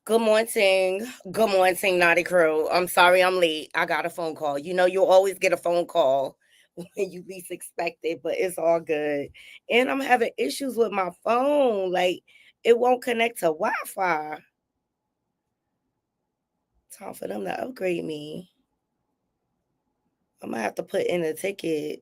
Good morning. Good morning, Naughty Crew. I'm sorry I'm late. I got a phone call. You know, you'll always get a phone call when you least expect it, but it's all good. And I'm having issues with my phone. Like, it won't connect to Wi Fi. Time for them to upgrade me. I'm going to have to put in a ticket.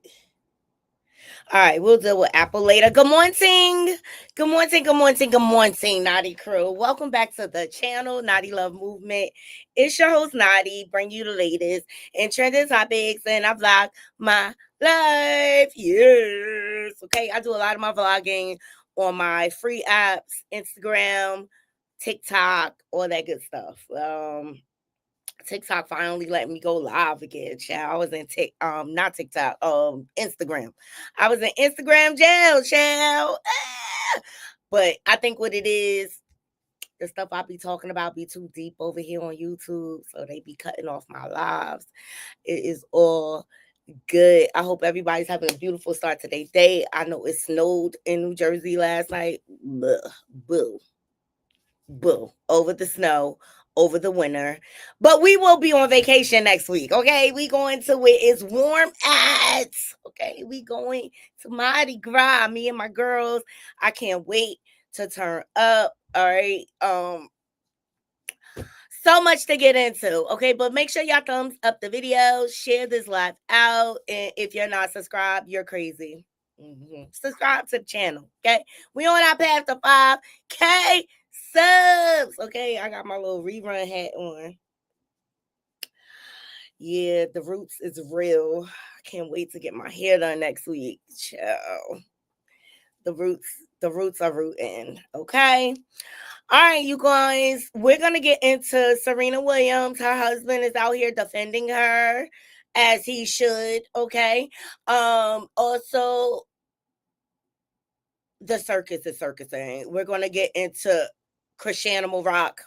All right, we'll deal with Apple later. Good morning. Good morning. Good morning. Good morning, Naughty Crew. Welcome back to the channel, Naughty Love Movement. It's your host, Naughty, bring you the latest and trending topics, and I vlog my life. Yes. Okay, I do a lot of my vlogging on my free apps, Instagram, TikTok, all that good stuff. TikTok finally let me go live again, child. I was in not TikTok, Instagram. I was in Instagram jail, child. But I think what it is, the stuff I be talking about be too deep over here on YouTube, so they be cutting off my lives. It is all good. I hope everybody's having a beautiful start to their day. I know it snowed in New Jersey last night. Blah, boo, boo, over the snow, over the winter. But we will be on vacation next week. Okay, we going to where it's warm at. Okay, we going to Mardi Gras. Me and my girls. I can't wait to turn up. All right. So much to get into. Okay, but make sure y'all thumbs up the video, share this live out, and if you're not subscribed, you're crazy. Subscribe to the channel. Okay, we on our path to 5K subs. Okay, I got my little rerun hat on. Yeah, the roots is real. I can't wait to get my hair done next week. Ciao. The roots are rooting. Okay. All right, you guys, we're going to get into Serena Williams. Her husband is out here defending her as he should, okay? Also, the circus is circusing. We're going to get into Chrisean Rock.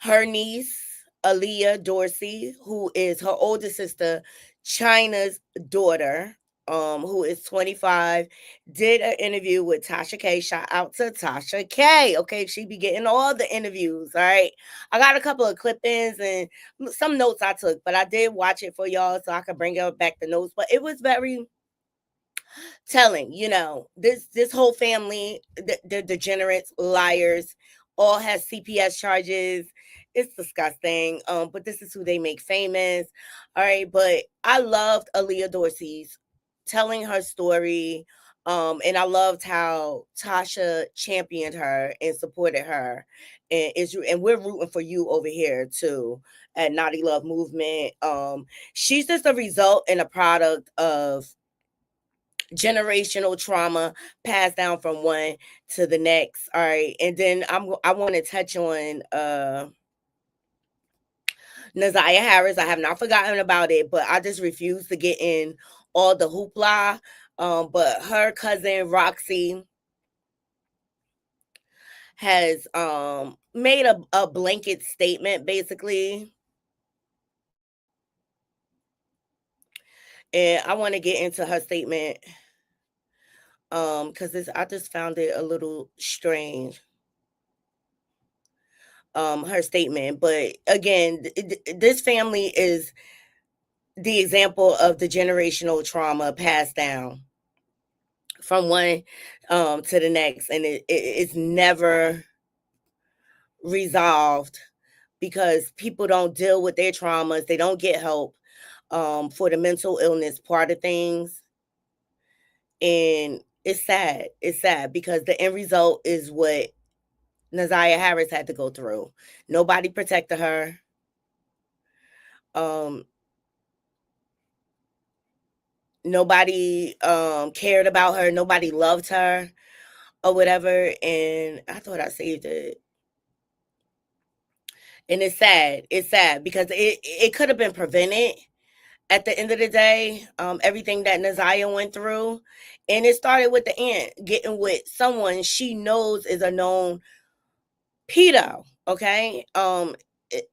Her niece, Aaliyah Dorsey, who is her older sister, China's daughter, who is 25, did an interview with Tasha K. Shout out to Tasha K. Okay, she be getting all the interviews. All right, I got a couple of clippings and some notes I took, but I did watch it for y'all so I could bring out back the notes. But it was very telling. You know, this whole family, they're degenerates, liars, all has CPS charges. It's disgusting. But this is who they make famous. All right, but I loved Aaliyah Dorsey's telling her story. And I loved how Tasha championed her and supported her. And we're rooting for you over here too at Naughty Love Movement. She's just a result and a product of generational trauma passed down from one to the next. All right, and then I want to touch on Naziah Harris. I have not forgotten about it, but I just refuse to get in all the hoopla. But her cousin Roxy has made a blanket statement basically. And I want to get into her statement because I just found it a little strange. Her statement, but again, this family is the example of the generational trauma passed down from one to the next, and it's never resolved because people don't deal with their traumas. They don't get help for the mental illness part of things, and it's sad. It's sad because the end result is what Naziah Harris had to go through. Nobody protected her. Nobody cared about her. Nobody loved her or whatever. And I thought I saved it. And it's sad. It's sad because it could have been prevented at the end of the day. Everything that Naziah went through. And it started with the aunt getting with someone she knows is a known pedo. Okay.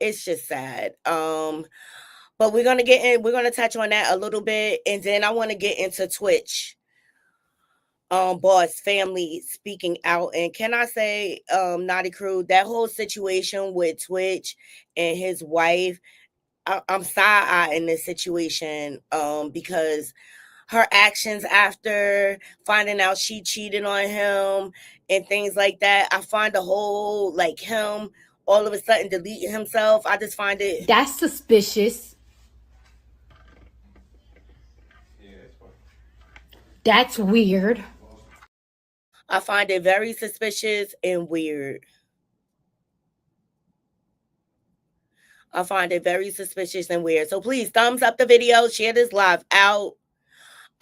It's just sad. But we're gonna touch on that a little bit, and then I want to get into Twitch. Boss family speaking out. And can I say, Naughty Crew, that whole situation with Twitch and his wife, I'm side-eyeing this situation, because her actions after finding out she cheated on him and things like that. I find the whole, like, him all of a sudden deleting himself. I just find it. That's suspicious. That's weird. I find it very suspicious and weird. I find it very suspicious and weird. So please thumbs up the video, share this live out.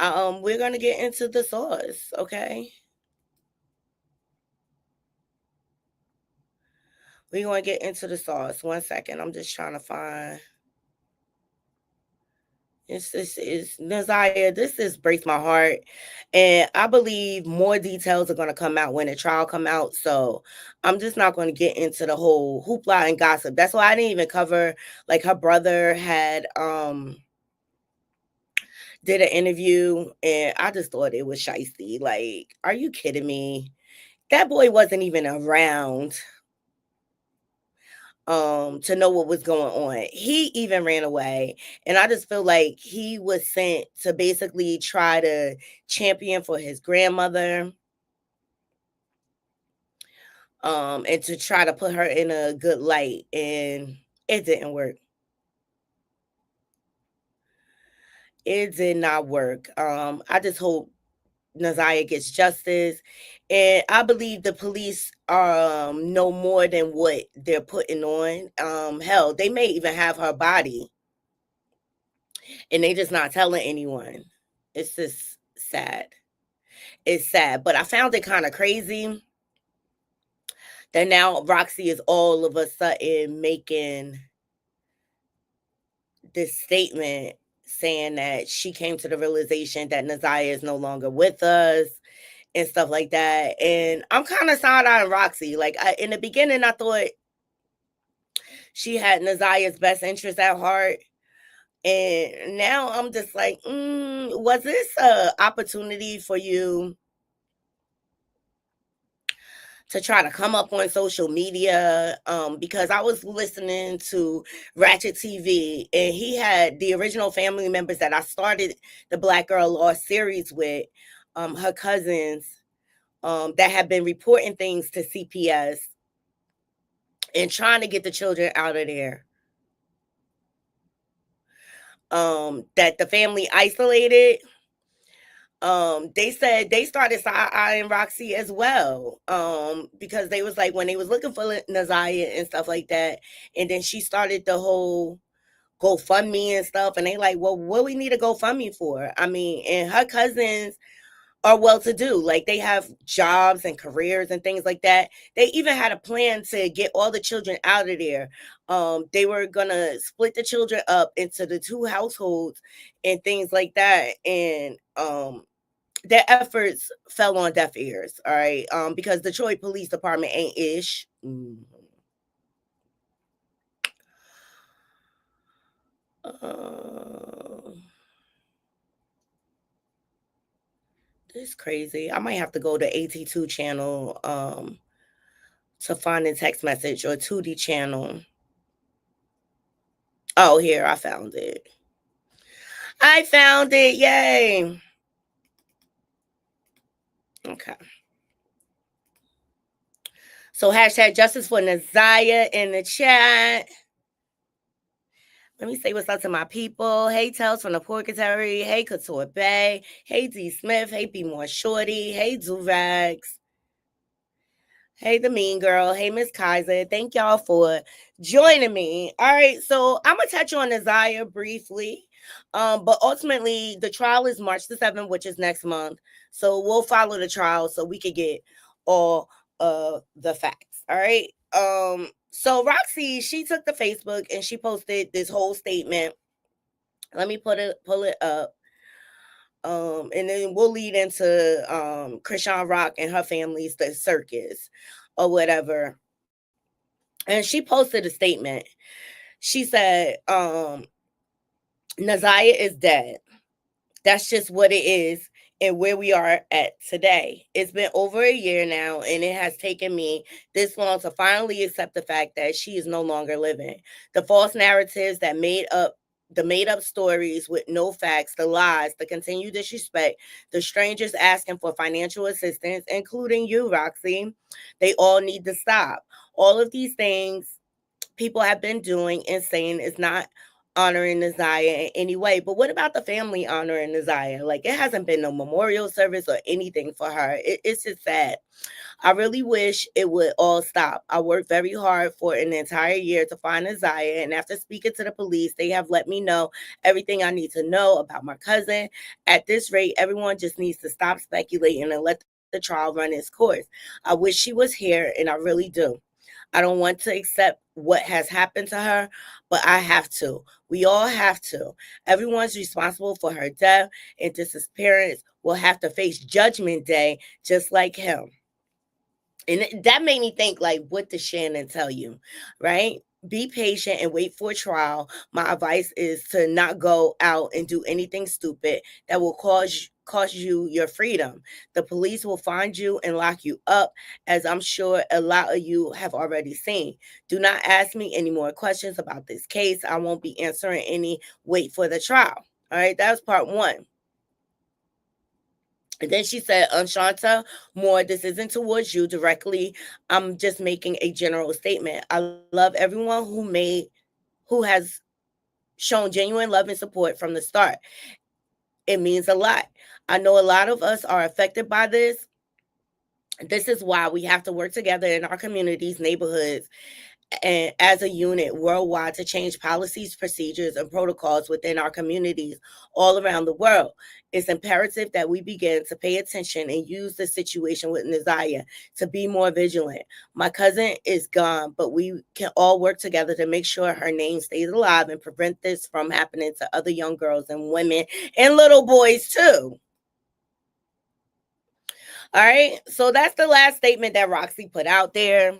We're gonna get into the sauce, okay? We're gonna get into the sauce. 1 second. I'm just trying to find. This is Naziah. This is breaks my heart, and I believe more details are gonna come out when the trial come out. So I'm just not gonna get into the whole hoopla and gossip. That's why I didn't even cover, like, her brother had did an interview, and I just thought it was shiesty. Like, are you kidding me? That boy wasn't even around to know what was going on. He even ran away. And I just feel like he was sent to basically try to champion for his grandmother, and to try to put her in a good light, and it didn't work. It did not work. I just hope Naziah gets justice. And I believe the police know more than what they're putting on. Hell, they may even have her body and they just not telling anyone. It's just sad. It's sad. But I found it kind of crazy that now Roxy is all of a sudden making this statement saying that she came to the realization that Naziah is no longer with us and stuff like that. And I'm kind of side-eyeing Roxy. Like, in the beginning, I thought she had Naziah's best interest at heart. And now I'm just like, was this a opportunity for you to try to come up on social media? Because I was listening to Ratchet TV, and he had the original family members that I started the Black Girl Lost series with, her cousins, that have been reporting things to CPS and trying to get the children out of there. That the family isolated. They said they started side-eyeing Roxy as well. Because they was like, when they was looking for Naziah and stuff like that, and then she started the whole GoFundMe and stuff, and they like, well, what we need a GoFundMe for? I mean, and her cousins are well to do. Like, they have jobs and careers and things like that. They even had a plan to get all the children out of there. They were gonna split the children up into the two households and things like that. And their efforts fell on deaf ears, all right. Because Detroit Police Department ain't ish. It's crazy. I might have to go to AT2 channel to find a text message, or 2D channel. Oh, here, I found it. I found it. Yay. Okay. So hashtag justice for Naziah in the chat. Let me say what's up to my people. Hey, Tels from the Porkatory. Hey, Couture Bay. Hey, D. Smith. Hey, Be More Shorty. Hey, Durags. Hey, the mean girl. Hey, Miss Kaiser. Thank y'all for joining me. All right, so I'm gonna touch on Naziah briefly. But ultimately, the trial is March the 7th, which is next month. So we'll follow the trial so we could get all of the facts. All right. So Roxy, she took to Facebook and she posted this whole statement. Let me pull it up. And then we'll lead into Chrisean Rock and her family's the circus or whatever. And she posted a statement. She said, Naziah is dead. That's just what it is. and where we are at today. It's been over a year now, and it has taken me this long to finally accept the fact that she is no longer living. The false narratives that made up stories with no facts, the lies, the continued disrespect, the strangers asking for financial assistance, including you, Roxy, they all need to stop. All of these things people have been doing and saying is not honoring Naziah in any way. But what about the family honoring Naziah? Like, it hasn't been no memorial service or anything for her. It's just sad. I really wish it would all stop. I worked very hard for an entire year to find Naziah, and after speaking to the police, they have let me know everything I need to know about my cousin. At this rate, everyone just needs to stop speculating and let the trial run its course. I wish she was here, and I really do. I don't want to accept what has happened to her, but I have to. We all have to. Everyone's responsible for her death and disappearance will have to face judgment day just like him. And that made me think, like, what did Shannon tell you, right? Be patient and wait for a trial. My advice is to not go out and do anything stupid that will cost you your freedom. The police will find you and lock you up, as I'm sure a lot of you have already seen. Do not ask me any more questions about this case. I won't be answering any. Wait for the trial. All right, that was part one. And then she said, Unshanta, more, this isn't towards you directly. I'm just making a general statement. I love everyone who has shown genuine love and support from the start. It means a lot. I know a lot of us are affected by this. This is why we have to work together in our communities, neighborhoods, and as a unit worldwide to change policies, procedures, and protocols within our communities all around the world. It's imperative that we begin to pay attention and use the situation with Naziah to be more vigilant. My cousin is gone, but we can all work together to make sure her name stays alive and prevent this from happening to other young girls and women and little boys too. All right. So that's the last statement that Roxy put out there.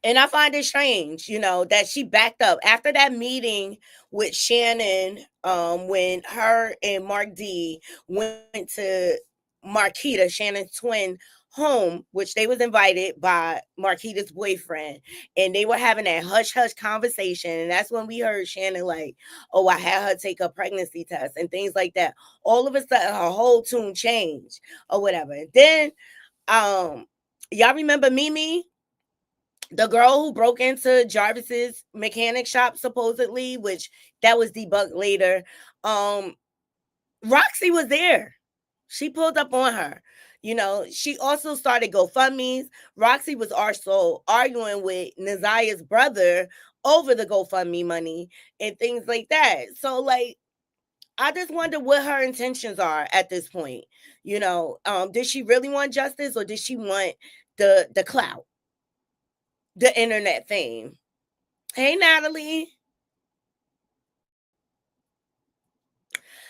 And I find it strange, that she backed up after that meeting with Shannon, when her and Mark D went to Marquita, Shannon's twin home, which they was invited by Marquita's boyfriend, and they were having that hush hush conversation. And that's when we heard Shannon like, oh, I had her take a pregnancy test and things like that. All of a sudden her whole tune changed or whatever. And then y'all remember Mimi, the girl who broke into Jarvis's mechanic shop supposedly, which that was debunked later. Roxy was there. She pulled up on her. She also started GoFundMe's. Roxy was also arguing with Naziah's brother over the GoFundMe money and things like that. So, like, I just wonder what her intentions are at this point. Did she really want justice, or did she want the clout, the internet fame? Hey, Natalie.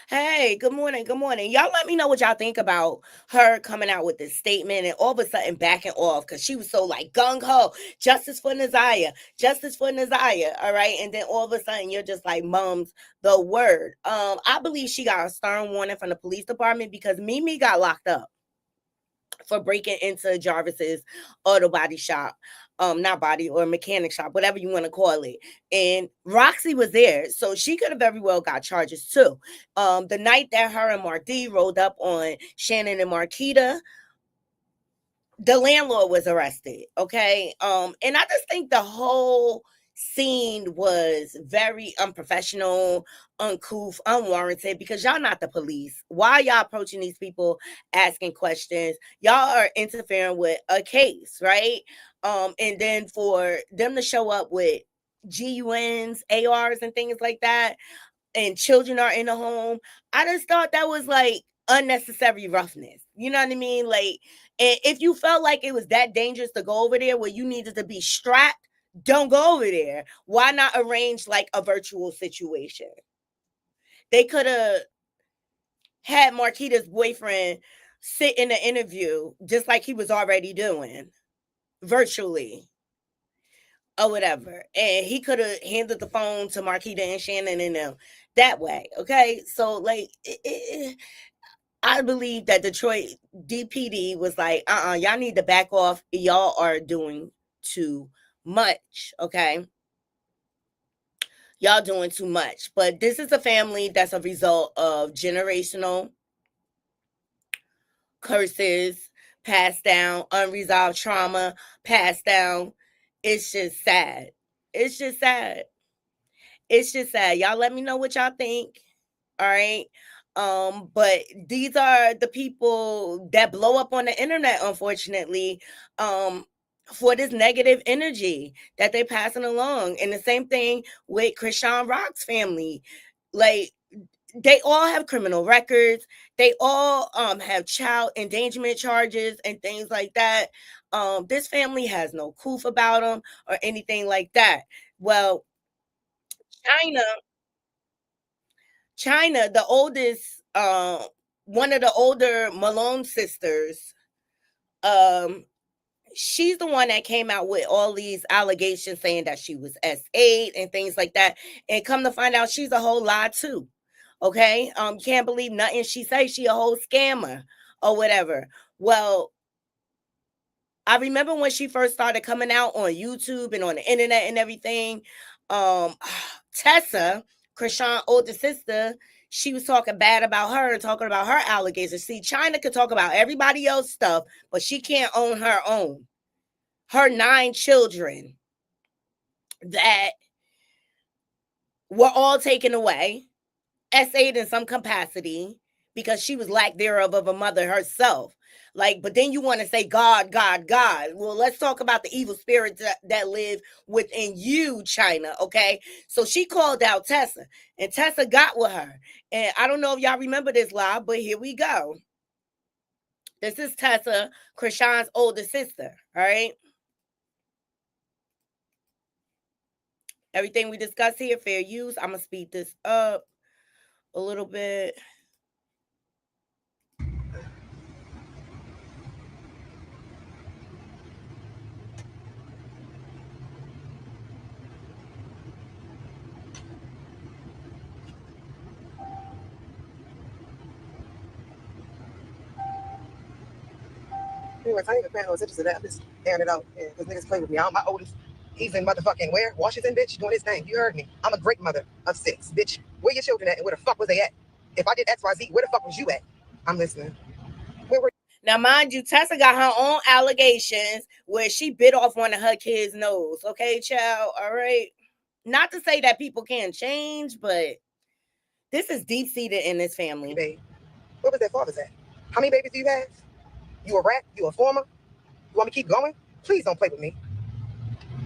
Hey, good morning. Good morning. Y'all let me know what y'all think about her coming out with this statement and all of a sudden backing off because she was so like gung ho, justice for Naziah, justice for Naziah. All right. And then all of a sudden you're just like mums the word. I believe she got a stern warning from the police department because Mimi got locked up for breaking into Jarvis's auto body shop, not body or mechanic shop, whatever you want to call it. And Roxy was there, so she could have very well got charges too. The night that her and Mark D rolled up on Shannon and Marquita, the landlord was arrested. Okay. And I just think the whole scene was very unprofessional, uncouth, unwarranted, because y'all not the police. Why y'all approaching these people asking questions? Y'all are interfering with a case, right? And then for them to show up with GUNs, ARs, and things like that, and children are in the home, I just thought that was like unnecessary roughness. You know what I mean? Like, and if you felt like it was that dangerous to go over there where you needed to be strapped, don't go over there. Why not arrange like a virtual situation? They could have had Marquita's boyfriend sit in the interview just like he was already doing virtually or whatever. And he could have handed the phone to Marquita and Shannon and them that way. Okay. So, like, I believe that Detroit DPD was like, y'all need to back off. Y'all are doing too much. Okay. Y'all doing too much. But this is a family that's a result of generational curses passed down, unresolved trauma passed down. It's just sad. It's just sad. It's just sad. Y'all let me know what y'all think. All right. But these are the people that blow up on the internet, unfortunately, for this negative energy that they passing along. And the same thing with Chrisean Rock's family. Like, they all have criminal records. They all have child endangerment charges and things like that. This family has no proof about them or anything like that. Well, China, China, the oldest, one of the older Malone sisters, um, she's the one that came out with all these allegations saying that she was S8 and things like that. And come to find out, she's a whole lie too. Okay, can't believe nothing she says. She a whole scammer or whatever. Well, I remember when she first started coming out on YouTube and on the internet and everything. Um, Tessa, Chrisean's older sister, she was talking bad about her and talking about her allegations. See, China could talk about everybody else's stuff, but she can't own her own. Her 9 children that were all taken away, S8 in some capacity, because she was lack thereof of a mother herself. Like, but then you want to say God, God, God. Well, let's talk about the evil spirits that live within you, China. Okay. So she called out Tessa, and Tessa got with her. And I don't know if y'all remember this live, but here we go. This is Tessa, Chrisean's older sister. All right. Everything we discuss here, fair use. I'm going to speed this up a little bit. Anyways, I ain't even paying no attention to that. I'm just airing it out because niggas play with me. I'm my oldest. He's in motherfucking where? Washington, bitch, doing his thing. You heard me. I'm a great mother of 6, bitch. Where your children at and where the fuck was they at? If I did XYZ, where the fuck was you at? I'm listening. Where were Now, mind you, Tessa got her own allegations where she bit off one of her kids' nose. Okay, child. All right. Not to say that people can't change, but this is deep seated in this family. babe? Where was their fathers at? How many babies do you have? You a rat? You a former? You want me to keep going? Please don't play with me.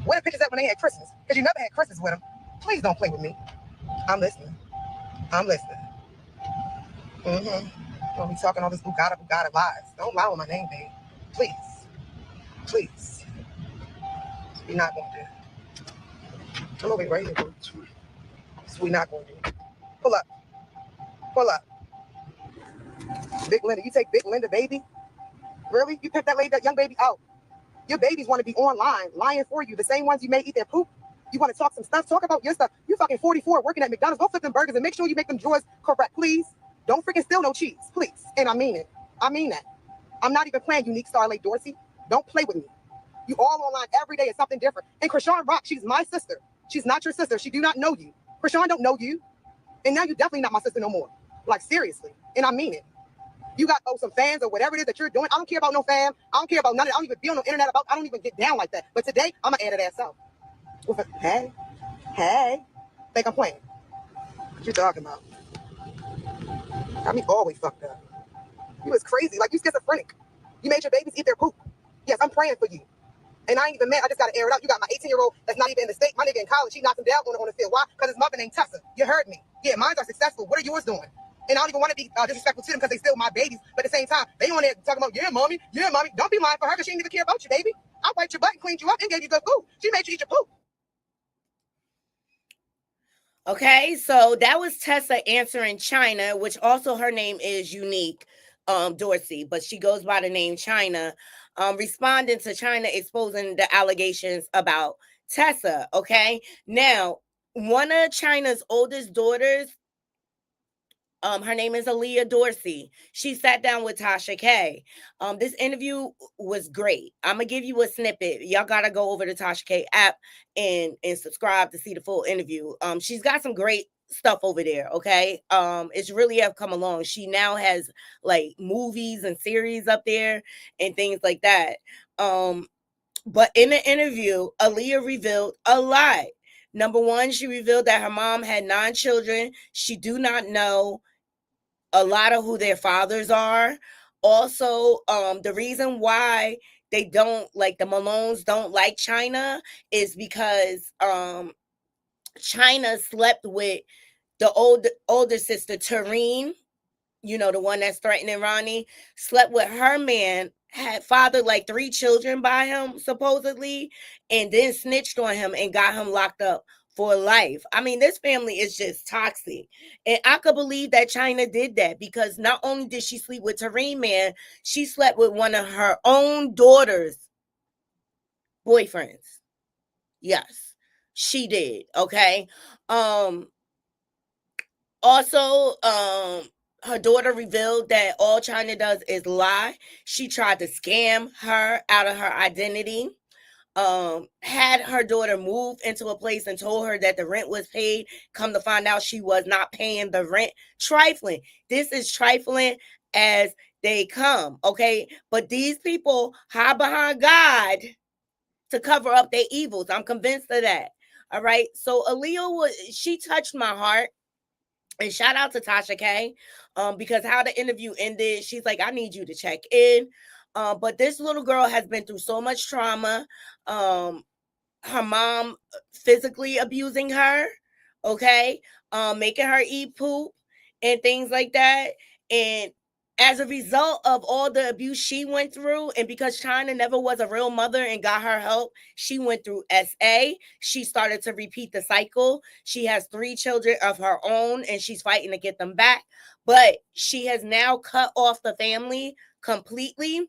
Where the pictures at when they had Christmas? Because you never had Christmas with them. Please don't play with me. I'm listening. I'm listening. Mm-hmm. Don't be talking all this Bugatti lies. Don't lie on my name, babe. Please. Please. You're not going to. I'm over here right here, bro. So we're not going to. Pull up. Pull up. Big Linda. You take Big Linda, baby? Really? You picked that young baby out. Your babies want to be online, lying for you. The same ones you may eat their poop. You want to talk some stuff? Talk about your stuff. You fucking 44 working at McDonald's. Go flip them burgers and make sure you make them drawers correct, please. Don't freaking steal no cheese, please. And I mean it. I mean that. I'm not even playing Unique Starlight Dorsey. Don't play with me. You all online every day is something different. And Chrisean Rock, she's my sister. She's not your sister. She do not know you. Chrisean don't know you. And now you're definitely not my sister no more. Like, seriously. And I mean it. You got some fans or whatever it is that you're doing. I don't care about no fam. I don't care about none of it. I don't even be on the internet about. I don't even get down like that. But today, I'm gonna air that ass out. Hey, think I'm playing? What you talking about? Got me always fucked up. You was crazy, like you schizophrenic. You made your babies eat their poop. Yes, I'm praying for you. And I ain't even mad. I just gotta air it out. You got my 18-year-old that's not even in the state. My nigga in college, he knocked him down on the field. Why? Because his mother named Tessa. You heard me. Yeah, mine are successful. What are yours doing? And I don't even want to be disrespectful to them because they still my babies. But at the same time, they on there talking about, yeah, mommy. Don't be lying for her because she didn't even care about you, baby. I wiped your butt and cleaned you up and gave you good food. She made you eat your poop. Okay, so that was Tessa answering China, which also her name is Unique Dorsey, but she goes by the name China, responding to China exposing the allegations about Tessa. Okay, now one of China's oldest daughters, Her name is Aaliyah Dorsey. She sat down with Tasha K. This interview was great. I'm gonna give you a snippet. Y'all gotta go over the Tasha K app and subscribe to see the full interview. She's got some great stuff over there. Okay, it's really have come along. She now has like movies and series up there and things like that. But in the interview, Aaliyah revealed a lot. Number one, she revealed that her mom had 9 children. She do not know a lot of who their fathers are. Also, the reason why they don't like the Malones don't like China is because China slept with the older sister Serena, you know, the one that's threatening Ronnie, slept with her man, had fathered like 3 children by him, supposedly, and then snitched on him and got him locked up for life. I mean, this family is just toxic. And I could believe that China did that because not only did she sleep with Serena man, she slept with one of her own daughter's boyfriends. Yes, she did. Okay. Also, her daughter revealed that all China does is lie. She tried to scam her out of her identity. Had her daughter move into a place and told her that the rent was paid. Come to find out she was not paying the rent. Trifling. This is trifling as they come. Okay. But these people hide behind God to cover up their evils. I'm convinced of that. All right. So Aaliyah she touched my heart. And shout out to Tasha K, because how the interview ended, she's like, I need you to check in. But this little girl has been through so much trauma. Her mom physically abusing her, okay, making her eat poop and things like that. And as a result of all the abuse she went through, and because China never was a real mother and got her help, she went through SA. She started to repeat the cycle. She has 3 children of her own, and she's fighting to get them back. But she has now cut off the family completely.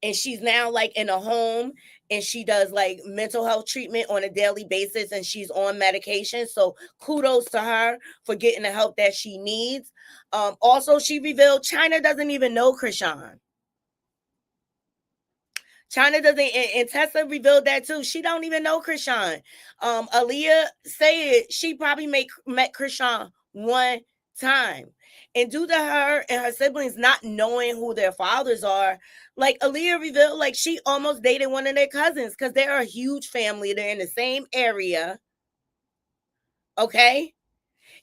And she's now like in a home and she does like mental health treatment on a daily basis and she's on medication. So kudos to her for getting the help that she needs. Also, she revealed China doesn't even know Chrisean. China doesn't, and Tessa revealed that too. She don't even know Chrisean. Aaliyah said she probably met Chrisean one time. And due to her and her siblings not knowing who their fathers are, like Aaliyah revealed, like she almost dated one of their cousins because they're a huge family. They're in the same area. Okay.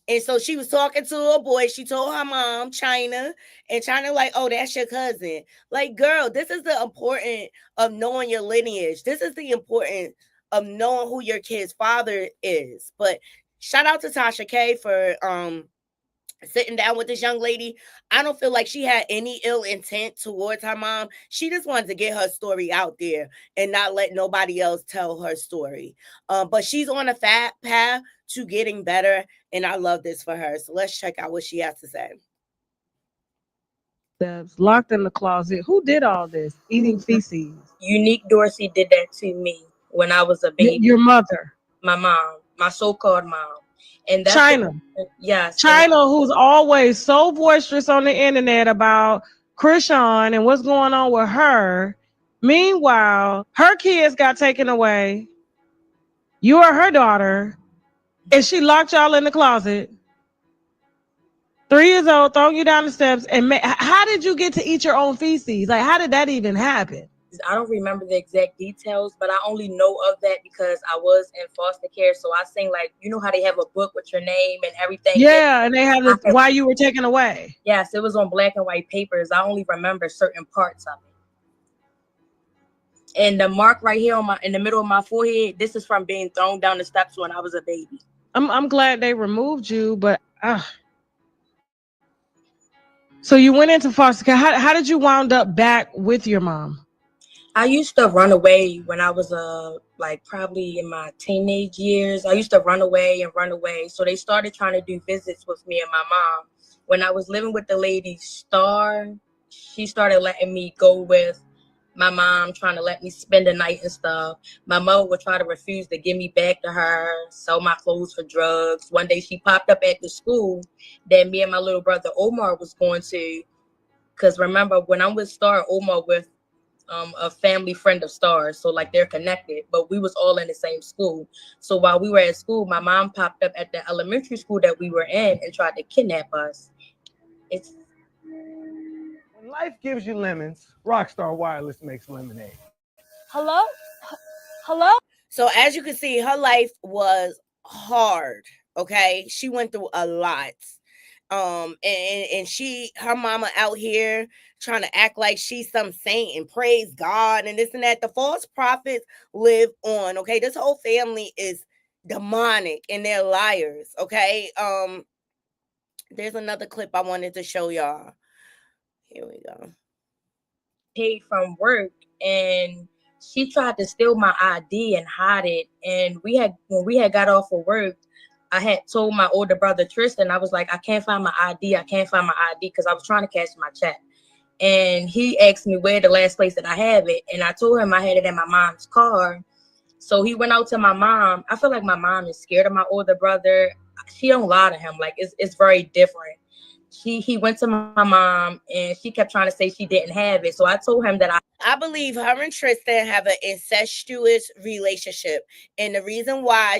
And so she was talking to a boy. She told her mom, China, and China like, oh, that's your cousin. Like, girl, this is the importance of knowing your lineage. This is the importance of knowing who your kid's father is. But shout out to Tasha K for sitting down with this young lady. I don't feel like she had any ill intent towards her mom. She just wanted to get her story out there and not let nobody else tell her story. But she's on a fat path to getting better, and I love this for her. So let's check out what she has to say. Locked in the closet. Who did all this? Eating feces. Unique Dorsey did that to me when I was a baby. Your mother. My mom, my so-called mom. And that's China. Yes. China, who's always so boisterous on the internet about Chrisean and what's going on with her. Meanwhile, her kids got taken away. You are her daughter. And she locked y'all in the closet. 3 years old, throwing you down the steps. And how did you get to eat your own feces? Like, how did that even happen? I don't remember the exact details, but I only know of that because I was in foster care. So I sing, like, you know how they have a book with your name and everything? Yeah, and they have this, why you were taken away. Yes, it was on black and white papers. I only remember certain parts of it. And the mark right here in the middle of my forehead, this is from being thrown down the steps when I was a baby. I'm glad they removed you, but so you went into foster care. How did you wound up back with your mom? I used to run away when I was like probably in my teenage years. I used to run away. So they started trying to do visits with me and my mom. When I was living with the lady Star, she started letting me go with my mom trying to let me spend the night and stuff. My mother would try to refuse to give me back to her, sell my clothes for drugs. One day she popped up at the school that me and my little brother Omar was going to. Because remember, when I'm with Star, Omar with a family friend of Stars, so like they're connected, but we was all in the same school. So while we were at school, my mom popped up at the elementary school that we were in and tried to kidnap us. It's When life gives you lemons, Rockstar Wireless makes lemonade. hello, hello. So as you can see, her life was hard. Okay, she went through a lot. And her mama out here trying to act like she's some saint and praise God and this and that. The false prophets live on. Okay, this whole family is demonic and they're liars. Okay, there's another clip I wanted to show y'all. Here we go. Paid from work, and she tried to steal my ID and hide it. And when we had got off of work, I had told my older brother Tristan, I was like, I can't find my ID. I can't find my ID because I was trying to cash my check. And he asked me where the last place that I have it. And I told him I had it in my mom's car. So he went out to my mom. I feel like my mom is scared of my older brother. She don't lie to him. Like it's very different. He went to my mom and she kept trying to say she didn't have it. So I told him that I believe her and Tristan have an incestuous relationship. And the reason why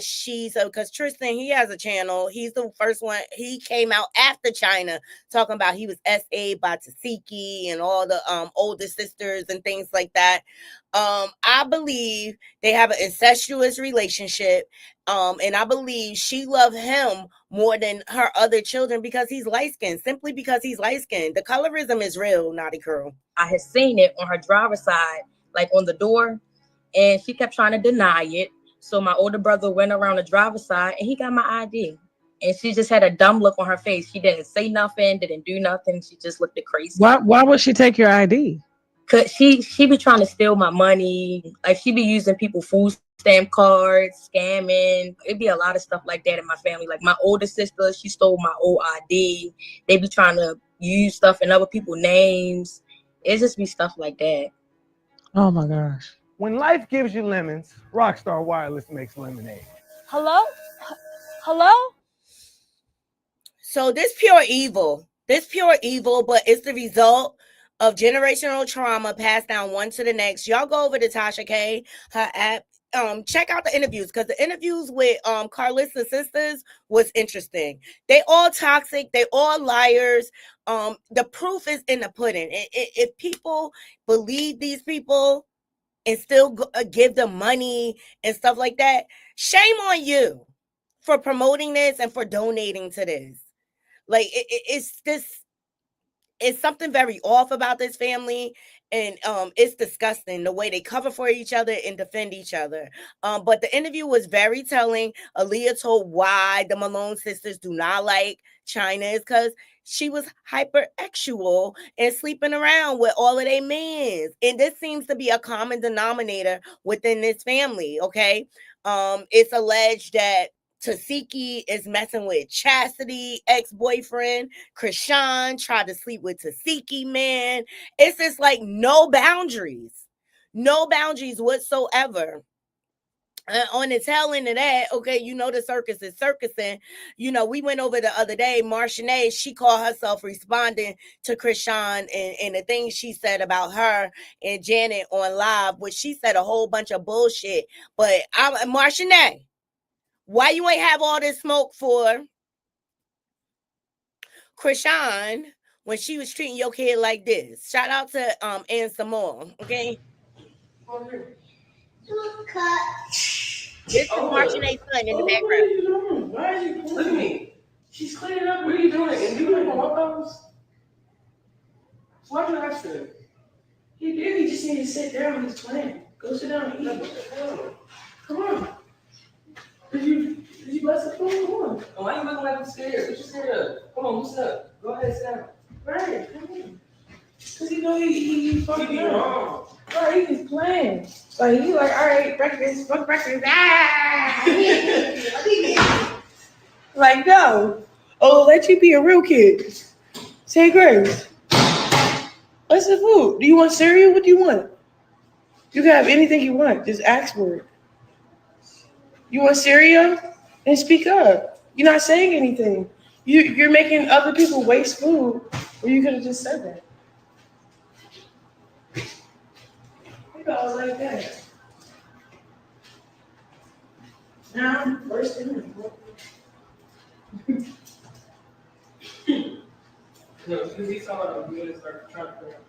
because Tristan, he has a channel. He's the first one. He came out after China talking about he was SA by Tasiki and all the older sisters and things like that. I believe they have an incestuous relationship. And I believe she loved him more than her other children because he's light-skinned, simply because he's light-skinned. The colorism is real, Naughty Crew. I had seen it on her driver's side, like on the door, and she kept trying to deny it. So my older brother went around the driver's side and he got my ID. And she just had a dumb look on her face. She didn't say nothing, didn't do nothing. She just looked crazy. Why would she take your ID? Cause she be trying to steal my money. Like she be using people's food stamp cards, scamming. It'd be a lot of stuff like that in my family. Like my older sister, she stole my old ID. They be trying to use stuff in other people's names. It just be stuff like that. Oh my gosh. When life gives you lemons, Rockstar Wireless makes lemonade. Hello? Hello? So this pure evil, but it's the result of generational trauma passed down one to the next. Y'all go over to Tasha K, her app. Check out the interviews because the interviews with Carlissa's sisters was interesting. They all toxic. They all liars. The proof is in the pudding. If people believe these people and still give them money and stuff like that, shame on you for promoting this and for donating to this. Like it's something very off about this family, and it's disgusting the way they cover for each other and defend each other. But the interview was very telling. Aaliyah told why the Malone sisters do not like China is because she was hyperexual and sleeping around with all of their men. And this seems to be a common denominator within this family. Okay. It's alleged that Tasiki is messing with Chastity, ex-boyfriend. Chrisean tried to sleep with Tasiki, man. It's just like no boundaries whatsoever. On the tail end of that, okay, you know the circus is circusing. You know, we went over the other day, Marcianae, she called herself responding to Chrisean and the things she said about her and Janet on live, which she said a whole bunch of bullshit. But Marcianae, why you ain't have all this smoke for Chrisean when she was treating your kid like this? Shout out to Ann Samoa, okay? This is Marcianae's son in the background. What are you doing? Why are you look at me? She's cleaning up. What are you doing? And you don't want those? Why'd you ask him? He did. He just needed to sit down. He's playing. Go sit down and eat. Come on. Did you bless the food? Come on. Oh, why are you looking like I'm scared? What you scared of? Come on, what's up? Go ahead, sit down. Right, come on. Cause you know he fucking wrong. Right, he's playing. Like he like, all right, breakfast, fuck breakfast. Ah! Like no. Oh, let you be a real kid. Say grace. What's the food? Do you want cereal? What do you want? You can have anything you want. Just ask for it. You want cereal? Then speak up. You're not saying anything. You're making other people waste food, or you could have just said that. You know, like that. Now, first thing. No, because he saw it, we would start trying to figure out.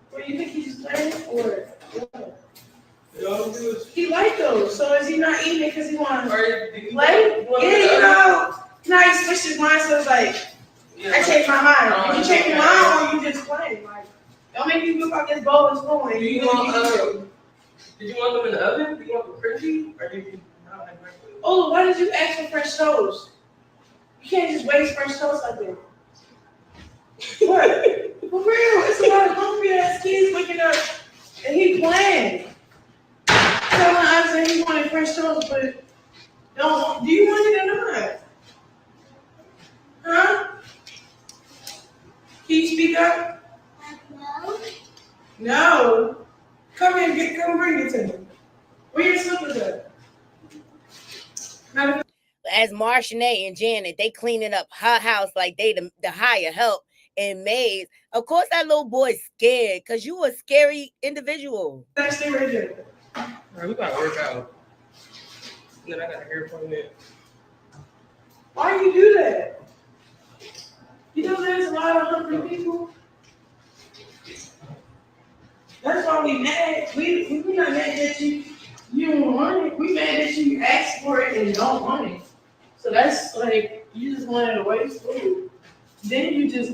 What do you think he's playing for? No, He liked those, so is he not eating it because he wants to play? play? Yeah, you know. Now he switched his mind, so it's like, I changed my mind. Did you change your mind or you just playing? Like, don't make me look like this bowl is going. Did you want them in the oven? Did you want them crunchy? Or did you not like microwave? Oh, why did you ask for French toast? You can't just waste French toast like that. What? For real, it's a lot of hungry ass kids waking up and he playing. Telling us that he wanted French toast, but don't. Do you want it or not? Huh? Can you speak up? No. No. Come here, come bring it to me. Where your slippers at? As Marshanae and Janet, they cleaning up her house like they the higher help and maids. Of course, that little boy's scared because you a scary individual. Stay right there. All right, we gotta work out. And then I got a hair appointment. Why do you do that? You know there's a lot of hungry people. That's why we mad. We not mad that you don't want it. We mad that you asked for it and don't want it. So that's like you just wanted to waste food. Then you just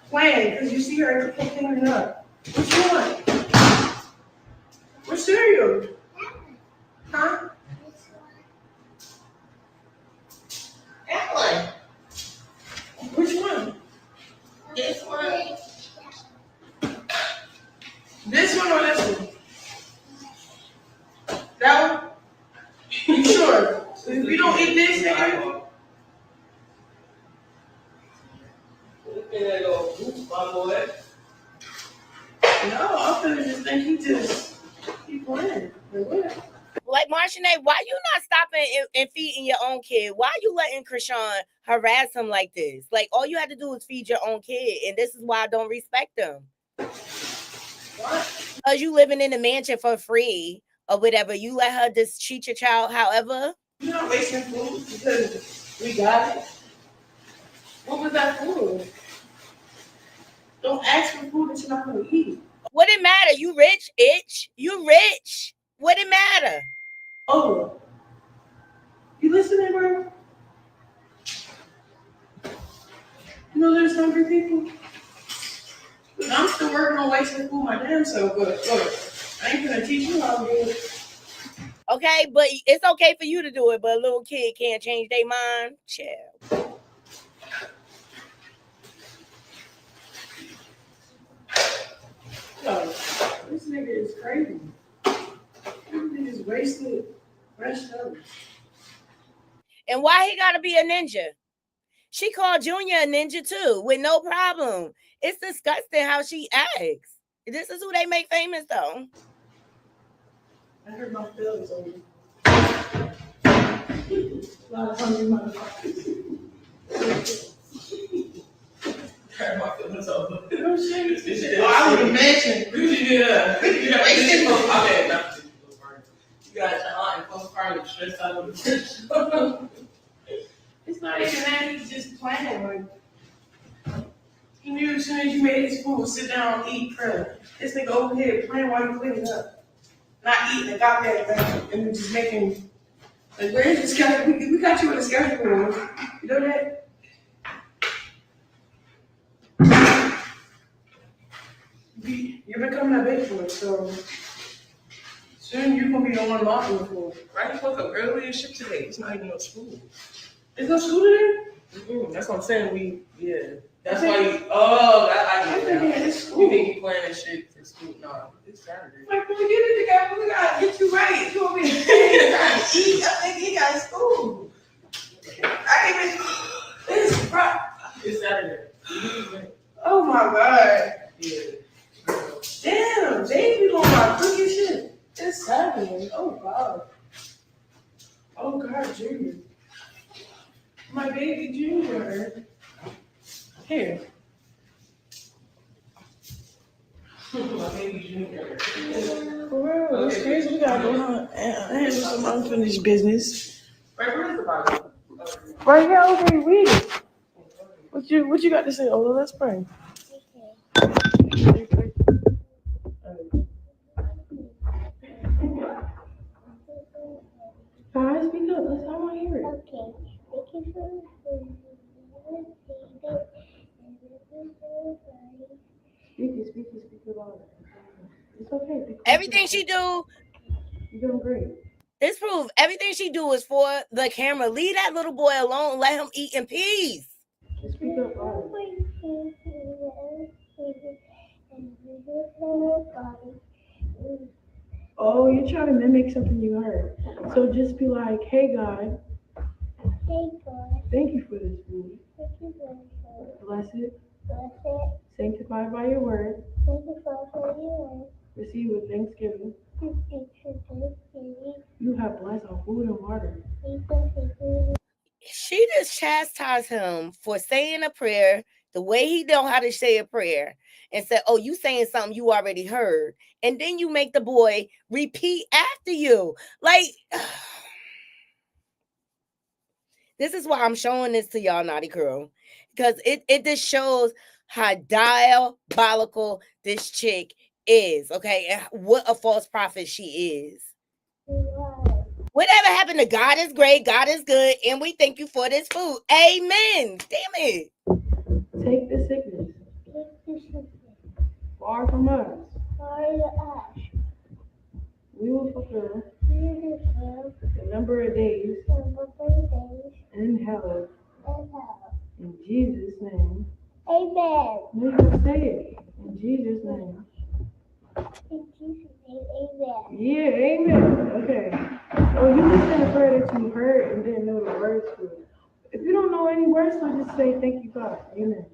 playing because you see her cleaning up. What you want? What cereal? Huh? Ellen. Which one? This one. This one or this one? That one? You sure? If we don't eat this, nigga. My boy. No, I'm finna just think he playing. Like Marshanae, why you not stopping and feeding your own kid? Why you letting Chrisean harass him like this? Like all you had to do is feed your own kid, and this is why I don't respect them. What? Because you living in a mansion for free or whatever. You let her just treat your child however. You're not wasting food because we got it. What was that food? Don't ask for food that you're not gonna eat. What it matter? You rich, itch. You rich. What it matter? Oh, you listening, bro? You know there's hungry people. I'm still working on wasting food my damn self, but look, I ain't gonna teach you how to do it. Okay, but it's okay for you to do it, but a little kid can't change their mind. Chill. Yo, this nigga is crazy. This nigga is wasted fresh stuff. And why he gotta be a ninja? She called Junior a ninja too, with no problem. It's disgusting how she acts. This is who they make famous though. I hurt my feelings on you. A lot of hungry motherfuckers. Hurt my feelings over. No shit. Oh, I would imagine. Yeah. Wasting food. Okay, not to you got your aunt and close party stressed out of the fish. It's not even that, he's just playing. Like, he knew as soon as you made his food, sit down and eat crap. This nigga over here playing while you cleaning up. Not eating, got that thing, and just making. Like, where's the schedule? We got you in the schedule. You know that? You're becoming a big boy, so soon you're gonna be the one mopping the floor. Right? You woke up early and shit today. It's not even no school. There's no school today? That's what I'm saying. That's why you. Oh, I get that. It's school. You think you planning shit for school? No, it's Saturday. Like, well, get it together. We gotta get you right. You want me to eat? I think he got school. I even. It's Saturday. Oh my God. Yeah. Damn, on, Jane, you doing my cookie shit? It's happening. Oh God. Oh God, Junior. My baby Junior. Here. My baby Junior. For real, it's crazy. We gotta go on and handle some unfinished business. Right, where's the Bible? Right here, okay, read it. What you got to say, Ola? Let's pray. Guys, speak up. Let's I want to hear it. Okay. Thank you for Speak it louder. It's okay. Be quiet. Everything she do, You're doing great. this proof. Everything she do is for the camera. Leave that little boy alone. Let him eat in peace. Just speak up louder. Oh, you're trying to mimic something you heard. So just be like, hey God, Hey God, thank you for this food. thank you for the Bless it, bless it. sanctified by your word. Thank you for your Receive with thanksgiving. word. You have blessed our food and water. She just chastised him for saying a prayer the way he know how to say a prayer and said, oh, you saying something you already heard. And then you make the boy repeat after you. Like, this is why I'm showing this to y'all, Naughty Crew. Because it just shows how diabolical this chick is, okay? And what a false prophet she is. Whatever happened to God is great, God is good, and we thank you for this food. Amen. Damn it. Take the sickness far from us. We will fulfill the number of days in hell. In Jesus' name. Amen. No, you can say it. In Jesus' name. In Jesus' name, amen. Yeah, amen. Okay. Oh, you just said a prayer that you heard and didn't know the words to it. If you don't know any words, so just say thank you, God. Amen.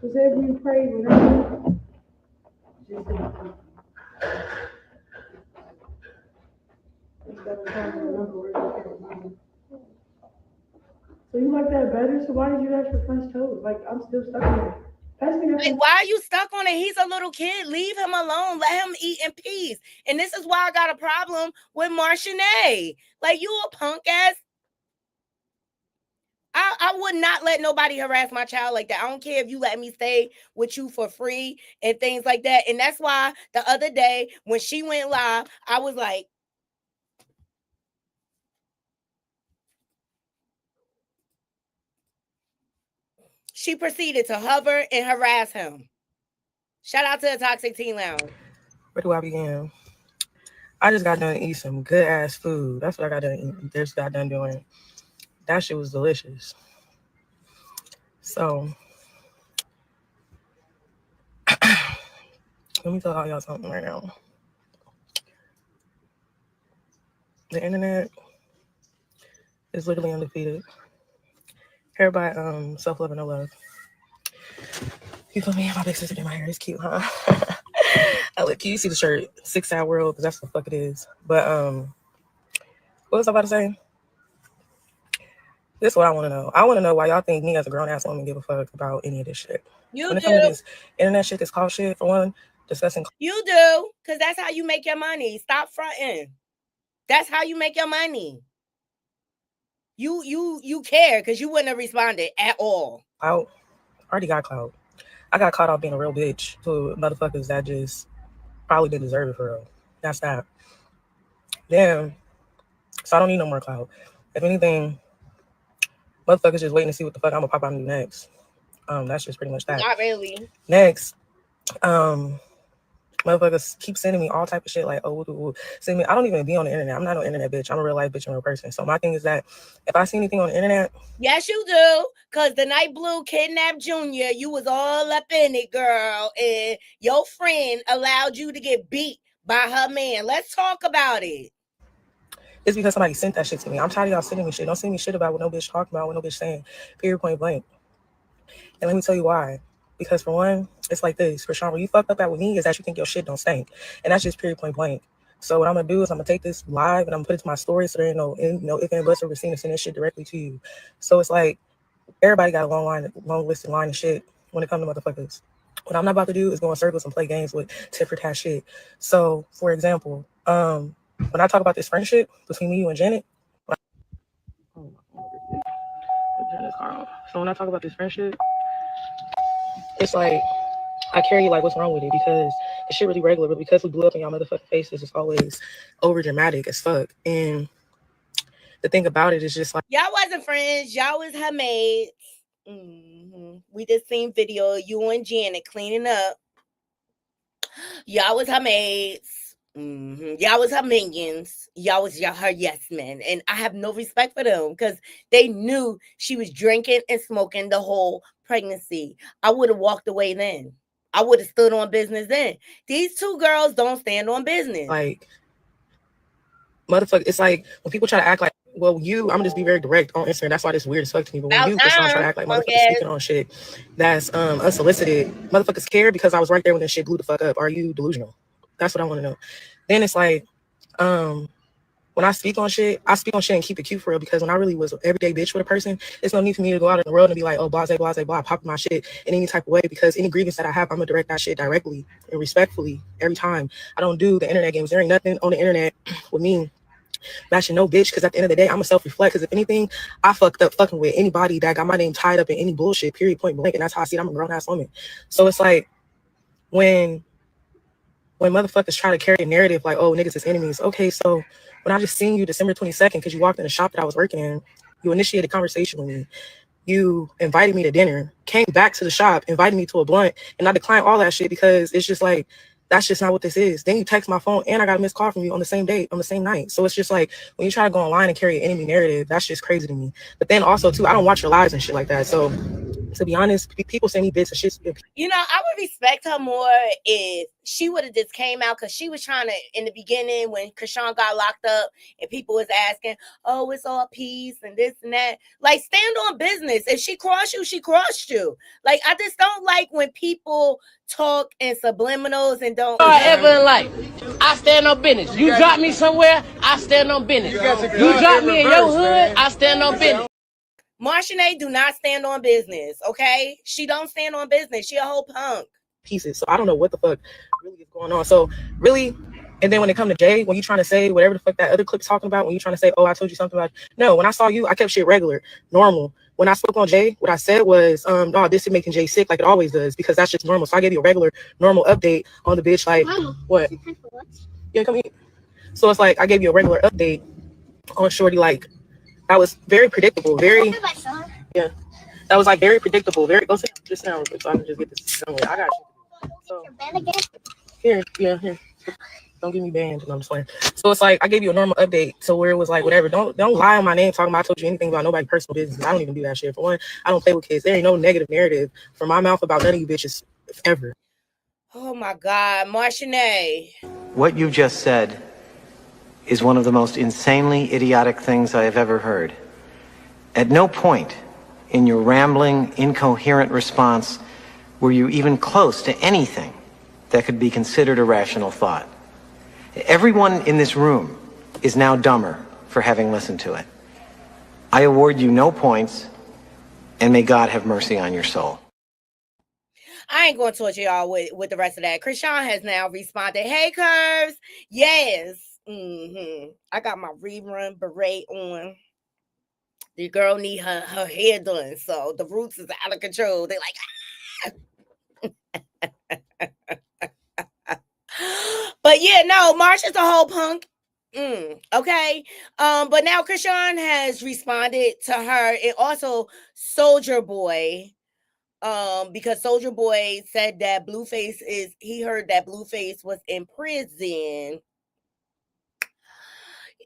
So say if you pray whatever, just say thank you. Instead of trying to remember words you can't remember. So you like that better? So why did you ask for French toast? Like, I'm still stuck on it. Pass me that. Wait, why are you stuck on it? He's a little kid. Leave him alone. Let him eat in peace. And this is why I got a problem with Marciane. Like, you a punk ass. I would not let nobody harass my child like that. I don't care if you let me stay with you for free and things like that. And that's why the other day when she went live, I was like, she proceeded to hover and harass him. Shout out to the Toxic Teen Lounge. Where do I begin? I just got done eating some good ass food. That's what I got done eating. Just got done doing. That shit was delicious. So let me tell y'all something right now. The internet is literally undefeated. Everybody, self-love and no love. You feel me? My big sister did my hair. It's cute, huh? I look cute. You see the shirt, 6 Hour World, because that's what the fuck it is. But what was I about to say? This is what I want to know. I want to know why y'all think me as a grown-ass woman give a fuck about any of this shit. You when it do. comes to this internet shit, this call shit, for one, discussing. You do, because that's how you make your money. Stop fronting. That's how you make your money. You care because you wouldn't have responded at all. I already got clout. I got caught off being a real bitch to motherfuckers that just probably didn't deserve it for real. That's that. Then, so I don't need no more clout. If anything, motherfuckers just waiting to see what the fuck I'm gonna pop out and do next. That's just pretty much that. Not really. Next, motherfuckers keep sending me all type of shit like, send me. I don't even be on the internet. I'm not an internet bitch. I'm a real life bitch and real person. So my thing is that if I see anything on the internet, yes, you do. Cause the night Blue kidnapped Junior, you was all up in it, girl, and your friend allowed you to get beat by her man. Let's talk about it. it's because somebody sent that shit to me. I'm tired of y'all sending me shit. Don't send me shit about what no bitch talking about, what no bitch saying. Period, point blank. And let me tell you why. Because for one, It's like this, Chrisean, where you fucked up at with me is that you think your shit don't stink. And that's just period point blank. So what I'm gonna do is I'm gonna take this live and I'm gonna put it to my story so there ain't no if and buts or receiving send this shit directly to you. So it's like everybody got a long list of line of shit when it comes to motherfuckers. What I'm not about to do is go in circles and play games with tit for tat shit. So for example, when I talk about this friendship between me, you, and Janet, so when I talk about this friendship, it's like I carry like what's wrong with it because the shit really regular, but because we blew up in y'all motherfucking faces, it's always over dramatic as fuck. And the thing about it is just like y'all wasn't friends, y'all was her maids. We just seen video of you and Janet cleaning up. Y'all was her maids. Y'all was her minions. Y'all was her yes men. And I have no respect for them because they knew she was drinking and smoking the whole pregnancy. I would have walked away then. I would have stood on business then. These two girls don't stand on business. Like, motherfucker, it's like when people try to act like, well, I'm gonna just be very direct on Instagram. That's why this weird as fuck to me. But when you, Chrisean, try to act like motherfuckers speaking on shit that's unsolicited, motherfuckers care because I was right there when this shit blew the fuck up. Are you delusional? That's what I want to know. Then it's like, when I speak on shit and keep it cute for real, because when I really was an everyday bitch with a person, there's no need for me to go out in the world and be like, oh, blase, blah, popping my shit in any type of way, because any grievance that I have, I'm gonna direct that shit directly and respectfully every time. I don't do the internet games. There ain't nothing on the internet with me matching no bitch, because at the end of the day, I'm a self-reflect, because if anything, I fucked up fucking with anybody that got my name tied up in any bullshit, period, point blank, and that's how I see it. I'm a grown-ass woman. So it's like, when motherfuckers try to carry a narrative like, oh, niggas is enemies. Okay, so when I just seen you December 22nd, because you walked in the shop that I was working in, you initiated conversation with me. You invited me to dinner, came back to the shop, invited me to a blunt, and I declined all that shit because it's just like, that's just not what this is. Then you text my phone and I got a missed call from you on the same day, on the same night. So it's just like, when you try to go online and carry an enemy narrative, that's just crazy to me. But then also too, I don't watch your lives and shit like that. So to be honest, people send me bits of shit. You know, I would respect her more if she would have just came out, because she was trying to, in the beginning when Chrisean got locked up and people was asking, oh, it's all peace and this and that. Like, stand on business. If she crossed you, she crossed you. Like, I just don't like when people talk in subliminals and don't. Ever in life, I stand on business. You drop me somewhere, I stand on business. You drop me in your hood, I stand on business. Marcianae do not stand on business, okay? She don't stand on business. She a whole punk. Pieces. So I don't know what the fuck really is going on. So really, and then when it come to Jay, when you trying to say whatever the fuck that other clip's talking about, when you trying to say, oh, I told you something about, no, when I saw you, I kept shit regular, normal. When I spoke on Jay, what I said was, no, this is making Jay sick like it always does, because that's just normal. So I gave you a regular, normal update on the bitch, like, Mama, what? Yeah, come here. So it's like, I gave you a regular update on Shorty, like, that was very predictable, very, yeah. That was like very predictable, very, go sit down, just sit down real quick so I can just get this done with. I got you. So, here, don't give me banned. No, I'm just playing. So it's like I gave you a normal update, so where it was like whatever. Don't lie on my name talking about I told you anything about nobody's personal business. I don't even do that shit. For one, I don't play with kids. There ain't no negative narrative from my mouth about none of you bitches ever. Oh my God, Marcianae. What you just said is one of the most insanely idiotic things I have ever heard. At no point in your rambling, incoherent response were you even close to anything that could be considered a rational thought. Everyone in this room is now dumber for having listened to it. I award you no points, and may God have mercy on your soul. I ain't going to torture y'all with the rest of that. Chrisean has now responded, hey, Curves. Yes. I got my rerun beret on. The girl need her hair done, so the roots is out of control. They like, but yeah, no, Marsh is a whole punk. Okay. But now Chrisean has responded to her, and also Soulja Boy. Because Soulja Boy said that he heard that Blueface was in prison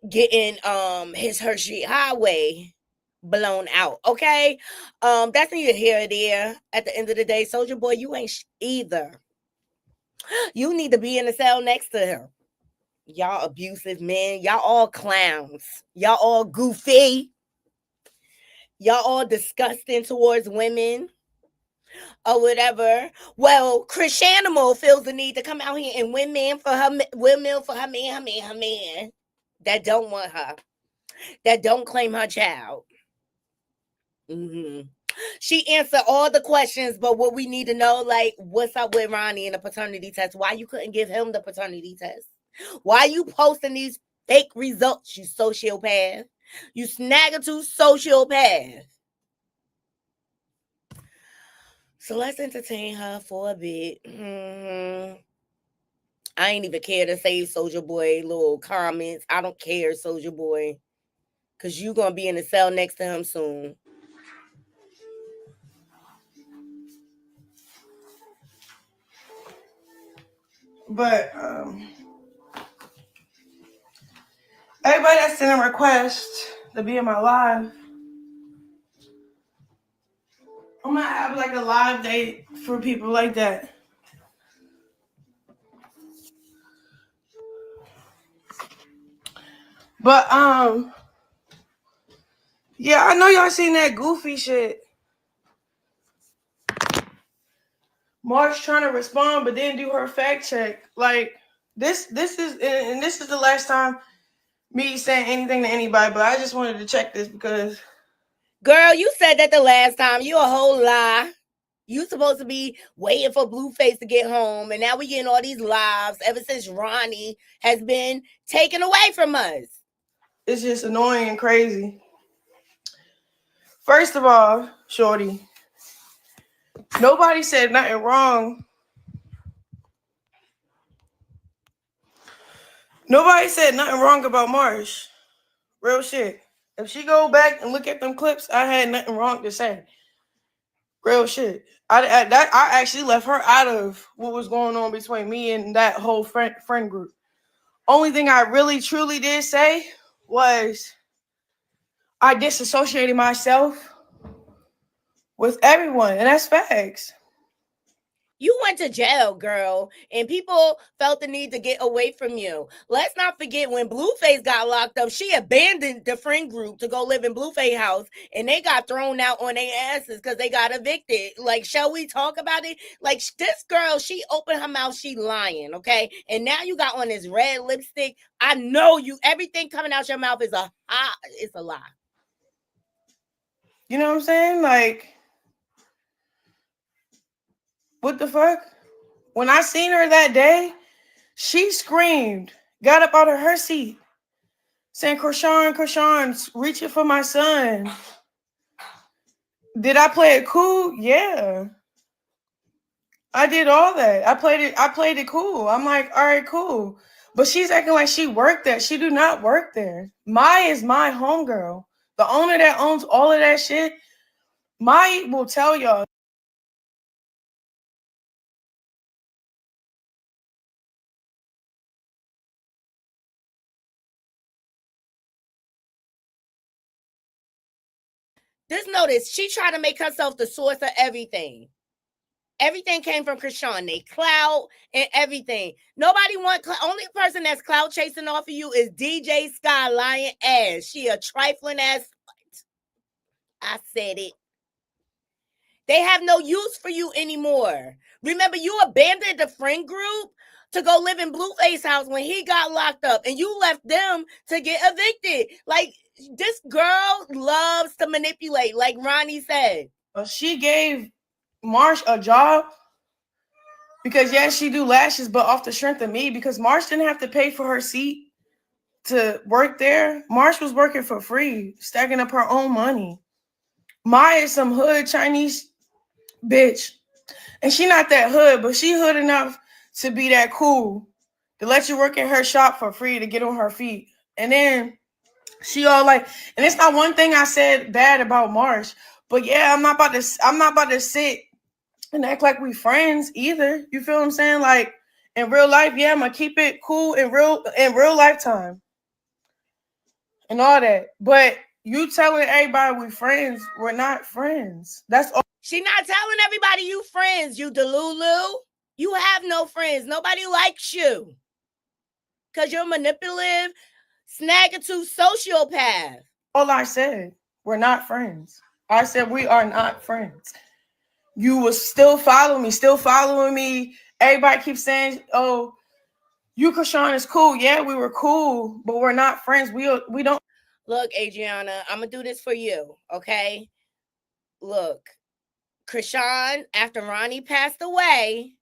getting his Hershey Highway blown out. Okay. That's neither here or there. At the end of the day, Soulja Boy, you ain't either. You need to be in the cell next to him. Y'all abusive men. Y'all all clowns. Y'all all goofy. Y'all all disgusting towards women. or whatever. Well, Chrisean feels the need to come out here and windmill for her man that don't want her, that don't claim her child. She answered all the questions, but what we need to know, like, what's up with Ronnie and the paternity test? Why you couldn't give him the paternity test? Why you posting these fake results, you sociopath? You snaggletooth sociopath. So let's entertain her for a bit. I ain't even care to save Soulja Boy little comments. I don't care, Soulja Boy, because you going to be in the cell next to him soon. But everybody that's sending requests to be in my live, I'm gonna have like a live date for people like that. But yeah, I know y'all seen that goofy shit. Marsh trying to respond, but didn't do her fact check. Like this is the last time me saying anything to anybody. But I just wanted to check this because, girl, you said that the last time. You a whole lie. You supposed to be waiting for Blueface to get home, and now we getting all these lives ever since Ronnie has been taken away from us. It's just annoying and crazy. First of all, shorty, nobody said nothing wrong. Nobody said nothing wrong about Marsh. Real shit. If she go back and look at them clips, I had nothing wrong to say. Real shit. I actually left her out of what was going on between me and that whole friend group. Only thing I really truly did say was I disassociated myself with everyone, and that's facts. You went to jail, girl, and people felt the need to get away from you. Let's not forget when Blueface got locked up, she abandoned the friend group to go live in Blueface's house, and they got thrown out on their asses because they got evicted. Like, shall we talk about it? Like, this girl, she opened her mouth, she lying, okay? And now you got on this red lipstick. I know you, everything coming out your mouth is it's a lie. You know what I'm saying? Like, what the fuck? When I seen her that day, she screamed, got up out of her seat, saying, Chrisean, reaching for my son. Did I play it cool? Yeah. I did all that. I played it cool. I'm like, all right, cool. But she's acting like she worked there. She do not work there. Mai is my homegirl. The owner that owns all of that shit, Mai will tell y'all. Just notice, she tried to make herself the source of everything. Everything came from Chrisean. They Clout and everything. Nobody want Clout. Only person that's Clout chasing off of you is DJ Sky lying ass. She a trifling ass. I said it. They have no use for you anymore. Remember, you abandoned the friend group to go live in Blueface's house when he got locked up, and you left them to get evicted. Like, this girl loves to manipulate, like Ronnie said. She gave Marsh a job because, yes, she do lashes, but off the strength of me, because Marsh didn't have to pay for her seat to work there. Marsh was working for free, stacking up her own money. Maya is some hood Chinese bitch. And she not that hood, but she hood enough to be that cool, to let you work in her shop for free to get on her feet. And then she all like, and it's not one thing I said bad about Marsh, but yeah, I'm not about to sit and act like we friends either. You feel what I'm saying? Like, in real life, yeah, I'm gonna keep it cool in real lifetime and all that. But you telling everybody we friends, we're not friends. That's all. She not telling everybody you friends, you delulu. You have no friends. Nobody likes you. Because you're manipulative, snaggletooth sociopath. All I said, we're not friends. I said we are not friends. You was still following me. Everybody keeps saying, "Oh, you Chrisean is cool." Yeah, we were cool, but we're not friends. We don't. Look, Adriana, I'm gonna do this for you, okay? Look, Chrisean, after Ronnie passed away,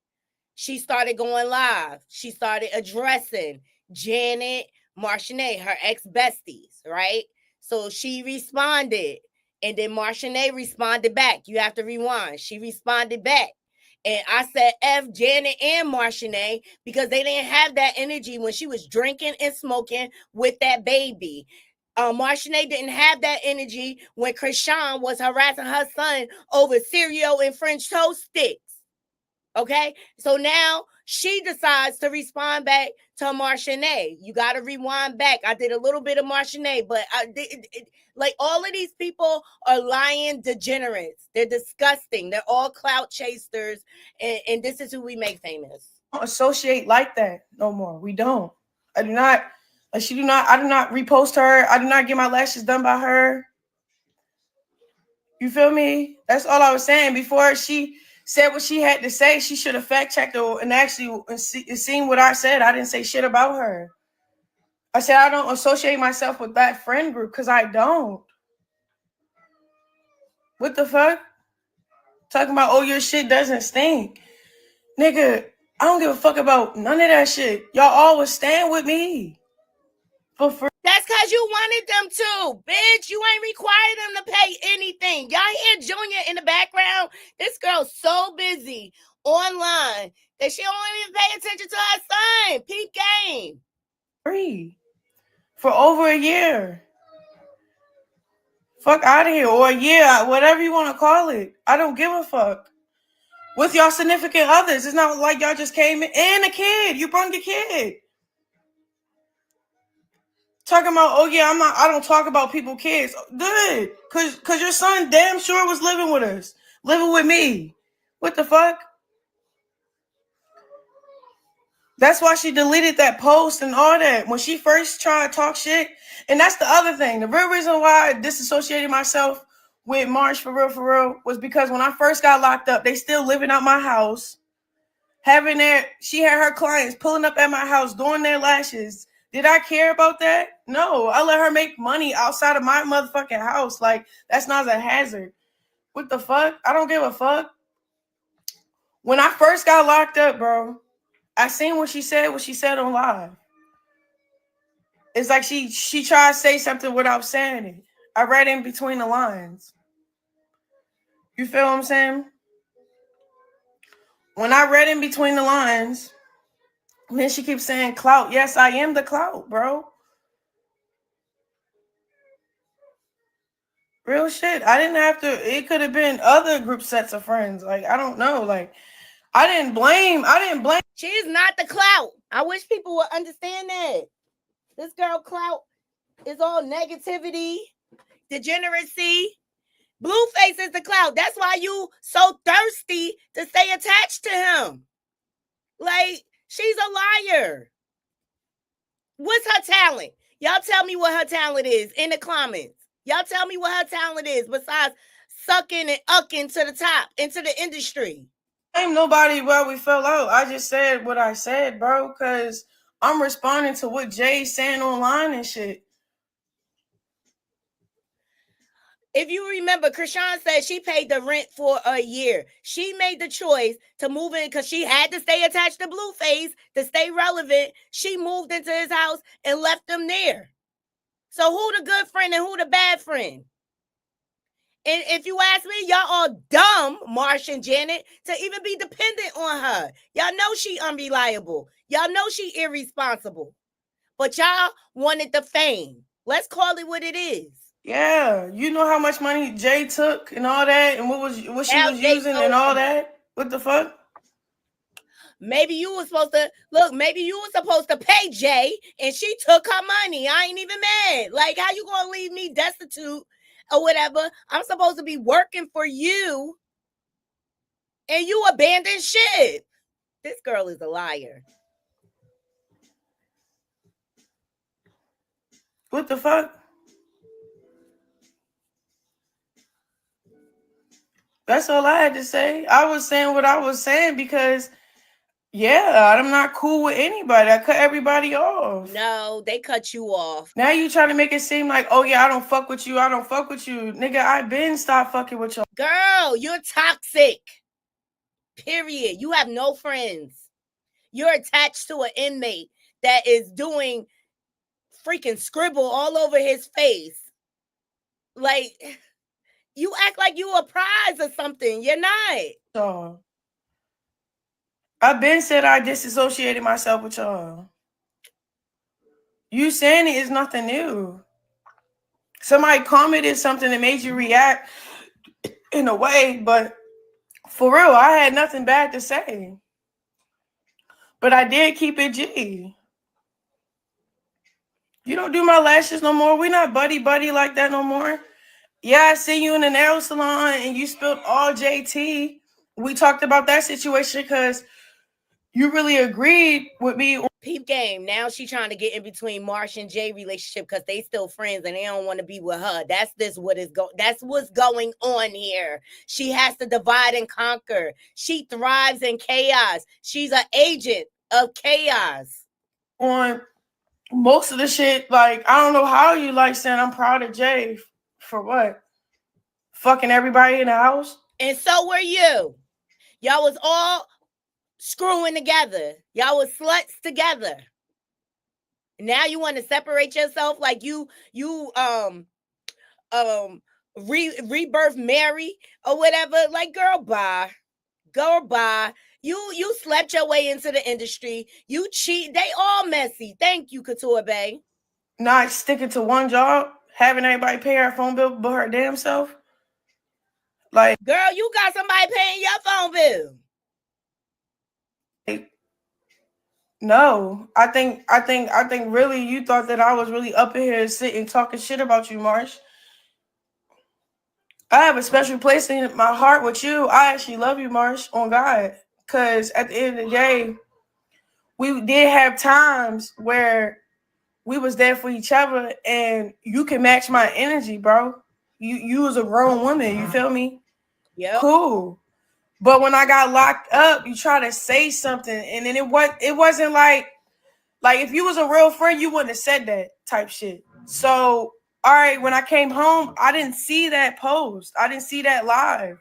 she started going live. She started addressing Janet, Marciane, her ex-besties, right? So she responded, and then Marciane responded back. You have to rewind. She responded back. And I said F Janet and Marciane because they didn't have that energy when she was drinking and smoking with that baby. Marciane didn't have that energy when Chrisean was harassing her son over cereal and French toast sticks. Okay, so now she decides to respond back to Marciane. You got to rewind back. I did a little bit of Marciane, but I did like all of these people are lying degenerates. They're disgusting. They're all clout chasers, and this is who we make famous. Associate like that no more. We don't. I do not. I do not repost her. I do not get my lashes done by her. You feel me? That's all I was saying. Before she said what she had to say, she should have fact checked her and actually seen what I said. I didn't say shit about her. I said I don't associate myself with that friend group because I don't. What the fuck? Talking about, oh, your shit doesn't stink. Nigga, I don't give a fuck about none of that shit. Y'all always stand with me. For free. That's because you wanted them to, bitch. You ain't required them to pay anything. Y'all hear Junior in the background? This girl's so busy online that she don't even pay attention to her son. Peep game. Free. For over a year. Fuck out of here. Or a year, whatever you want to call it. I don't give a fuck. With y'all significant others. It's not like y'all just came in. And a kid. You brought your kid. Talking about, oh yeah, I don't talk about people's kids. Good. Cause your son damn sure was living with us. Living with me. What the fuck? That's why she deleted that post and all that. When she first tried to talk shit. And that's the other thing. The real reason why I disassociated myself with March for real, was because when I first got locked up, they still living out my house. She had her clients pulling up at my house doing their lashes. Did I care about that? No, I let her make money outside of my motherfucking house. Like, that's not a hazard. What the fuck? I don't give a fuck. When I first got locked up, bro, I seen what she said on live. It's like she tried to say something without saying it. I read in between the lines. You feel what I'm saying? When I read in between the lines, then she keeps saying clout. Yes, I am the clout, bro. Real shit. I didn't have to. It could have been other group sets of friends. Like, I don't know. Like, I didn't blame. She is not the clout. I wish people would understand that. This girl clout is all negativity, degeneracy. Blueface is the clout. That's why you so thirsty to stay attached to him. Like, she's a liar. What's her talent? Y'all tell me what her talent is in the comments. Y'all tell me what her talent is besides sucking and ucking to the top into the industry. Ain't nobody where we fell out. I just said what I said, bro, because I'm responding to what Jay's saying online and shit. If you remember, Chrisean said she paid the rent for a year. She made the choice to move in because she had to stay attached to Blueface to stay relevant. She moved into his house and left him there. So who the good friend and who the bad friend? And if you ask me, y'all are dumb, Marsh and Janet, to even be dependent on her. Y'all know she unreliable. Y'all know she irresponsible. But y'all wanted the fame. Let's call it what it is. Yeah, you know how much money Jay took and all that, and what she was using and all that. What the fuck? Maybe you were supposed to pay Jay, and she took her money. I ain't even mad. Like, how you gonna leave me destitute or whatever? I'm supposed to be working for you, and you abandoned shit. This girl is a liar. What the fuck? That's all I had to say. I was saying what I was saying because, yeah, I'm not cool with anybody. I cut everybody off. No, they cut you off. Now you trying to make it seem like, oh yeah, I don't fuck with you. I don't fuck with you. Nigga, I been stopped fucking with y'all. Girl, you're toxic. Period. You have no friends. You're attached to an inmate that is doing freaking scribble all over his face. Like, you act like you a prize or something. You're not. So, I've been said I disassociated myself with y'all. You saying it is nothing new. Somebody commented something that made you react in a way, but for real, I had nothing bad to say. But I did keep it G. You don't do my lashes no more. We not buddy like that no more. Yeah, I see you in the nail salon and you spilled all JT. We talked about that situation because you really agreed with me. Peep game. Now she trying to get in between Marsh and Jay relationship because they still friends and they don't want to be with her. That's what's going on here. She has to divide and conquer. She thrives in chaos. She's an agent of chaos. On most of the shit, like, I don't know how you like saying I'm proud of Jay for what? Fucking everybody in the house? And so were you. Y'all was all screwing together. Y'all was sluts together. Now you want to separate yourself like you rebirth Mary or whatever. Like, girl, bye. Girl, bye. You slept your way into the industry. You cheat. They all messy. Thank you, Couture Bay. Not sticking to one job, having everybody pay her phone bill but her damn self. Like, girl, you got somebody paying your phone bill. Like, no, I think really you thought that I was really up in here sitting talking shit about you, Marsh. I have a special place in my heart with you. I actually love you, Marsh, on God. Because at the end of the day, we did have times where we was there for each other and you can match my energy, bro. You was a grown woman, you feel me? Yeah. Cool. But when I got locked up, you try to say something and then it wasn't like if you was a real friend, you wouldn't have said that type shit. So, all right, when I came home, I didn't see that post. I didn't see that live.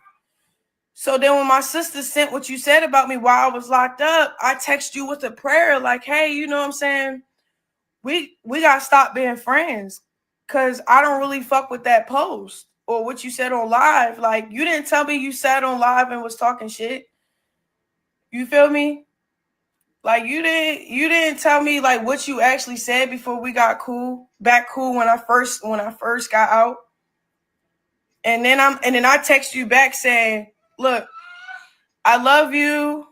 So then when my sister sent what you said about me while I was locked up, I text you with a prayer like, hey, you know what I'm saying? We got to stop being friends because I don't really fuck with that post or what you said on live. Like, you didn't tell me you sat on live and was talking shit. You feel me? Like, you didn't tell me like what you actually said before we got back cool when I first got out. And then I text you back saying, look, I love you,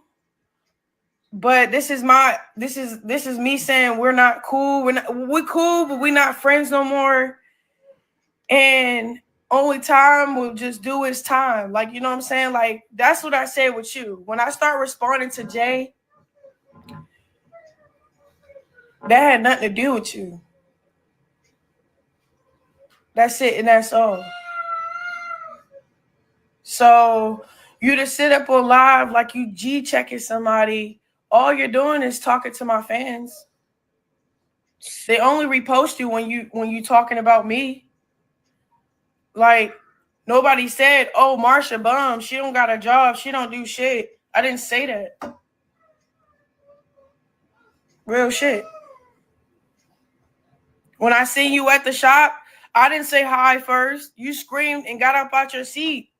but this is me saying we're not cool. We're cool, but we're not friends no more. And only time will just do its time. Like, you know what I'm saying? Like, that's what I said with you. When I start responding to Jay, that had nothing to do with you. That's it, and that's all. So you to sit up on live like you G-checking somebody, all you're doing is talking to my fans. They only repost you when you talking about me. Like, nobody said, oh, Marsha bum, she don't got a job, she don't do shit. I didn't say that. Real shit. When I seen you at the shop, I didn't say hi first. You screamed and got up out your seat.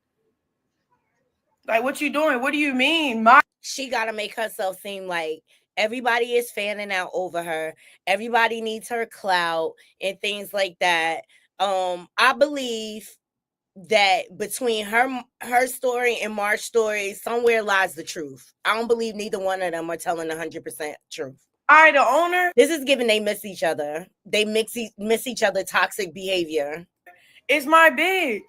Like, what you doing? What do you mean? She got to make herself seem like everybody is fanning out over her. Everybody needs her clout and things like that. I believe that between her story and Marsh's story, somewhere lies the truth. I don't believe neither one of them are telling 100% truth. I, the owner, this is given they miss each other. They miss each other toxic behavior. It's my bitch.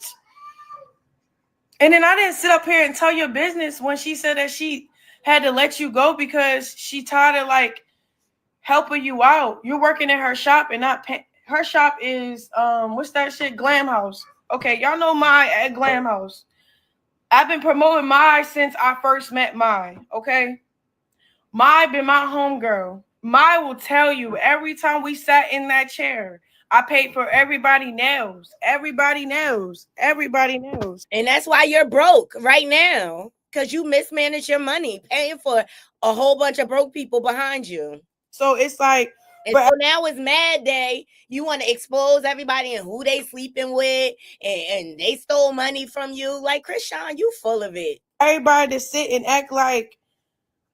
And then I didn't sit up here and tell your business when she said that she had to let you go because she tired of like helping you out. You're working at her shop and not her shop is what's that shit? Glam House. Okay, y'all know my at Glam House. I've been promoting Mai since I first met Mai, okay? Mai been my homegirl. Mai will tell you every time we sat in that chair, I paid for everybody nails. Everybody knows. Everybody knows. And that's why you're broke right now. Because you mismanage your money, paying for a whole bunch of broke people behind you. So it's like, and so now it's Mad Day. You want to expose everybody and who they sleeping with, and they stole money from you. Like, Chrisean, you full of it. Everybody to sit and act like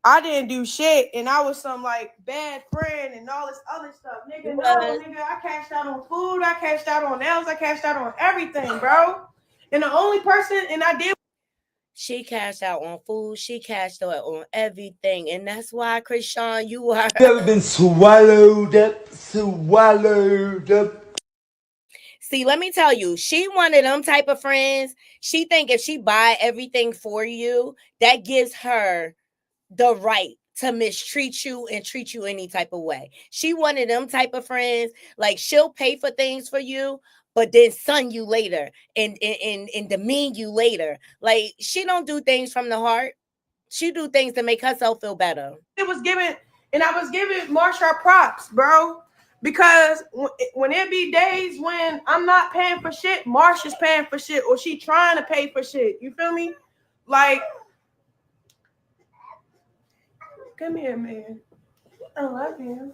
I didn't do shit and I was some like bad friend and all this other stuff. Nigga, no, nigga, I cashed out on food, I cashed out on nails, I cashed out on everything, bro. And the only person, and I did. She cashed out on food. She cashed out on everything. And that's why, Chrisean, you are... Never been swallowed up, swallowed up. See, let me tell you, she one of them type of friends. She think if she buy everything for you, that gives her the right to mistreat you and treat you any type of way. She one of them type of friends. Like, she'll pay for things for you, but then sun you later and demean you later. Like, she don't do things from the heart. She do things to make herself feel better. It was given, and I was giving Marsha props, bro. Because when it be days when I'm not paying for shit, Marsha's paying for shit, or she trying to pay for shit. You feel me? Like, come here, man. I love you.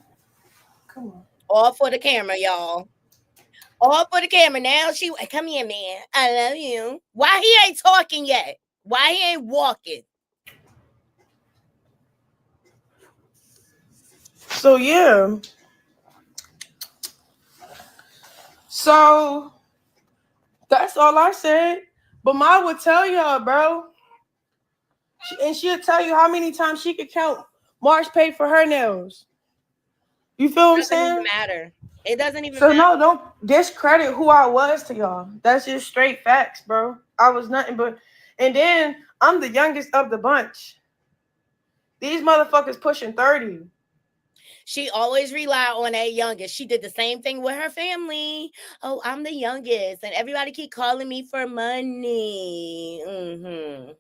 Come on. All for the camera, y'all. All for the camera. Now she, come here, man. I love you. Why he ain't talking yet? Why he ain't walking? So, yeah. So, that's all I said. But Ma would tell y'all, bro. And she'll tell you how many times she could count Marsh paid for her nails. You feel what I'm saying? It doesn't matter. It doesn't even so matter. No, don't discredit who I was to y'all. That's just straight facts, bro. I was nothing but, and then I'm the youngest of the bunch. These motherfuckers pushing 30. She always rely on that youngest. She did the same thing with her family. Oh, I'm the youngest, and everybody keep calling me for money. Mm-hmm.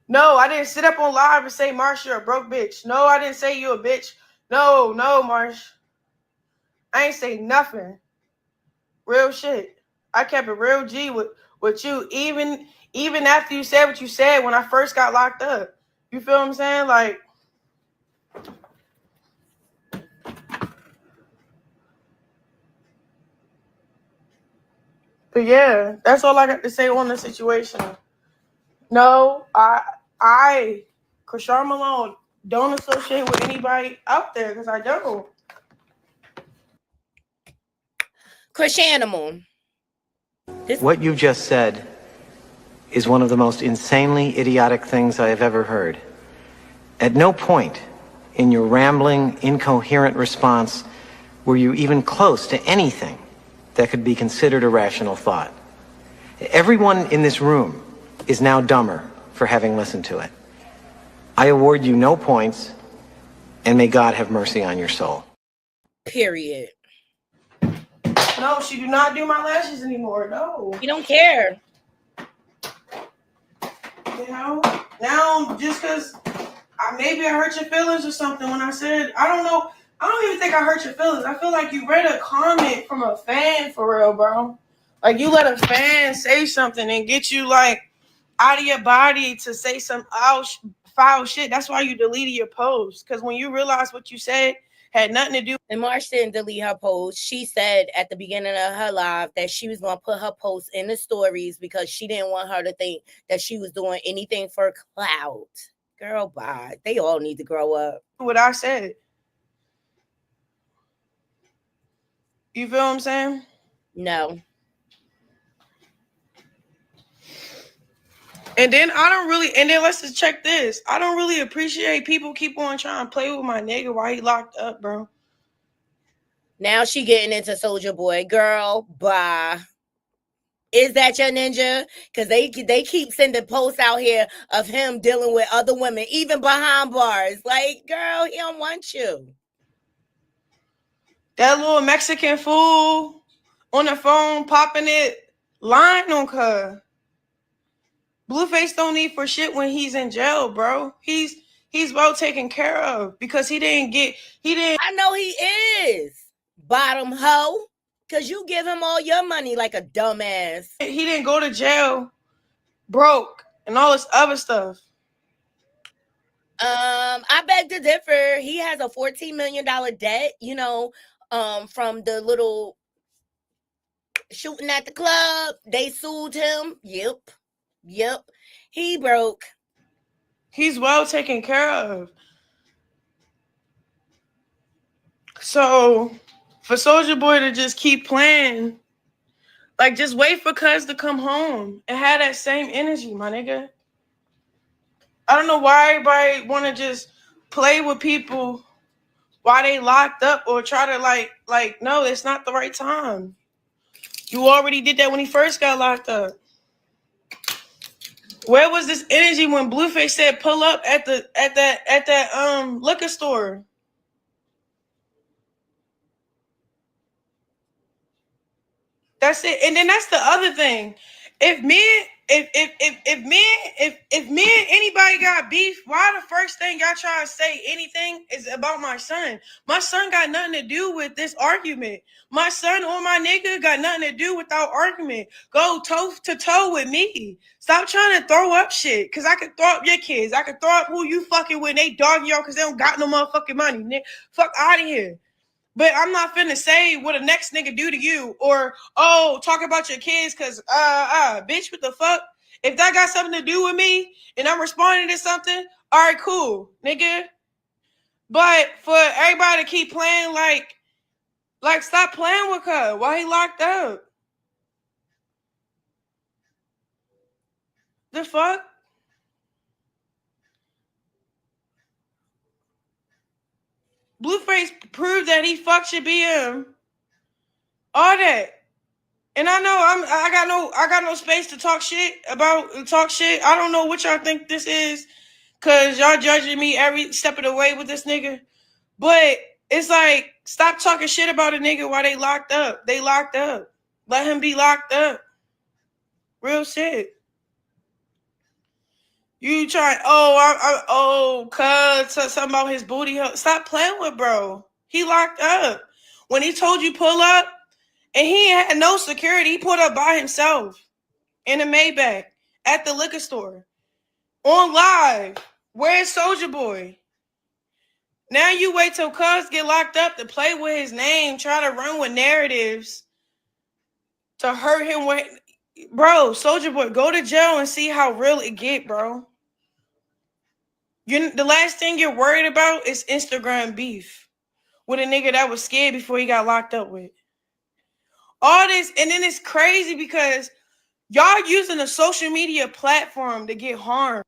No, I didn't sit up on live and say, Marsh, you're a broke bitch. No, I didn't say you a bitch. No, Marsh. I ain't say nothing. Real shit. I kept it real G with you, even after you said what you said when I first got locked up. You feel what I'm saying? Like, but yeah, that's all I got to say on the situation. No, I, Chrisean Malone, don't associate with anybody out there because I don't. Chrisean, what you just said is one of the most insanely idiotic things I have ever heard. At no point in your rambling, incoherent response were you even close to anything that could be considered a rational thought. Everyone in this room is now dumber for having listened to it. I award you no points, and may God have mercy on your soul. Period. No, she do not do my lashes anymore. No. You don't care. You know? Now, just because maybe I hurt your feelings or something when I said, I don't know. I don't even think I hurt your feelings. I feel like you read a comment from a fan for real, bro. Like, you let a fan say something and get you, like, out of your body to say some foul shit. That's why you deleted your post. Because when you realized what you said had nothing to do. And Marsh didn't delete her post. She said at the beginning of her live that she was going to put her post in the stories because she didn't want her to think that she was doing anything for clout. Girl, bye. They all need to grow up. What I said. You feel what I'm saying? No. And then let's just check this. I don't really appreciate people keep on trying to play with my nigga while he locked up, bro. Now she getting into Soulja Boy. Girl, bye. Is that your ninja? Because they keep sending posts out here of him dealing with other women, even behind bars. Like, girl, he don't want you. That little Mexican fool on the phone popping it lying on her. Blueface don't need for shit when he's in jail, bro. He's well taken care of because he didn't. I know he is. Bottom hoe. Cause you give him all your money like a dumbass. He didn't go to jail broke and all this other stuff. I beg to differ. He has a $14 million debt, from the little shooting at the club. They sued him. Yep. He broke. He's well taken care of. So for Soulja Boy to just keep playing, like just wait for Cuz to come home and have that same energy, my nigga. I don't know why everybody want to just play with people while they locked up or try to like no, it's not the right time. You already did that when he first got locked up. Where was this energy when Blueface said pull up at that liquor store? That's it. And then that's the other thing. If me and anybody got beef, why the first thing y'all try to say anything is about my son? My son got nothing to do with this argument. My son or my nigga got nothing to do with our argument. Go toe to toe with me. Stop trying to throw up shit. Cause I could throw up your kids. I could throw up who you fucking with. They dogging y'all cause they don't got no motherfucking money. Nigga, fuck out of here. But I'm not finna say what a next nigga do to you or, talk about your kids because, bitch, what the fuck? If that got something to do with me and I'm responding to something, all right, cool, nigga. But for everybody to keep playing like stop playing with her while he locked up. The fuck? Blueface proved that he fucked your BM. All that. And I know I got no space to talk shit. I don't know what y'all think this is, cause y'all judging me every step of the way with this nigga. But it's like, stop talking shit about a nigga while they locked up. They locked up. Let him be locked up. Real shit. You try, cuz something about his booty. Stop playing with bro. He locked up. When he told you pull up, and he had no security, he pulled up by himself in a Maybach at the liquor store on live. Where's Soulja Boy? Now you wait till Cuz get locked up to play with his name, try to run with narratives to hurt him. Bro, Soulja Boy, go to jail and see how real it get, bro. The last thing you're worried about is Instagram beef with a nigga that was scared before he got locked up with. All this, and then it's crazy because y'all using a social media platform to get harmed.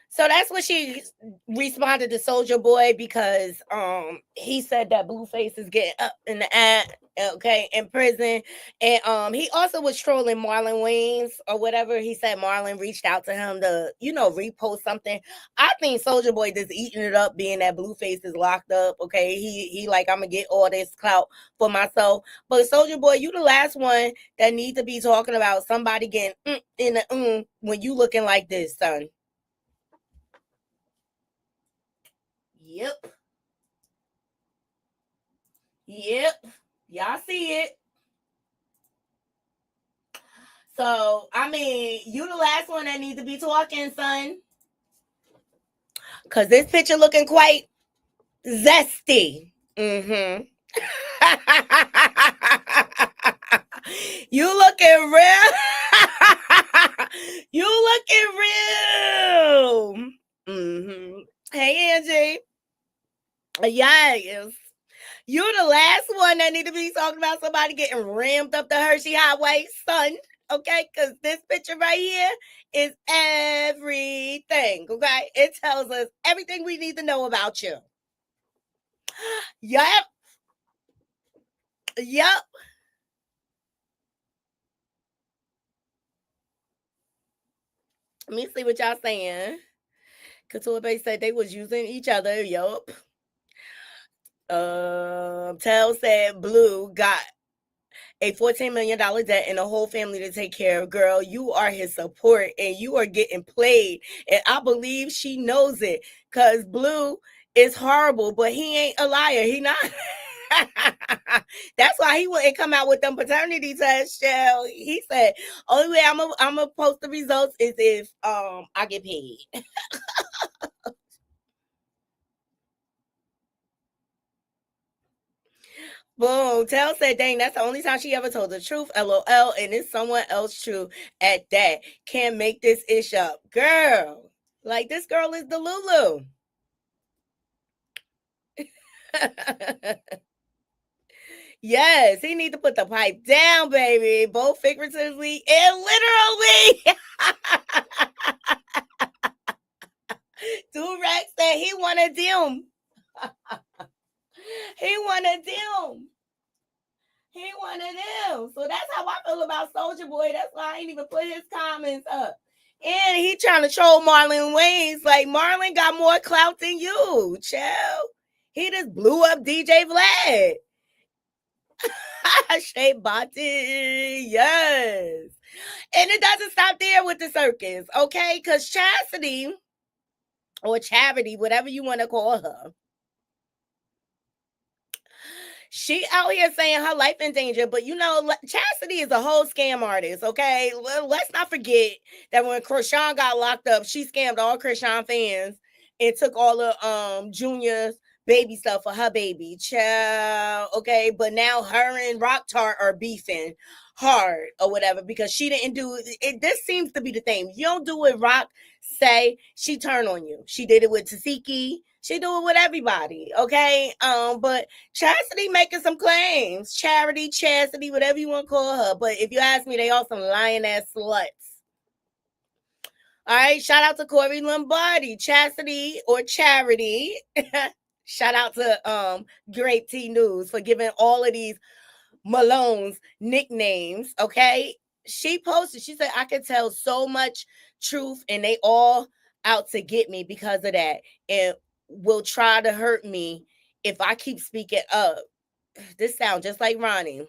So that's what she responded to Soulja Boy because he said that Blueface is getting up in the act, okay, in prison. And he also was trolling Marlon Wayans or whatever. He said Marlon reached out to him to, repost something. I think Soulja Boy just eating it up being that Blueface is locked up, okay? He like, I'm gonna get all this clout for myself. But Soulja Boy, you the last one that need to be talking about somebody getting in the when you looking like this, son. Yep. Y'all see it. So, I mean, you the last one that needs to be talking, son. Because this picture looking quite zesty. Mm-hmm. You looking real. You looking real. Mm-hmm. Hey, Angie. Yes. You're the last one that need to be talking about somebody getting rammed up the Hershey Highway, son. Okay? Because this picture right here is everything. Okay? It tells us everything we need to know about you. Yep. Let me see what y'all saying. Couture Bay said they was using each other. Yup. Tell said Blue got a $14 million debt and a whole family to take care of. Girl, you are his support and you are getting played. And I believe she knows it because Blue is horrible, but he ain't a liar. He not. That's why he wouldn't come out with them paternity tests, Shell. He said, only way I'm gonna post the results is if I get paid. Boom. Tell said, dang, that's the only time she ever told the truth. LOL. And it's someone else true at that. Can't make this ish up. Girl. Like, this girl is the Lulu. Yes, he need to put the pipe down, baby. Both figuratively and literally. Durex said he wanted them. He wanted them. He wanted them. So that's how I feel about Soulja Boy. That's why I ain't even put his comments up. And he trying to troll Marlon Wayans. Like, Marlon got more clout than you, chill. He just blew up DJ Vlad. Shay Bati, yes. And it doesn't stop there with the circus, okay? Because Chastity, or Charity, whatever you want to call her, she out here saying her life in danger, but you know, Chastity is a whole scam artist, okay? Let's not forget that when Chrisean got locked up, she scammed all Chrisean fans and took all of Junior's baby stuff for her baby child, okay? But now her and Rockstar are beefing hard or whatever because she didn't do it. This seems to be the thing. You don't do what Rock say, she turn on you. She did it with Tasiki. She do it with everybody, okay? But Chastity making some claims. Charity, Chastity, whatever you want to call her. But if you ask me, they all some lying-ass sluts. All right, shout out to Corey Lombardi, Chastity or Charity. Shout out to Grape Tea News for giving all of these Malone's nicknames, okay? She posted, she said, I can tell so much truth and they all out to get me because of that. And will try to hurt me if I keep speaking up. This sounds just like Ronnie.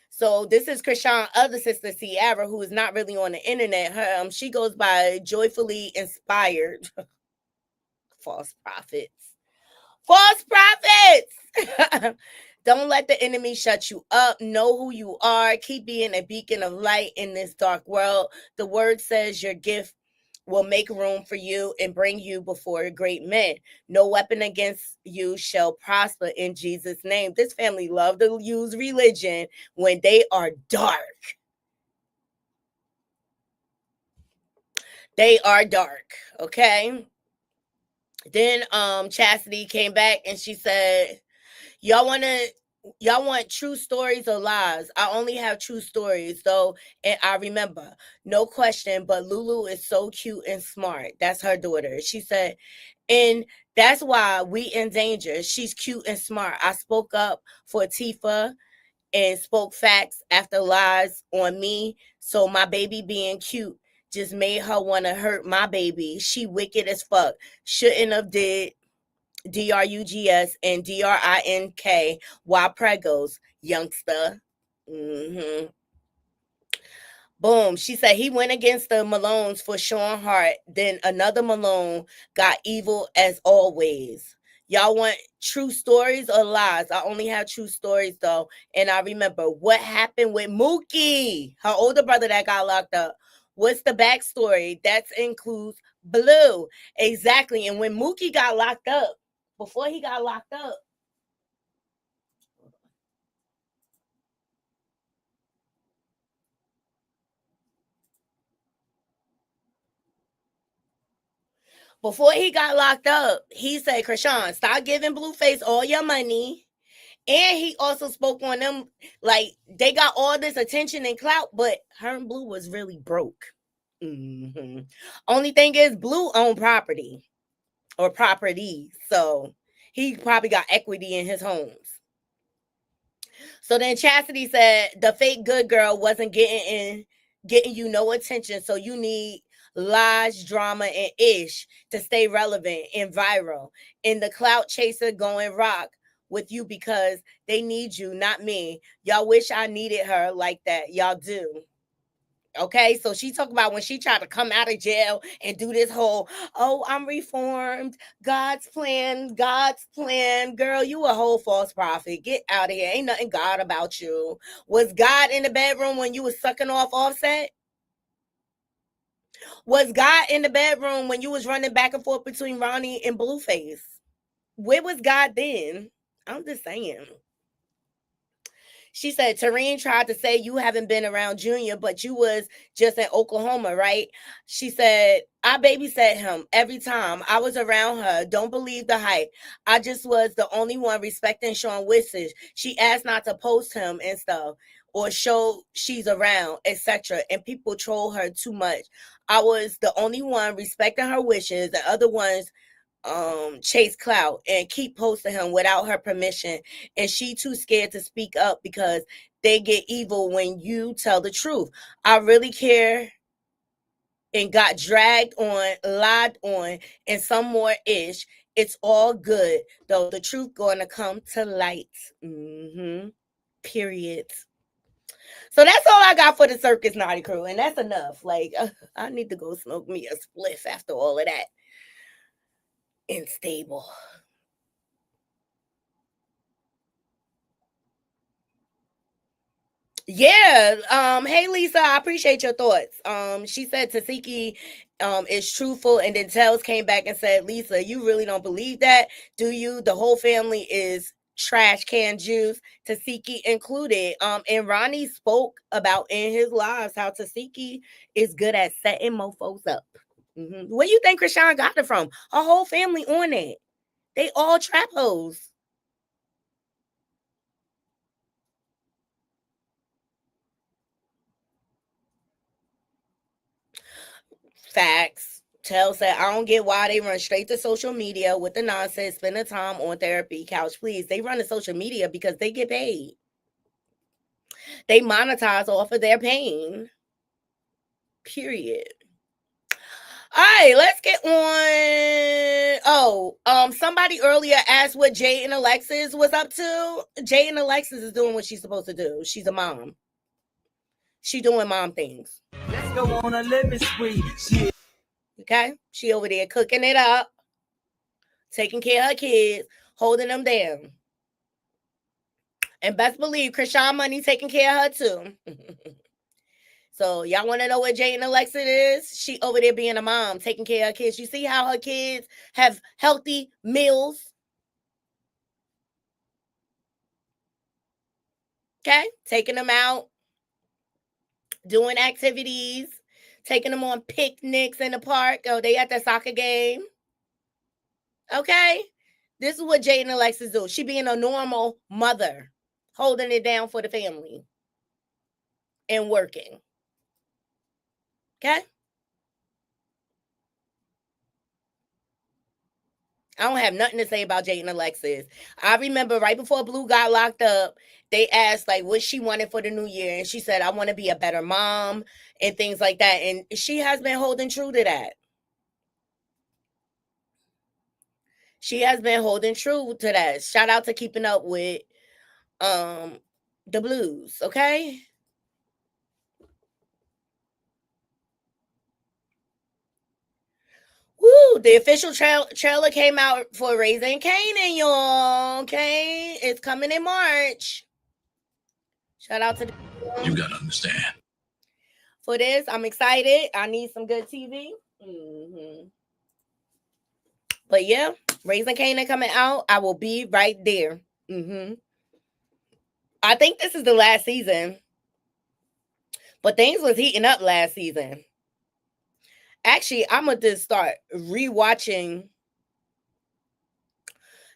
So this is Chrisean's other sister, Sierra, who is not really on the internet. Her, she goes by Joyfully Inspired. False prophets. False prophets! Don't let the enemy shut you up. Know who you are. Keep being a beacon of light in this dark world. The word says your gift will make room for you and bring you before great men. No weapon against you shall prosper in Jesus' name. This family love to use religion when they are dark. They are dark, okay? Then Chastity came back and she said, y'all want true stories or lies? I only have true stories, though, and I remember. No question, but Lulu is so cute and smart. That's her daughter. She said, and that's why we in danger. She's cute and smart. I spoke up for Tifa and spoke facts after lies on me. So my baby being cute just made her want to hurt my baby. She wicked as fuck. Shouldn't have did DRUGS and DRINK. Why pregos, youngster? Boom. She said he went against the Malones for showing heart. Then another Malone got evil as always. Y'all want true stories or lies? I only have true stories, though. And I remember what happened with Mookie, her older brother that got locked up. What's the backstory? That includes Blue. Exactly. And when Mookie got locked up, before he got locked up, he said, Chrisean, stop giving Blueface all your money. And he also spoke on them like they got all this attention and clout, but her and Blue was really broke. Only thing is Blue owned property or properties. So he probably got equity in his homes. So then Chastity said the fake good girl wasn't getting you no attention. So you need lies, drama, and ish to stay relevant and viral. And the clout chaser going rock with you because they need you, not me. Y'all wish I needed her like that. Y'all do. Okay, so she talked about when she tried to come out of jail and do this whole, oh, I'm reformed, God's plan. Girl, you a whole false prophet. Get out of here. Ain't nothing God about you. Was God in the bedroom when you was sucking off Offset? Was God in the bedroom when you was running back and forth between Ronnie and Blueface? Where was God then? I'm just saying. She said, Serena tried to say you haven't been around Junior, but you was just in Oklahoma, right? She said, I babysat him every time I was around her. Don't believe the hype. I just was the only one respecting Sean wishes. She asked not to post him and stuff or show she's around, etc. And people troll her too much. I was the only one respecting her wishes. The other ones chase Clout and keep posting him without her permission, and she too scared to speak up because they get evil when you tell the truth. I really care and got dragged on, lied on, and some more ish. It's all good though. The truth gonna come to light. Period. So that's all I got for the Circus Naughty Crew, and that's enough. Like, I need to go smoke me a spliff after all of that. Unstable. Yeah. Hey Lisa, I appreciate your thoughts. She said Tasiki is truthful, and then Tells came back and said, Lisa, you really don't believe that, do you? The whole family is trash can juice, Tasiki included. And Ronnie spoke about in his lives how Tasiki is good at setting mofos up. Where you think Chrisean got it from? Her whole family on it. They all trap hoes. Facts. Tell said, I don't get why they run straight to social media with the nonsense, spending time on therapy couch. Please, they run to social media because they get paid. They monetize off of their pain. Period. All right, let's get on. Somebody earlier asked what Jay and Alexis was up to. Jay and Alexis is doing what she's supposed to do. She's a mom. She doing mom things. Let's go on a living spree. Shit. Okay? She over there cooking it up, taking care of her kids, holding them down. And best believe Chrisean Money taking care of her too. So y'all want to know what Jay and Alexa is? She over there being a mom, taking care of her kids. You see how her kids have healthy meals? Okay? Taking them out, doing activities, taking them on picnics in the park. Oh, they at the soccer game. Okay? This is what Jay and Alexis do. She being a normal mother, holding it down for the family and working. Okay? I don't have nothing to say about Jay and Alexis. I remember right before Blue got locked up, they asked like what she wanted for the new year. And she said, I want to be a better mom and things like that. And she has been holding true to that. She has been holding true to that. Shout out to keeping up with the blues, okay? Woo, the official trailer came out for Raising Kanan, y'all. Okay, it's coming in March. Shout out to you gotta understand. For this, I'm excited. I need some good TV. But yeah, Raising Kanan coming out. I will be right there. I think this is the last season. But things was heating up last season. Actually, I'm going to start rewatching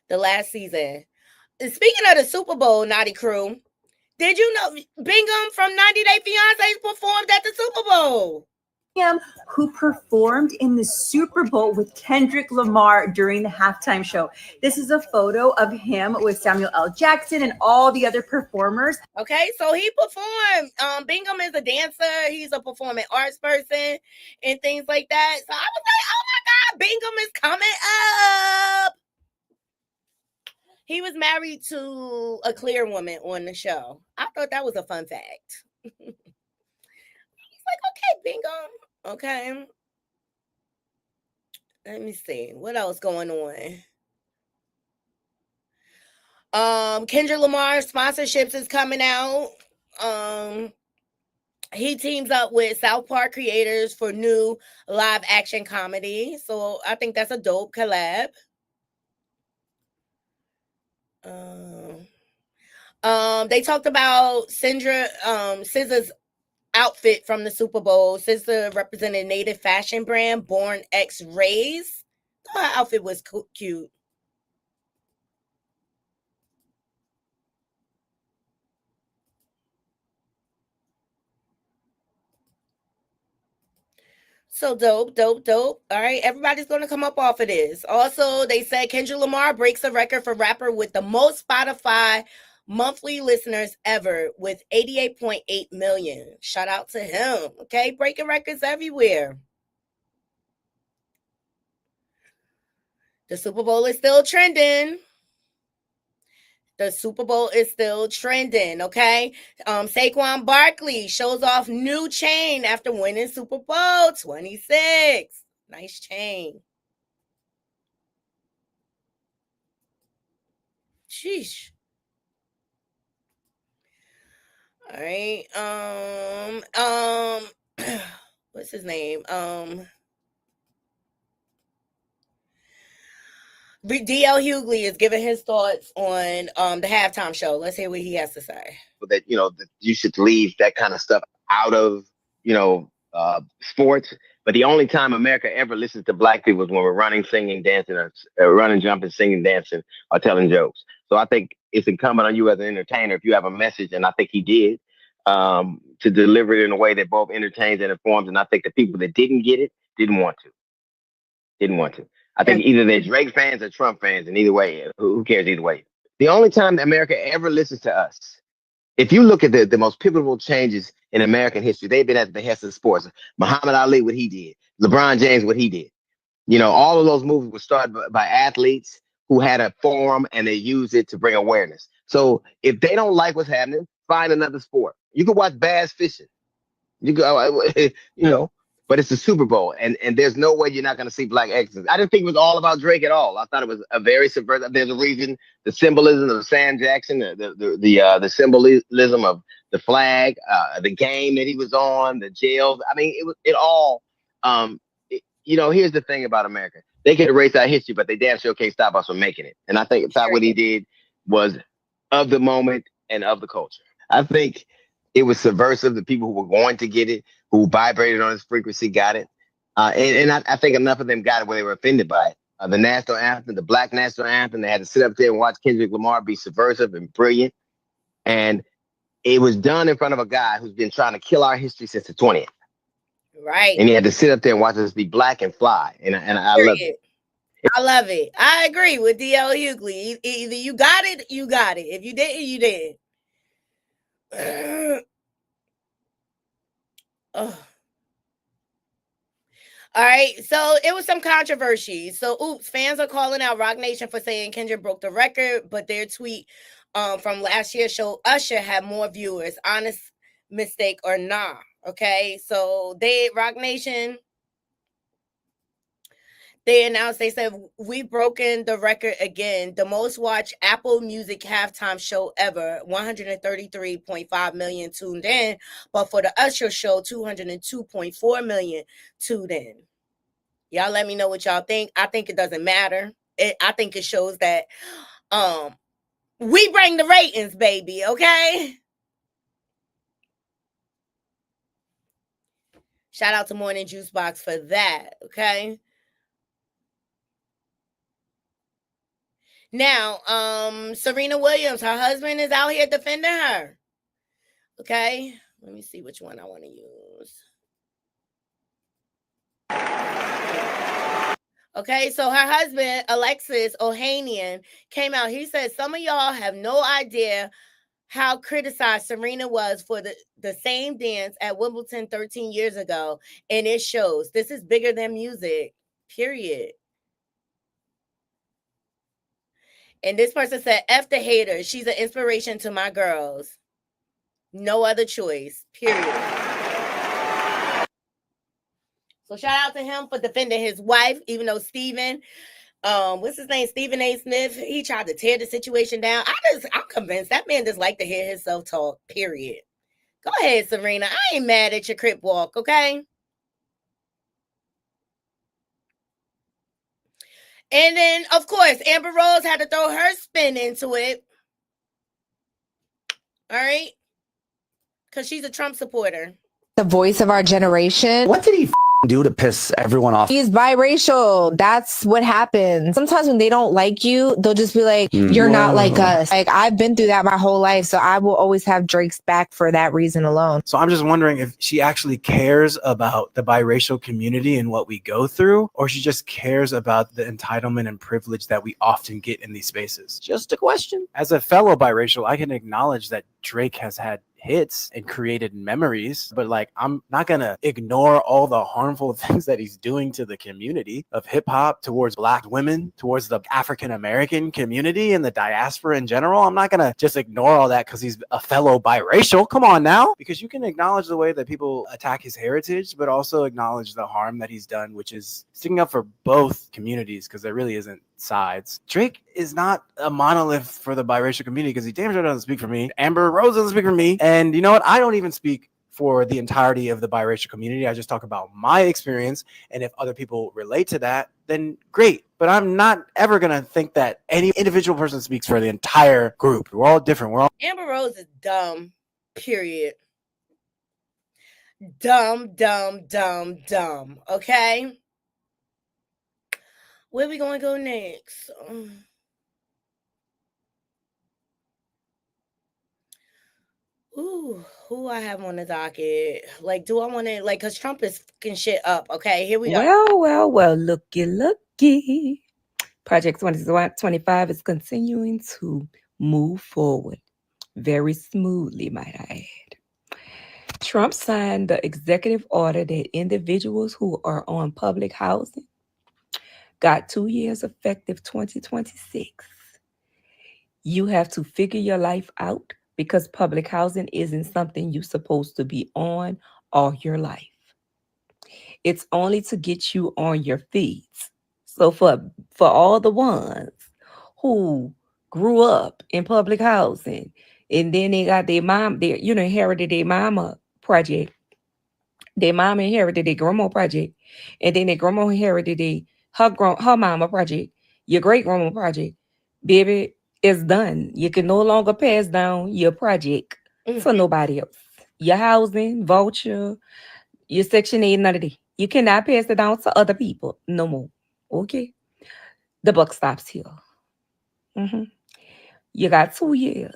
the last season. Speaking of the Super Bowl, Naughty Crew, did you know Bingham from 90 Day Fiancé performed at the Super Bowl? who performed in the Super Bowl with Kendrick Lamar during the halftime show. This is a photo of him with Samuel L. Jackson and all the other performers. Okay, so he performed. Bingham is a dancer. He's a performing arts person and things like that. So I was like, oh my God, Bingham is coming up. He was married to a clear woman on the show. I thought that was a fun fact. He's like, okay, Bingham. Okay. Let me see. What else going on? Kendrick Lamar sponsorships is coming out. He teams up with South Park creators for new live action comedy. So I think that's a dope collab. They talked about SZA's outfit from the Super Bowl. SZA represented native fashion brand Born X Rays. Her outfit was cute. So dope. All right, everybody's going to come up off of this. Also, they said Kendrick Lamar breaks a record for rapper with the most Spotify monthly listeners ever with 88.8 million. Shout out to him. Okay, breaking records everywhere. The Super Bowl is still trending. Okay? Saquon Barkley shows off new chain after winning Super Bowl 26. Nice chain. Sheesh. All right. What's his name? D.L. Hughley is giving his thoughts on the halftime show. Let's hear what he has to say. That that you should leave that kind of stuff out of sports. But the only time America ever listens to black people is when we're running, singing, dancing, or running, jumping, singing, dancing, or telling jokes. So I think it's incumbent on you as an entertainer, if you have a message, and I think he did, to deliver it in a way that both entertains and informs. And I think the people that didn't get it didn't want to. I think either they're Drake fans or Trump fans, and either way, who cares either way? The only time that America ever listens to us, if you look at the most pivotal changes in American history, they've been at the behest of sports. Muhammad Ali, what he did. LeBron James, what he did. All of those movies were started by athletes who had a forum and they used it to bring awareness. So if they don't like what's happening, find another sport. You can watch bass fishing. You go, but it's the Super Bowl, and there's no way you're not going to see black excellence. I didn't think it was all about Drake at all. I thought it was a very subversive. There's a reason. The symbolism of Sam Jackson, the symbolism of the flag, the game that he was on, the jails. I mean, it all. Here's the thing about America: they can erase our history, but they damn sure can't stop us from making it. And I thought what he did was of the moment and of the culture. I think it was subversive. The people who were going to get it, who vibrated on his frequency, got it. And I think enough of them got it where they were offended by it. The national anthem, the black national anthem, they had to sit up there and watch Kendrick Lamar be subversive and brilliant. And it was done in front of a guy who's been trying to kill our history since the 20th. Right. And he had to sit up there and watch us be black and fly. And I love it. I love it. I agree with D.L. Hughley. Either you got it, you got it. If you didn't, you did. All right, so it was some controversy. So, fans are calling out Roc Nation for saying Kendrick broke the record, but their tweet from last year's show, Usher, had more viewers. Honest mistake or nah? Okay, so Roc Nation, they announced, they said, we've broken the record again. The most watched Apple Music halftime show ever, 133.5 million tuned in. But for the Usher show, 202.4 million tuned in. Y'all let me know what y'all think. I think it doesn't matter. I think it shows that we bring the ratings, baby, okay? Shout out to Morning Juice Box for that, okay? Now, Serena Williams, her husband is out here defending her. Okay, let me see which one I want to use. Okay, so her husband, Alexis Ohanian, came out. He said, some of y'all have no idea how criticized Serena was for the same dance at Wimbledon 13 years ago. And it shows. This is bigger than music, period. And this person said, F the haters. She's an inspiration to my girls. No other choice, period. So shout out to him for defending his wife, even though Steven, what's his name? Stephen A. Smith, he tried to tear the situation down. I'm convinced that man just like to hear himself talk, period. Go ahead, Serena. I ain't mad at your crip walk, okay? And then, of course, Amber Rose had to throw her spin into it. All right? Because she's a Trump supporter. The voice of our generation. What did he do to piss everyone off? He's biracial. That's what happens. Sometimes when they don't like you, they'll just be like, you're not like us. Like, I've been through that my whole life, so I will always have Drake's back for that reason alone. So I'm just wondering if she actually cares about the biracial community and what we go through, or she just cares about the entitlement and privilege that we often get in these spaces. Just a question. As a fellow biracial, I can acknowledge that Drake has had hits and created memories, but like, I'm not gonna ignore all the harmful things that he's doing to the community of hip hop, towards Black women, towards the African American community and the diaspora in general. I'm not gonna just ignore all that because he's a fellow biracial. Come on now, because you can acknowledge the way that people attack his heritage, but also acknowledge the harm that he's done, which is sticking up for both communities, because there really isn't sides. Drake is not a monolith for the biracial community, because he damn sure doesn't speak for me. Amber Rose doesn't speak for me. And you know what? I don't even speak for the entirety of the biracial community. I just talk about my experience. And if other people relate to that, then great. But I'm not ever going to think that any individual person speaks for the entire group. We're all different. Amber Rose is dumb, period. Dumb, dumb, dumb, dumb. Okay? Where we going to go next? Ooh, who I have on the docket? Like, do I want to, like, because Trump is fucking shit up. Okay, here we go. Well, looky. Project 2025 is continuing to move forward very smoothly, might I add. Trump signed the executive order that individuals who are on public housing got 2 years effective 2026. You have to figure your life out, because public housing isn't something you're supposed to be on all your life. It's only to get you on your feet. So for all the ones who grew up in public housing and then they got their mom, inherited their mama project. Their mama inherited their grandma project, and then their grandma inherited her mama project. Your great grandma project, baby, is done. You can no longer pass down your project to nobody else. Your housing, voucher, your Section 8, none of that. You cannot pass it down to other people no more. Okay? The buck stops here. You got 2 years.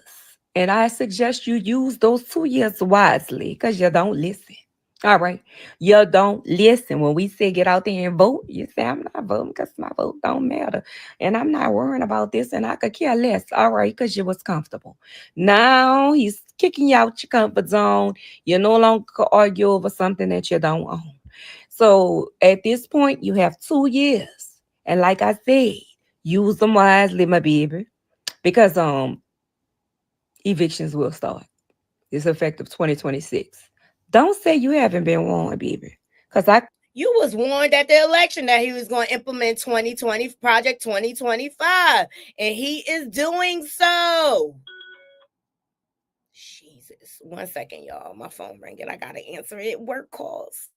And I suggest you use those 2 years wisely, because you don't listen. All right. You don't listen. When we say get out there and vote, you say, I'm not voting because my vote don't matter. And I'm not worrying about this, and I could care less. All right, because you was comfortable. Now he's kicking you out your comfort zone. You no longer argue over something that you don't own. So at this point, you have 2 years. And like I said, use them wisely, my baby. Because evictions will start. It's effective 2026. Don't say you haven't been warned, baby. Because you was warned at the election that he was going to implement Project 2025, and he is doing so. Jesus. 1 second, y'all. My phone ringing. I got to answer it. Work calls.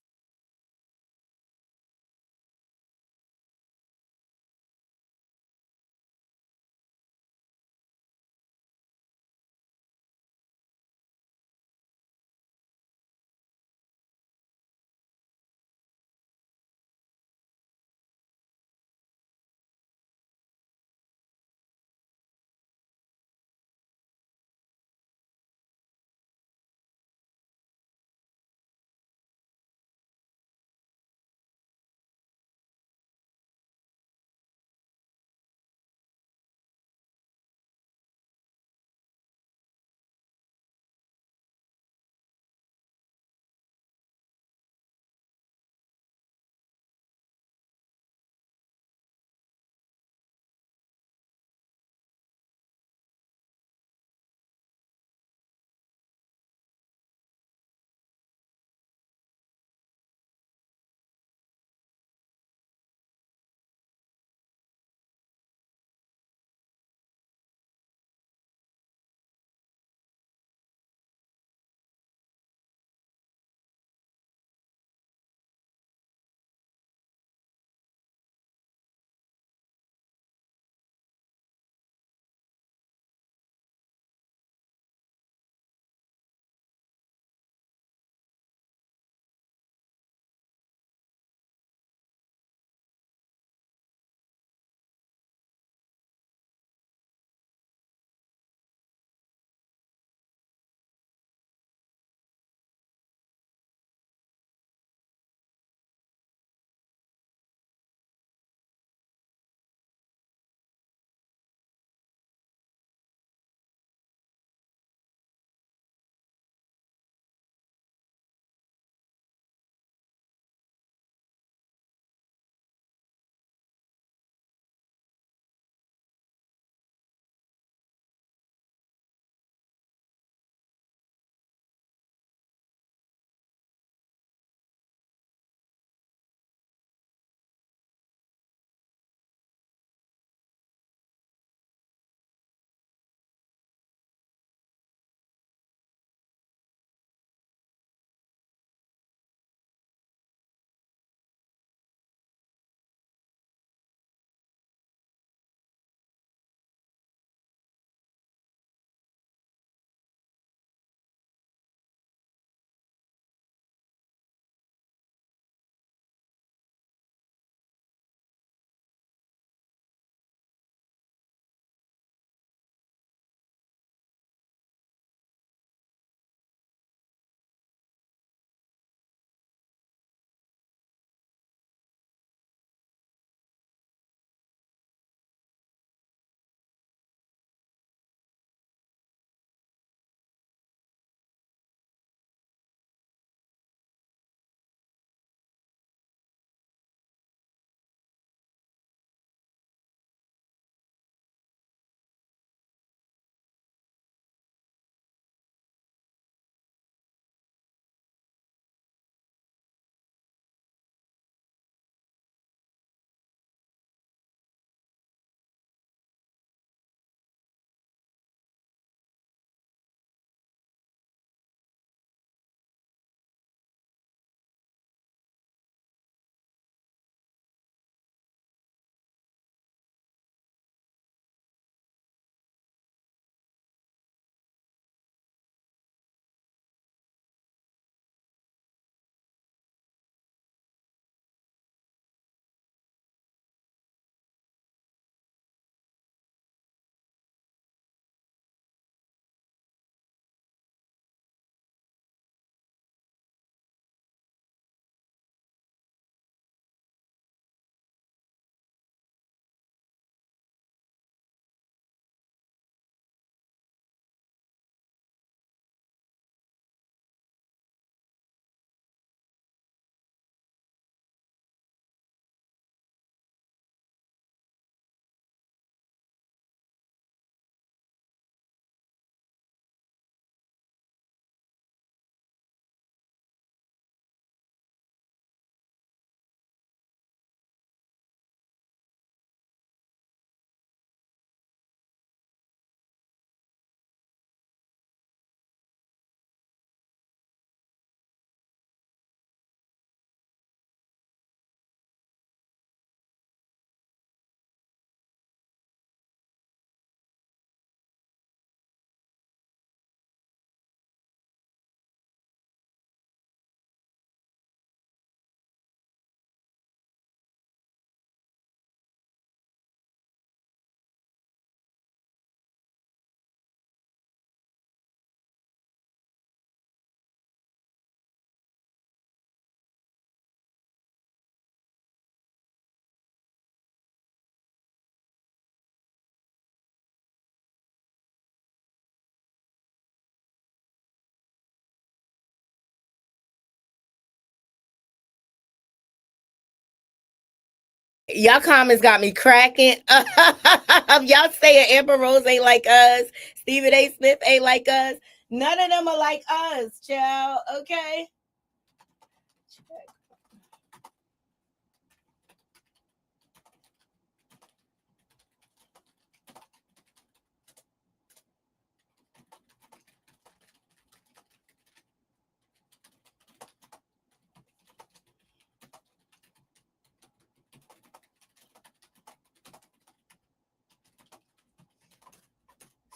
Y'all comments got me cracking. Y'all saying Amber Rose ain't like us. Stephen A. Smith ain't like us. None of them are like us, child. Okay.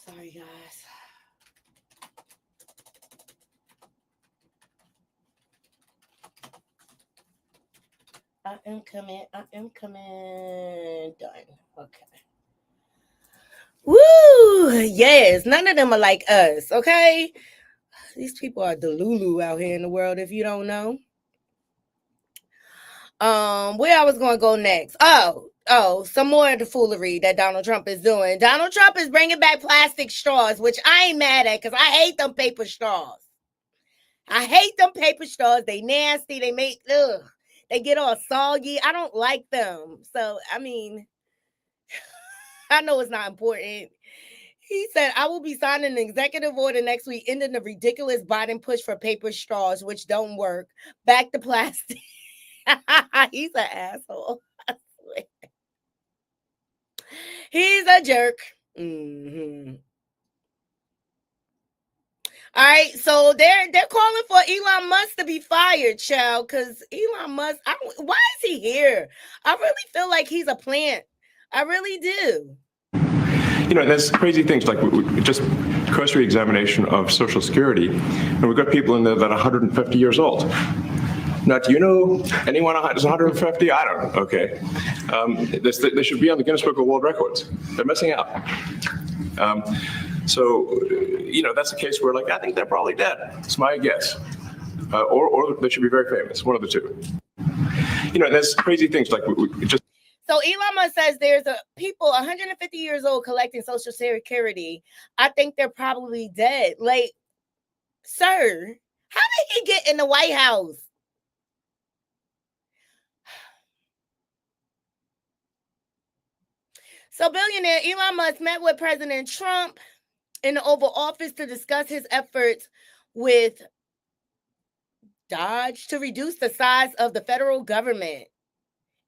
Sorry, guys. I am coming. I am coming. Done. Okay. Woo! Yes, none of them are like us, okay? These people are delulu out here in the world, if you don't know. Where I was going to go next? Some more of the foolery that Donald Trump is doing. Donald Trump is bringing back plastic straws, which I ain't mad at because I hate them paper straws. I hate them paper straws. They nasty. They make, they get all soggy. I don't like them. So, I mean, I know it's not important. He said, I will be signing an executive order next week ending the ridiculous Biden push for paper straws, which don't work. Back to plastic. He's an asshole. I swear. He's a jerk. Mm-hmm. All right, so they're calling for Elon Musk to be fired, child, because Elon Musk, why is he here? I really feel like he's a plant. I really do. You know, there's crazy things like just cursory examination of Social Security, and we've got people in there that are 150 years old. Now, do you know anyone that's 150? I don't. Okay. They should be on the Guinness Book of World Records. They're missing out. So, you know, that's a case where, like, I think they're probably dead. It's my guess. Or they should be very famous, one of the two. You know, there's crazy things like just. So Elon Musk says there's people 150 years old collecting Social Security. I think they're probably dead. Like, sir, how did he get in the White House? So billionaire Elon Musk met with President Trump in the Oval Office to discuss his efforts with Dodge to reduce the size of the federal government.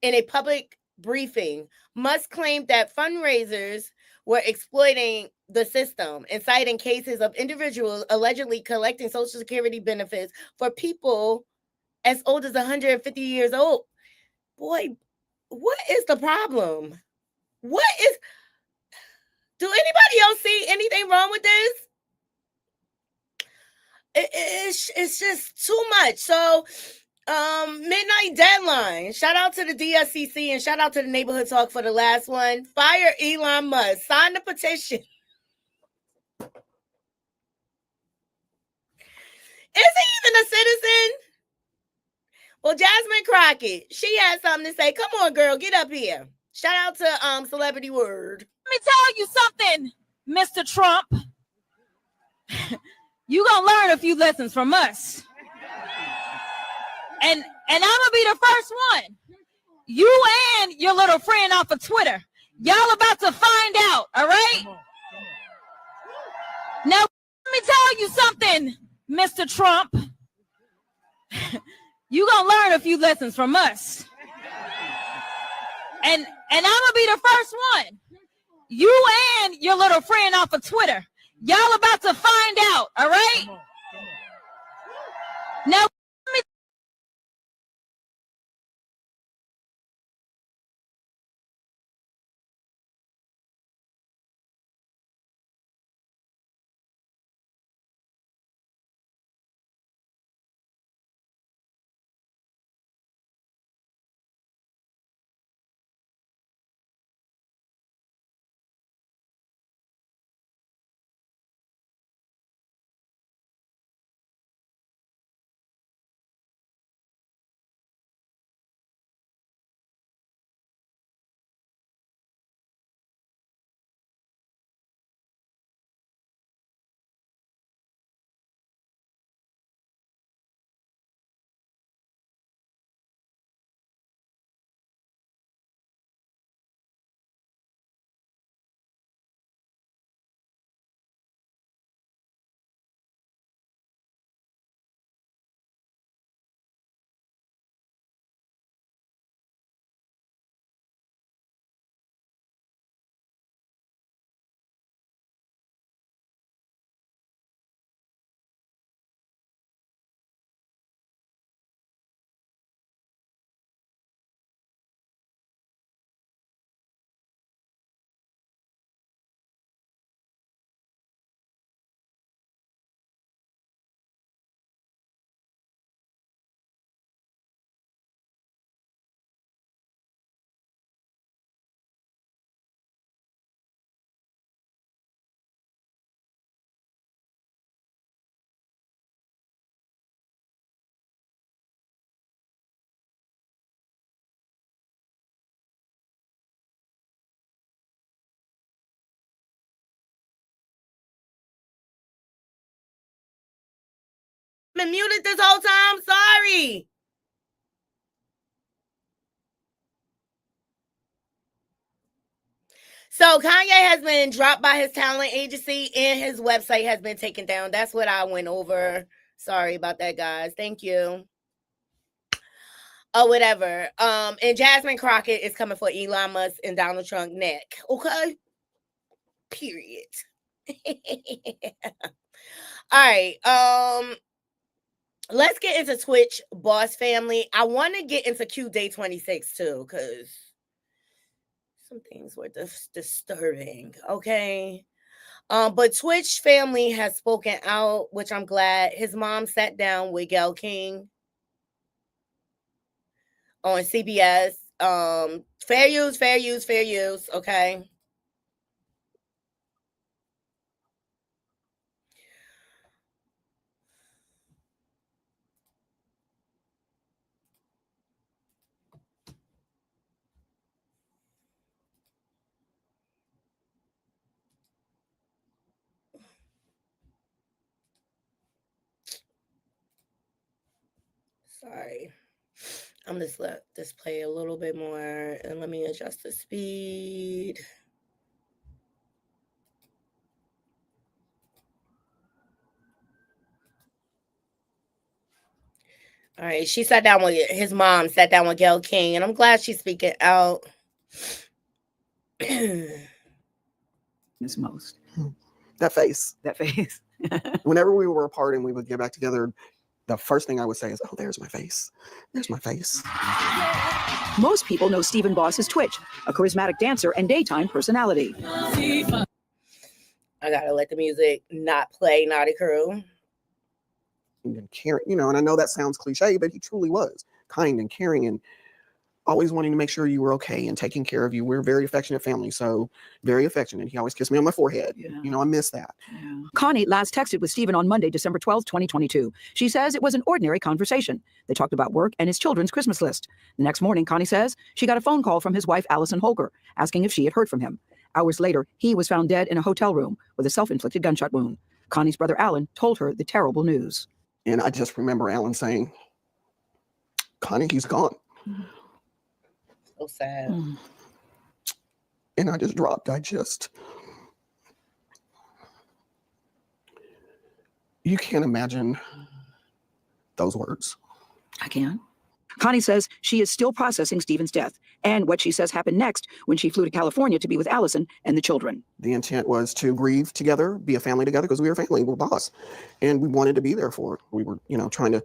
In a public briefing, Musk claimed that fundraisers were exploiting the system and citing cases of individuals allegedly collecting Social Security benefits for people as old as 150 years old. Boy, what is the problem? Do anybody else see anything wrong with this? It's just too much. So, midnight deadline. Shout out to the DSCC and shout out to the Neighborhood Talk for the last one. Fire Elon Musk. Sign the petition. Is he even a citizen? Well, Jasmine Crockett, she has something to say. Come on, girl, get up here. Shout out to Celebrity Word. Let me tell you something, Mr. Trump. You gonna learn a few lessons from us. And I'm gonna be the first one. You and your little friend off of Twitter. Y'all about to find out, all right? Now, let me tell you something, Mr. Trump. You gonna learn a few lessons from us. And I'm gonna be the first one. You and your little friend off of Twitter. Y'all about to find out, all right? Now, Been muted this whole time. Sorry. So Kanye has been dropped by his talent agency and his website has been taken down. That's what I went over. Sorry about that, guys. Thank you. Or whatever. And Jasmine Crockett is coming for Elon Musk and Donald Trump neck. Okay. Period. All right. Let's get into Twitch Boss Family. I want to get into Q Day 26 too, because some things were disturbing. Okay. But Twitch Family has spoken out, which I'm glad. His mom sat down with Gayle King on CBS. Fair use, fair use, fair use. Okay. Sorry. I'm just let this play a little bit more and let me adjust the speed. All right, she sat down with his mom, sat down with Gayle King, and I'm glad she's speaking out. Miss most. That face. That face. Whenever we were apart and we would get back together, the first thing I would say is, oh, there's my face. There's my face. Most people know Stephen Boss as Twitch, a charismatic dancer and daytime personality. I gotta let the music not play, Naughty Crew. And caring, you know, and I know that sounds cliche, but he truly was kind and caring and always wanting to make sure you were okay and taking care of you. We're a very affectionate family, so very affectionate. He always kissed me on my forehead. Yeah. You know, I miss that. Yeah. Connie last texted with Stephen on Monday, December 12th, 2022. She says it was an ordinary conversation. They talked about work and his children's Christmas list. The next morning, Connie says she got a phone call from his wife, Allison Holker, asking if she had heard from him. Hours later, he was found dead in a hotel room with a self-inflicted gunshot wound. Connie's brother, Alan, told her the terrible news. And I just remember Alan saying, Connie, he's gone. So sad. And I just dropped. You can't imagine those words. I can. Connie says she is still processing Stephen's death and what she says happened next when she flew to California to be with Allison and the children. The intent was to grieve together, be a family together, because we were family, we were Boss. And we wanted to be there for her. We were, you know, trying to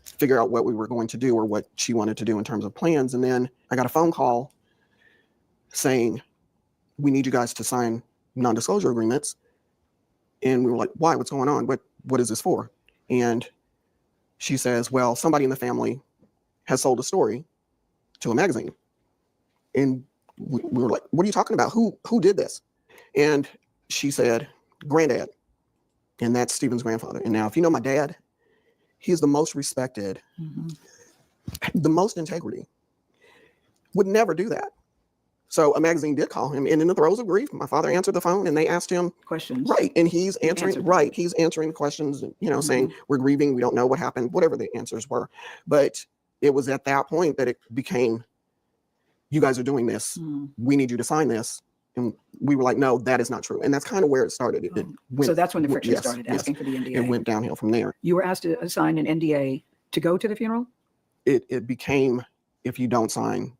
figure out what we were going to do or what she wanted to do in terms of plans. And then I got a phone call saying, we need you guys to sign non-disclosure agreements. And we were like, why? What's going on? What is this for? And she says, well, somebody in the family has sold a story to a magazine. And we were like, what are you talking about? Who did this? And she said, Granddad. And that's Stephen's grandfather. And now, if you know my dad, he is the most respected, the most integrity. Would never do that. So a magazine did call him, and in the throes of grief, my father answered the phone, and they asked him questions. Right, and he's answering. Right, he's answering the questions. You know, saying we're grieving, we don't know what happened, whatever the answers were. But it was at that point that it became, you guys are doing this. We need you to sign this. And we were like, no, that is not true. And that's kind of where it started. It went, so that's when the friction started, asking for the NDA. It went downhill from there. You were asked to sign an NDA to go to the funeral? It became, if you don't sign,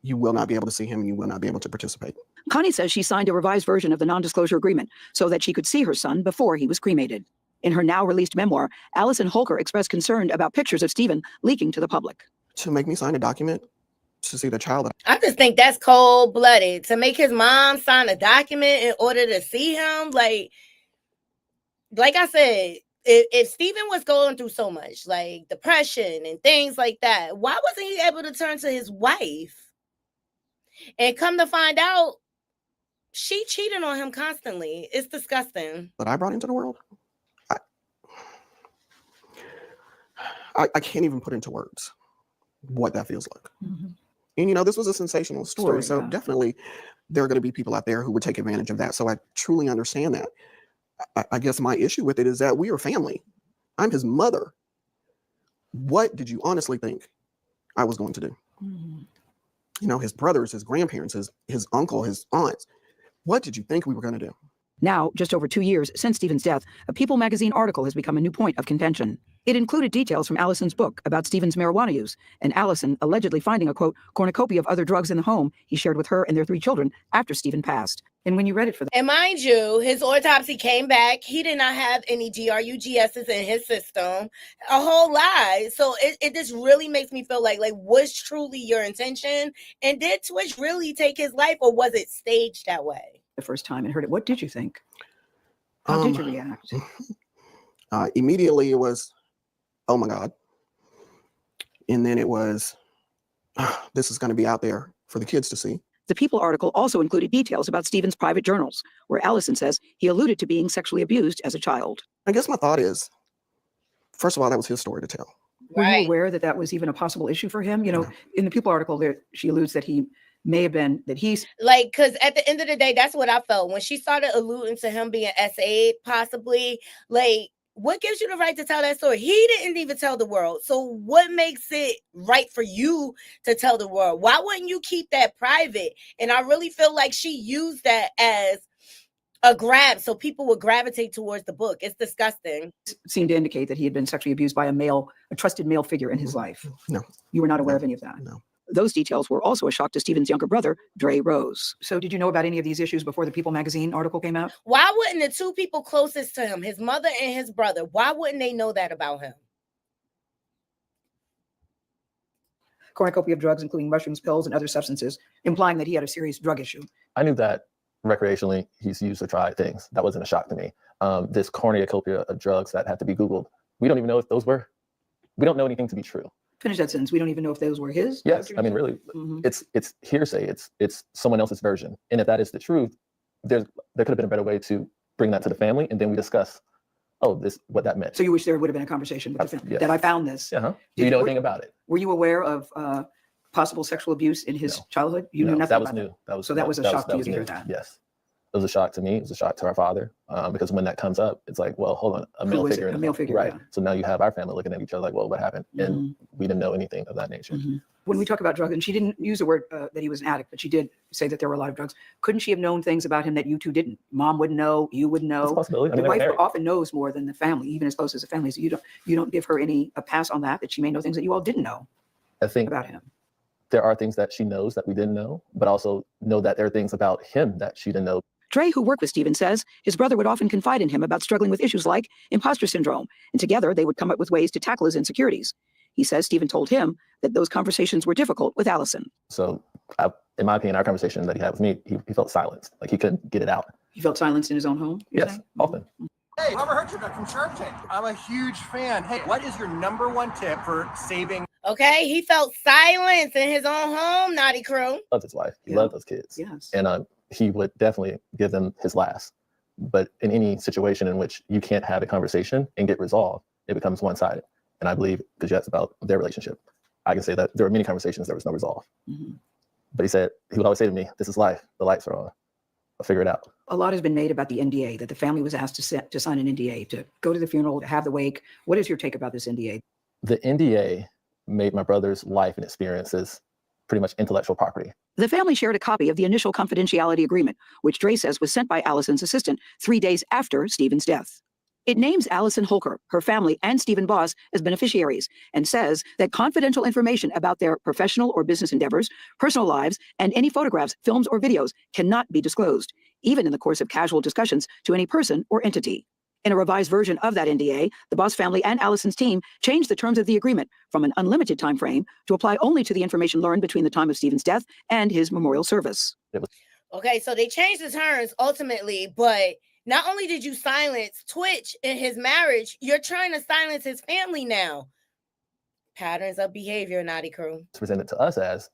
you will not be able to see him and you will not be able to participate. Connie says she signed a revised version of the non-disclosure agreement so that she could see her son before he was cremated. In her now released memoir, Allison Holker expressed concern about pictures of Stephen leaking to the public. To make me sign a document to see the child. I just think that's cold-blooded. To make his mom sign a document in order to see him, like I said, if Stephen was going through so much, like depression and things like that, why wasn't he able to turn to his wife? And come to find out, she cheated on him constantly. It's disgusting. That I brought into the world, I can't even put into words what that feels like. And, you know, this was a sensational story. So definitely there are going to be people out there who would take advantage of that. So I truly understand that. I guess my issue with it is that we are family. I'm his mother. What did you honestly think I was going to do? You know, his brothers, his grandparents, his uncle, his aunts. What did you think we were going to do? Now, just over 2 years since Stephen's death, a People magazine article has become a new point of contention. It included details from Allison's book about Stephen's marijuana use, and Allison allegedly finding a, quote, cornucopia of other drugs in the home he shared with her and their 3 children after Stephen passed. And when you read it for And mind you, his autopsy came back. He did not have any DRUGSs in his system. A whole lie. So it just really makes me feel like was truly your intention? And did Twitch really take his life, or was it staged that way? the first time and heard it, what did you think? How did you react? Immediately it was, oh my God. And then it was, this is going to be out there for the kids to see. The People article also included details about Stephen's private journals, where Allison says he alluded to being sexually abused as a child. I guess my thought is, first of all, that was his story to tell. Were you aware that that was even a possible issue for him? You know, in the People article, there she alludes that he may have been, that he's... Like, because at the end of the day, that's what I felt. When she started alluding to him being S8, possibly, like, what gives you the right to tell that story? He didn't even tell the world. So what makes it right for you to tell the world? Why wouldn't you keep that private? And I really feel like she used that as a grab so people would gravitate towards the book. It's disgusting. Seemed to indicate that he had been sexually abused by a trusted male figure in his life. No. You were not aware of any of that? No. Those details were also a shock to Stephen's younger brother, Dre Rose. So did you know about any of these issues before the People magazine article came out? Why wouldn't the two people closest to him, his mother and his brother, why wouldn't they know that about him? Cornucopia of drugs, including mushrooms, pills, and other substances, implying that he had a serious drug issue. I knew that recreationally he's used to try things. That wasn't a shock to me. This cornucopia of drugs that had to be Googled, we don't even know if those were, we don't know anything to be true. Finish that sentence. We don't even know if those were his. Yes, I mean, really, it's hearsay. It's someone else's version. And if that is the truth, there could have been a better way to bring that to the family, and then we discuss, what that meant. So you wish there would have been a conversation with the family, that I found this. Do you know anything about it? Were you aware of possible sexual abuse in his childhood? You knew nothing that was about new. That. That was a shock to you to hear that. Yes. It was a shock to me. It was a shock to our father, because when that comes up, it's like, well, hold on, a male figure. A male figure, right? Yeah. So now you have our family looking at each other like, well, what happened? And we didn't know anything of that nature. When we talk about drugs, and she didn't use the word that he was an addict, but she did say that there were a lot of drugs. Couldn't she have known things about him that you two didn't? Mom wouldn't know, you wouldn't know. That's a possibility. The wife often knows more than the family, even as close as the family. So you don't give her a pass on that she may know things that you all didn't know. I think about him. There are things that she knows that we didn't know, but also know that there are things about him that she didn't know. Dre, who worked with Stephen, says his brother would often confide in him about struggling with issues like imposter syndrome, and together they would come up with ways to tackle his insecurities. He says Stephen told him that those conversations were difficult with Allison. So, in my opinion, our conversation that he had with me, he felt silenced, like he couldn't get it out. He felt silenced in his own home? Yes, often. Hey, Robert Herjavec from Shark Tank. I'm a huge fan. Hey, what is your #1 tip for saving? Okay, he felt silence in his own home, Naughty Crew. He loved his wife. He loved those kids. Yes. And he would definitely give them his last. But in any situation in which you can't have a conversation and get resolved, it becomes one-sided. And I believe, because you asked about their relationship, I can say that there were many conversations, there was no resolve. But he would always say to me, this is life. The lights are on. I'll figure it out. A lot has been made about the NDA, that the family was asked to sign an NDA, to go to the funeral, to have the wake. What is your take about this NDA? The NDA made my brother's life and experiences pretty much intellectual property. The family shared a copy of the initial confidentiality agreement, which Dre says was sent by Allison's assistant 3 days after Stephen's death. It names Allison Holker, her family, and Stephen Boss as beneficiaries, and says that confidential information about their professional or business endeavors, personal lives, and any photographs, films, or videos cannot be disclosed, even in the course of casual discussions, to any person or entity. In a revised version of that NDA, the Boss family and Allison's team changed the terms of the agreement from an unlimited time frame to apply only to the information learned between the time of Stephen's death and his memorial service. Okay, so they changed the terms ultimately, but not only did you silence Twitch in his marriage, you're trying to silence his family now. Patterns of behavior, Naughty Crew. It's presented to us as,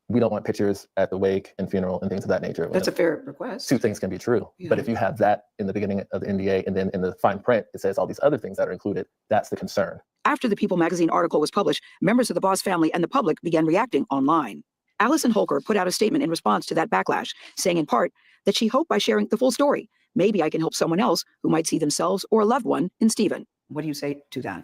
we don't want pictures at the wake and funeral and things of that nature. That's a fair request. Two things can be true. Yeah. But if you have that in the beginning of the NDA and then in the fine print, it says all these other things that are included, that's the concern. After the People magazine article was published, members of the Boss family and the public began reacting online. Allison Holker put out a statement in response to that backlash, saying in part that she hoped by sharing the full story, maybe I can help someone else who might see themselves or a loved one in Stephen. What do you say to that?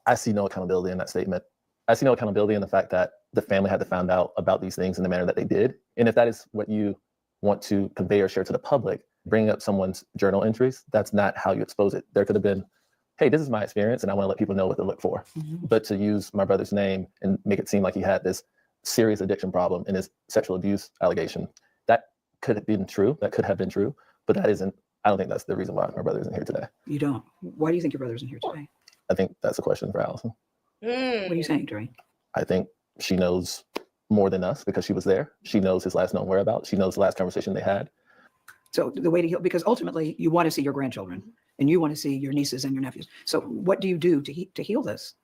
I see no accountability in that statement. I see no accountability in the fact that the family had to find out about these things in the manner that they did. And if that is what you want to convey or share to the public, bringing up someone's journal entries, that's not how you expose it. There could have been, hey, this is my experience and I want to let people know what to look for. But to use my brother's name and make it seem like he had this serious addiction problem and his sexual abuse allegation, that could have been true. That could have been true, but that isn't, I don't think that's the reason why my brother isn't here today. You don't? Why do you think your brother isn't here today? I think that's a question for Allison. What are you saying, Dre? I think she knows more than us because she was there. She knows his last known whereabouts. She knows the last conversation they had. So the way to heal, because ultimately you want to see your grandchildren and you want to see your nieces and your nephews. So what do you do to heal this?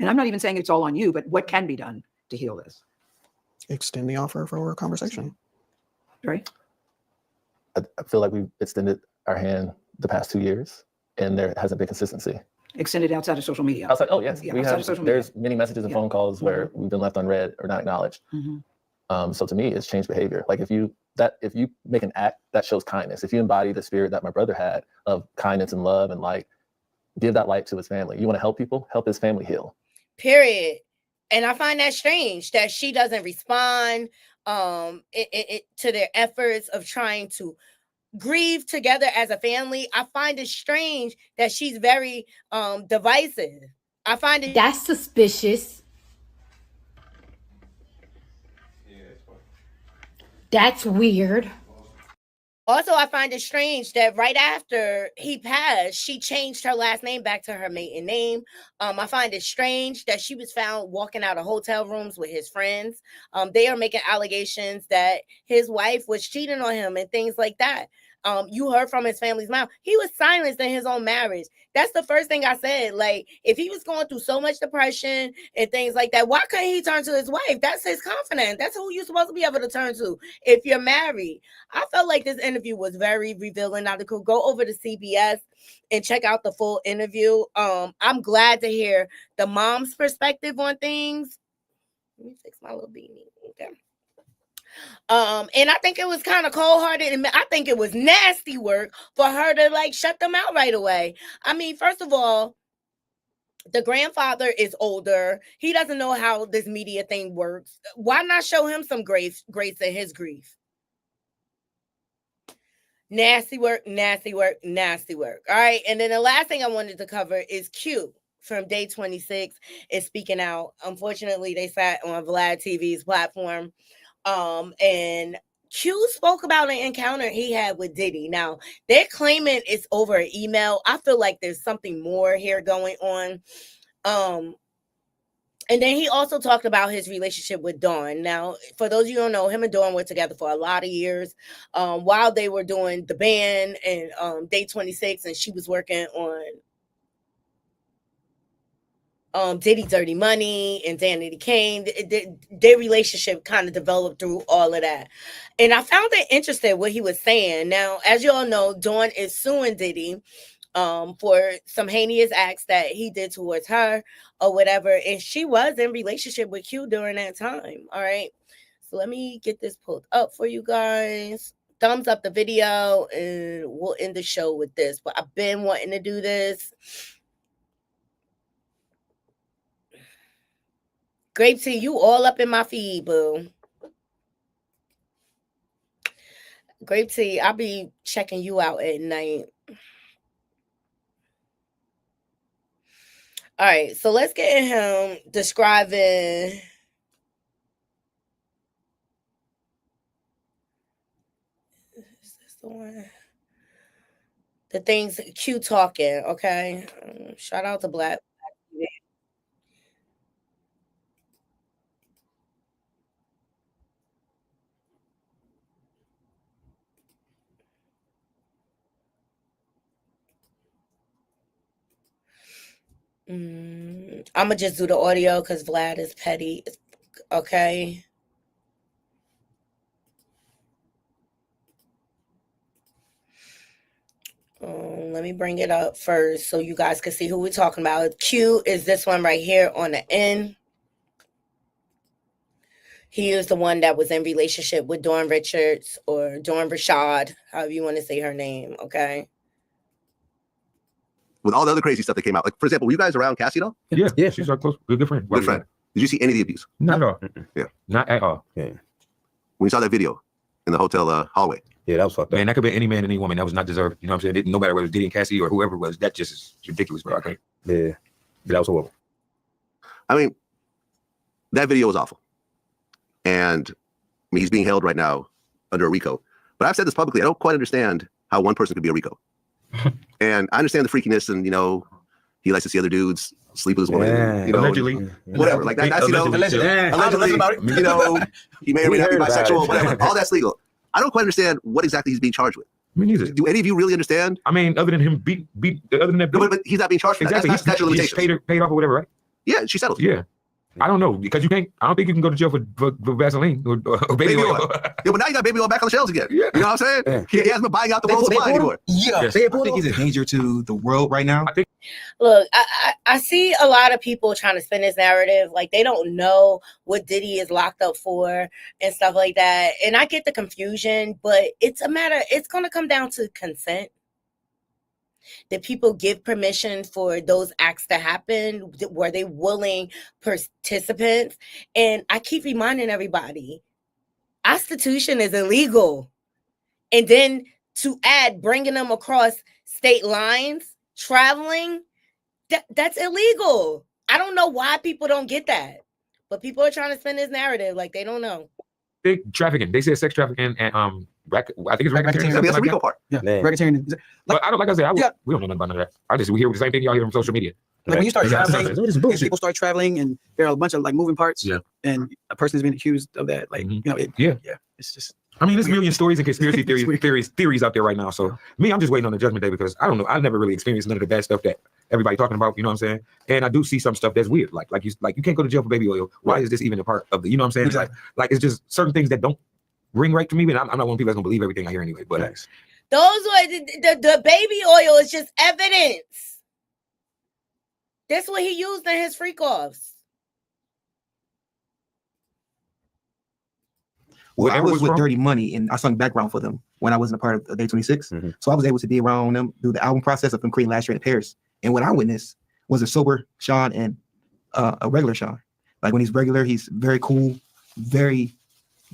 And I'm not even saying it's all on you, but what can be done to heal this? Extend the offer for a conversation. Right. I feel like we've extended our hand the past 2 years and there hasn't been consistency. Extended outside of social media. Outside, oh yes, Yeah, we outside have. of social There's media. many messages and phone calls where we've been left unread or not acknowledged. So to me, it's changed behavior. Like if you make an act that shows kindness, if you embody the spirit that my brother had of kindness and love and light, give that light to his family. You want to help people, help his family heal. Period. And I find that strange that she doesn't respond to their efforts of trying to grieve together as a family. I find it strange that she's very divisive. I find it That's suspicious. That's weird. Also, I find it strange that right after he passed, she changed her last name back to her maiden name. I find it strange that she was found walking out of hotel rooms with his friends. They are making allegations that his wife was cheating on him and things like that. You heard from his family's mouth. He was silenced in his own marriage. That's the first thing I said. Like, if he was going through so much depression and things like that, why couldn't he turn to his wife? That's his confidence. That's who you're supposed to be able to turn to if you're married. I felt like this interview was very revealing. Now, go over to CBS and check out the full interview. I'm glad to hear the mom's perspective on things. Let me fix my little beanie. Okay. And I think it was kind of cold-hearted, and I think it was nasty work for her to like shut them out right away. I mean, first of all, the grandfather is older. He doesn't know how this media thing works. Why not show him some grace in his grief? Nasty work, nasty work, nasty work. All right. And then the last thing I wanted to cover is Q from Day 26 is speaking out. Unfortunately, they sat on Vlad TV's platform. And Q spoke about an encounter he had with Diddy. Now, they're claiming it's over an email. I feel like there's something more here going on. And then he also talked about his relationship with Dawn. Now, for those of you who don't know, him and Dawn were together for a lot of years while they were doing the band and Day 26, and she was working on Diddy Dirty Money and Danity Kane. Their relationship kind of developed through all of that. And I found it interesting what he was saying. Now, as you all know, Dawn is suing Diddy for some heinous acts that he did towards her or whatever. And she was in relationship with Q during that time. All right. So let me get this pulled up for you guys. Thumbs up the video and we'll end the show with this. But I've been wanting to do this. Grape tea, you all up in my feed, boo. Grape tea, I'll be checking you out at night. All right, so let's get him describing is this the one? The things Q talking, okay? Shout out to Black TV. I'm gonna just do the audio because Vlad is petty. Okay. Let me bring it up first so you guys can see who we're talking about. Q is this one right here on the end. He is the one that was in relationship with Dawn Richards or Dawn Rashad, however you want to say her name, okay? with all the other crazy stuff that came out, like for example, were you guys around Cassie though? Yeah, she's our close, good friend. Good friend. Did you see any of the abuse? Not at all. Yeah, not at all. Yeah. When you saw that video in the hotel hallway. Yeah, that was fucked up. Man, that could be any man, any woman. That was not deserved. You know what I'm saying? No matter whether it was Diddy and Cassie or whoever it was, that just is ridiculous, bro. Okay. Yeah, that was horrible. I mean, that video was awful, and I mean, he's being held right now under a RICO. But I've said this publicly. I don't quite understand how one person could be a RICO. And I understand the freakiness, and he likes to see other dudes sleep with his woman. Allegedly, whatever. Like that's allegedly. He may or may not be bisexual. Whatever. All that's legal. I don't quite understand what exactly he's being charged with. Me neither. Do any of you really understand? I mean, other than him other than that, but he's not being charged for exactly. That. That's statute of limitations. Paid off or whatever, right? Yeah, she settled. Yeah. I don't know because you can't. I don't think you can go to jail for Vaseline or baby oil. Yeah, but now you got baby oil back on the shelves again. Yeah. You know what I'm saying? Yeah. He hasn't been buying out the world supply anymore. Yeah, I think he's a danger to the world right now. Look, I see a lot of people trying to spin this narrative like they don't know what Diddy is locked up for and stuff like that. And I get the confusion, but it's going to come down to consent. Did people give permission for those acts to happen? Were they willing participants? And I keep reminding everybody, prostitution is illegal. And then to add bringing them across state lines, traveling, that's illegal. I don't know why people don't get that. But people are trying to spin this narrative like they don't know. Trafficking. They said sex trafficking and I think it's racketeering. That's the RICO part. Yeah, racketeering. But I don't, like I said, we don't know nothing about none of that. We hear the same thing y'all hear from social media. Like when you start traveling, and people start traveling, and there are a bunch of like moving parts. Yeah, and a person is being accused of that. Like it's just. I mean, there's a million stories and conspiracy theories out there right now. So I'm just waiting on the judgment day because I don't know. I've never really experienced none of the bad stuff that everybody talking about. You know what I'm saying? And I do see some stuff that's weird. Like you can't go to jail for baby oil. Why is this even a part of the? You know what I'm saying? Exactly. Like it's just certain things that don't ring right to me. But I'm not one of the people that's gonna believe everything I hear anyway. But those were the baby oil is just evidence. That's what he used in his freak offs. Well, I was with Dirty Money, and I sung background for them when I wasn't a part of Day 26. Mm-hmm. So I was able to be around them through the album process of them creating Last Year in Paris. And what I witnessed was a sober Sean and a regular Sean. Like when he's regular, he's very cool, very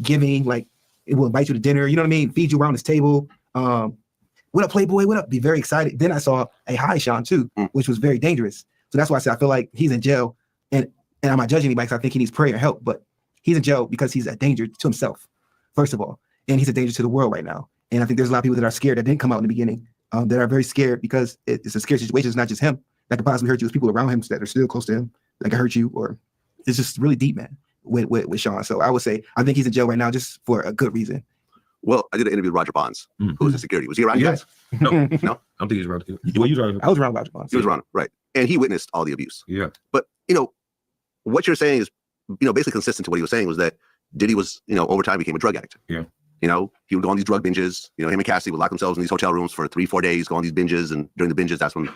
giving. Like it will invite you to dinner. You know what I mean? Feed you around his table. What up, Playboy? What up? Be very excited. Then I saw a high Sean too, which was very dangerous. So that's why I said I feel like he's in jail, and I'm not judging anybody because I think he needs prayer and help. But he's in jail because he's a danger to himself, first of all, and he's a danger to the world right now. And I think there's a lot of people that are scared that didn't come out in the beginning, that are very scared because it's a scary situation. It's not just him that could possibly hurt you. It's people around him that are still close to him that can hurt you, or it's just really deep, man, with Sean. So I would say I think he's in jail right now just for a good reason. Well, I did an interview with Roger Bonds, who was in security. Was he around you guys? No, I don't think he was around. I was around Roger Bonds. He was around, right? And he witnessed all the abuse. Yeah. But what you're saying is, basically consistent to what he was saying was that Diddy was, over time became a drug addict. Yeah. He would go on these drug binges. Him and Cassie would lock themselves in these hotel rooms for 3-4 days, go on these binges, and during the binges, that's when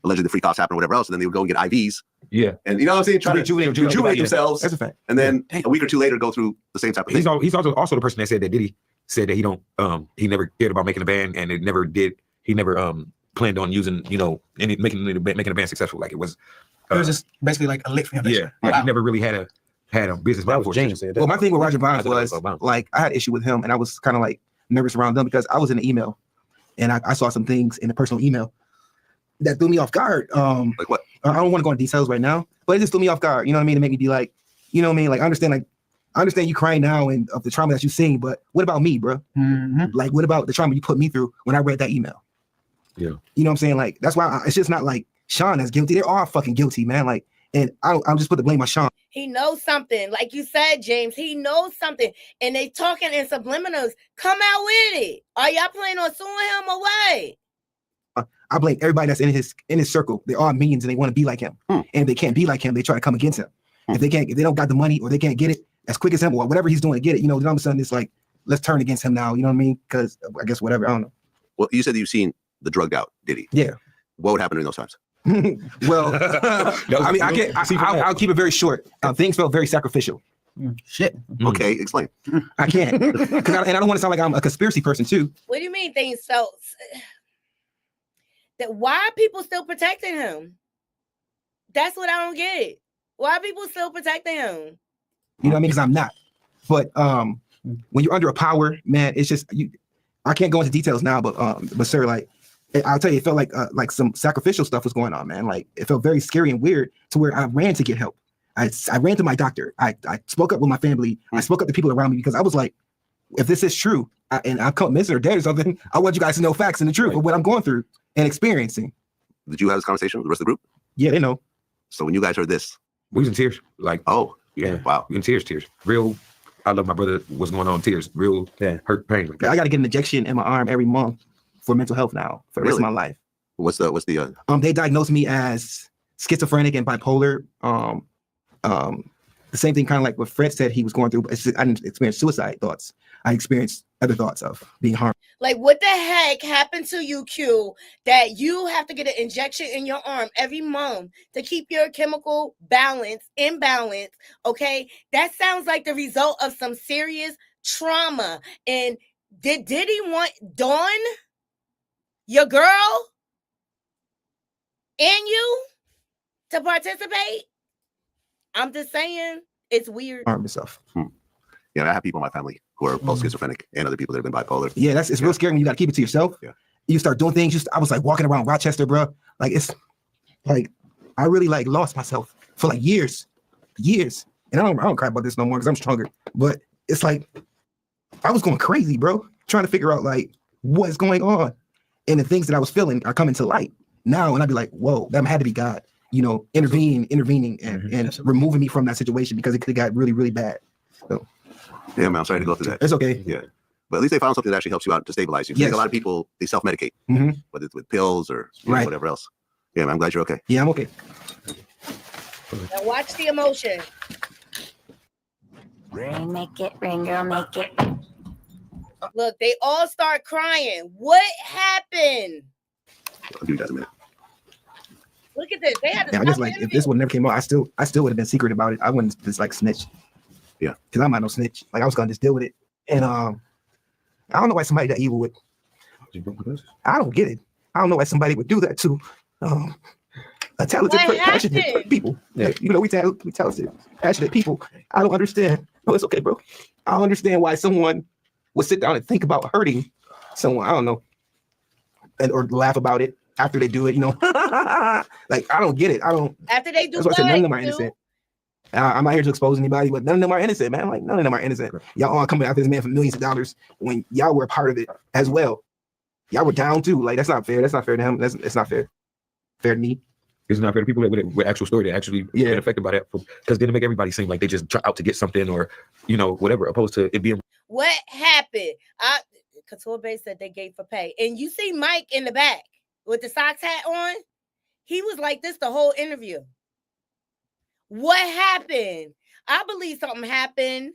allegedly the freak offs happened or whatever else. And then they would go and get IVs. Yeah. And you know what I'm saying? Trying to rejuvenate themselves. That's a fact. And then a week or two later, go through the same type of thing. He's also the person that said that Diddy said that he never cared about making a band, and he never planned on using, making a band successful. Like it was just basically like a lick for him. Yeah. Like he never really had a business plan for it. Well, my thing with Roger Bonds was like I had issue with him, and I was kind of like nervous around them because I was in the email, and I saw some things in the personal email that threw me off guard. Like what? I don't want to go into details right now, but it just threw me off guard. You know what I mean? To make me be like, you know what I mean? Like I understand you crying now and of the trauma that you've seen, but what about me, bro? Mm-hmm. Like what about the trauma you put me through when I read that email? Yeah. You know what I'm saying? Like that's why it's just not like Sean that's guilty. They're all fucking guilty, man. Like, and I'll just put the blame on Sean. He knows something. Like you said, James, he knows something. And they talking in subliminals. Come out with it. Are y'all planning on suing him or what? I blame everybody that's in his circle. They're all minions and they want to be like him. And if they can't be like him, they try to come against him. If they don't got the money or they can't get it as quick as him or whatever he's doing to get it, then all of a sudden it's like, let's turn against him now. You know what I mean? Because I guess whatever, I don't know. Well, you said that you've seen the drugged out Diddy. Yeah. What would happen during those times? Well, I mean, I'll keep it very short. Things felt very sacrificial. Shit. Okay, explain. I can't. And I don't want to sound like I'm a conspiracy person too. What do you mean things felt? That why are people still protecting him? That's what I don't get. Why are people still protecting him? You know what I mean? Because I'm not. But when you're under a power, man, it's just you. I can't go into details now, but sir, like I'll tell you, it felt like some sacrificial stuff was going on, man. Like it felt very scary and weird to where I ran to get help. I ran to my doctor. I spoke up with my family. I spoke up to people around me because I was like, if this is true and I'm caught missing or dead or something, I want you guys to know facts and the truth of what I'm going through and experiencing. Did you have this conversation with the rest of the group? Yeah, they know. So when you guys heard this, we was in tears. Like, oh yeah, wow, in tears. Real. I love my brother. What's going on? Tears. Real hurt, pain. Like I got to get an injection in my arm every month for mental health now for the rest of my life. What's the they diagnosed me as schizophrenic and bipolar. The same thing kind of like what Fred said he was going through, but I didn't experience suicide thoughts. I experienced other thoughts of being harmed. Like, what the heck happened to you, Q, that you have to get an injection in your arm every month to keep your chemical balance in balance, okay? That sounds like the result of some serious trauma. And did Diddy want Dawn, your girl, and you to participate? I'm just saying, it's weird. Harm yourself. Yeah, I have people in my family who are both schizophrenic and other people that have been bipolar. Yeah, it's real scary when you got to keep it to yourself. Yeah. You start doing things. I was like walking around Rochester, bro. Like it's like I really like lost myself for like years. And I don't cry about this no more because I'm stronger. But it's like I was going crazy, bro, trying to figure out like what's going on. And the things that I was feeling are coming to light now. And I'd be like, whoa, that had to be God, you know, intervening and removing me from that situation because it could have got really, really bad. So. Yeah, man, I'm sorry to go through that. It's okay. Yeah. But at least they found something that actually helps you out to stabilize you. Yes. A lot of people, they self-medicate, whether it's with pills or whatever else. Yeah, man, I'm glad you're okay. Yeah, I'm okay. Now watch the emotion. Ring, make it, ring, girl, make it. Look, they all start crying. What happened? I'll give you that in a minute. Look at this. They had to I just like if this one never came out, I still would have been secret about it. I wouldn't just like snitch. Yeah, because I'm not no snitch. Like I was gonna just deal with it, and I don't know why somebody that evil would. I don't get it. I don't know why somebody would do that to a talented, passionate people. Yeah. Like, you know, we talented, passionate people. I don't understand. No, it's okay, bro. I don't understand why someone would sit down and think about hurting someone. I don't know, or laugh about it after they do it. You know, like I don't get it. I don't. After they do, that's why I said none of them are innocent. I'm not here to expose anybody, but none of them are innocent, man. Like none of them are innocent. Y'all are coming after this man for millions of dollars when y'all were a part of it as well. Y'all were down too. Like that's not fair. That's not fair to him. It's not fair. Fair to me. It's not fair to people with actual story that actually get affected by that, because then it make everybody seem like they just try out to get something or whatever, opposed to it being. What happened? Couture Bay said they gave for pay, and you see Mike in the back with the socks hat on. He was like this the whole interview. What happened? I believe something happened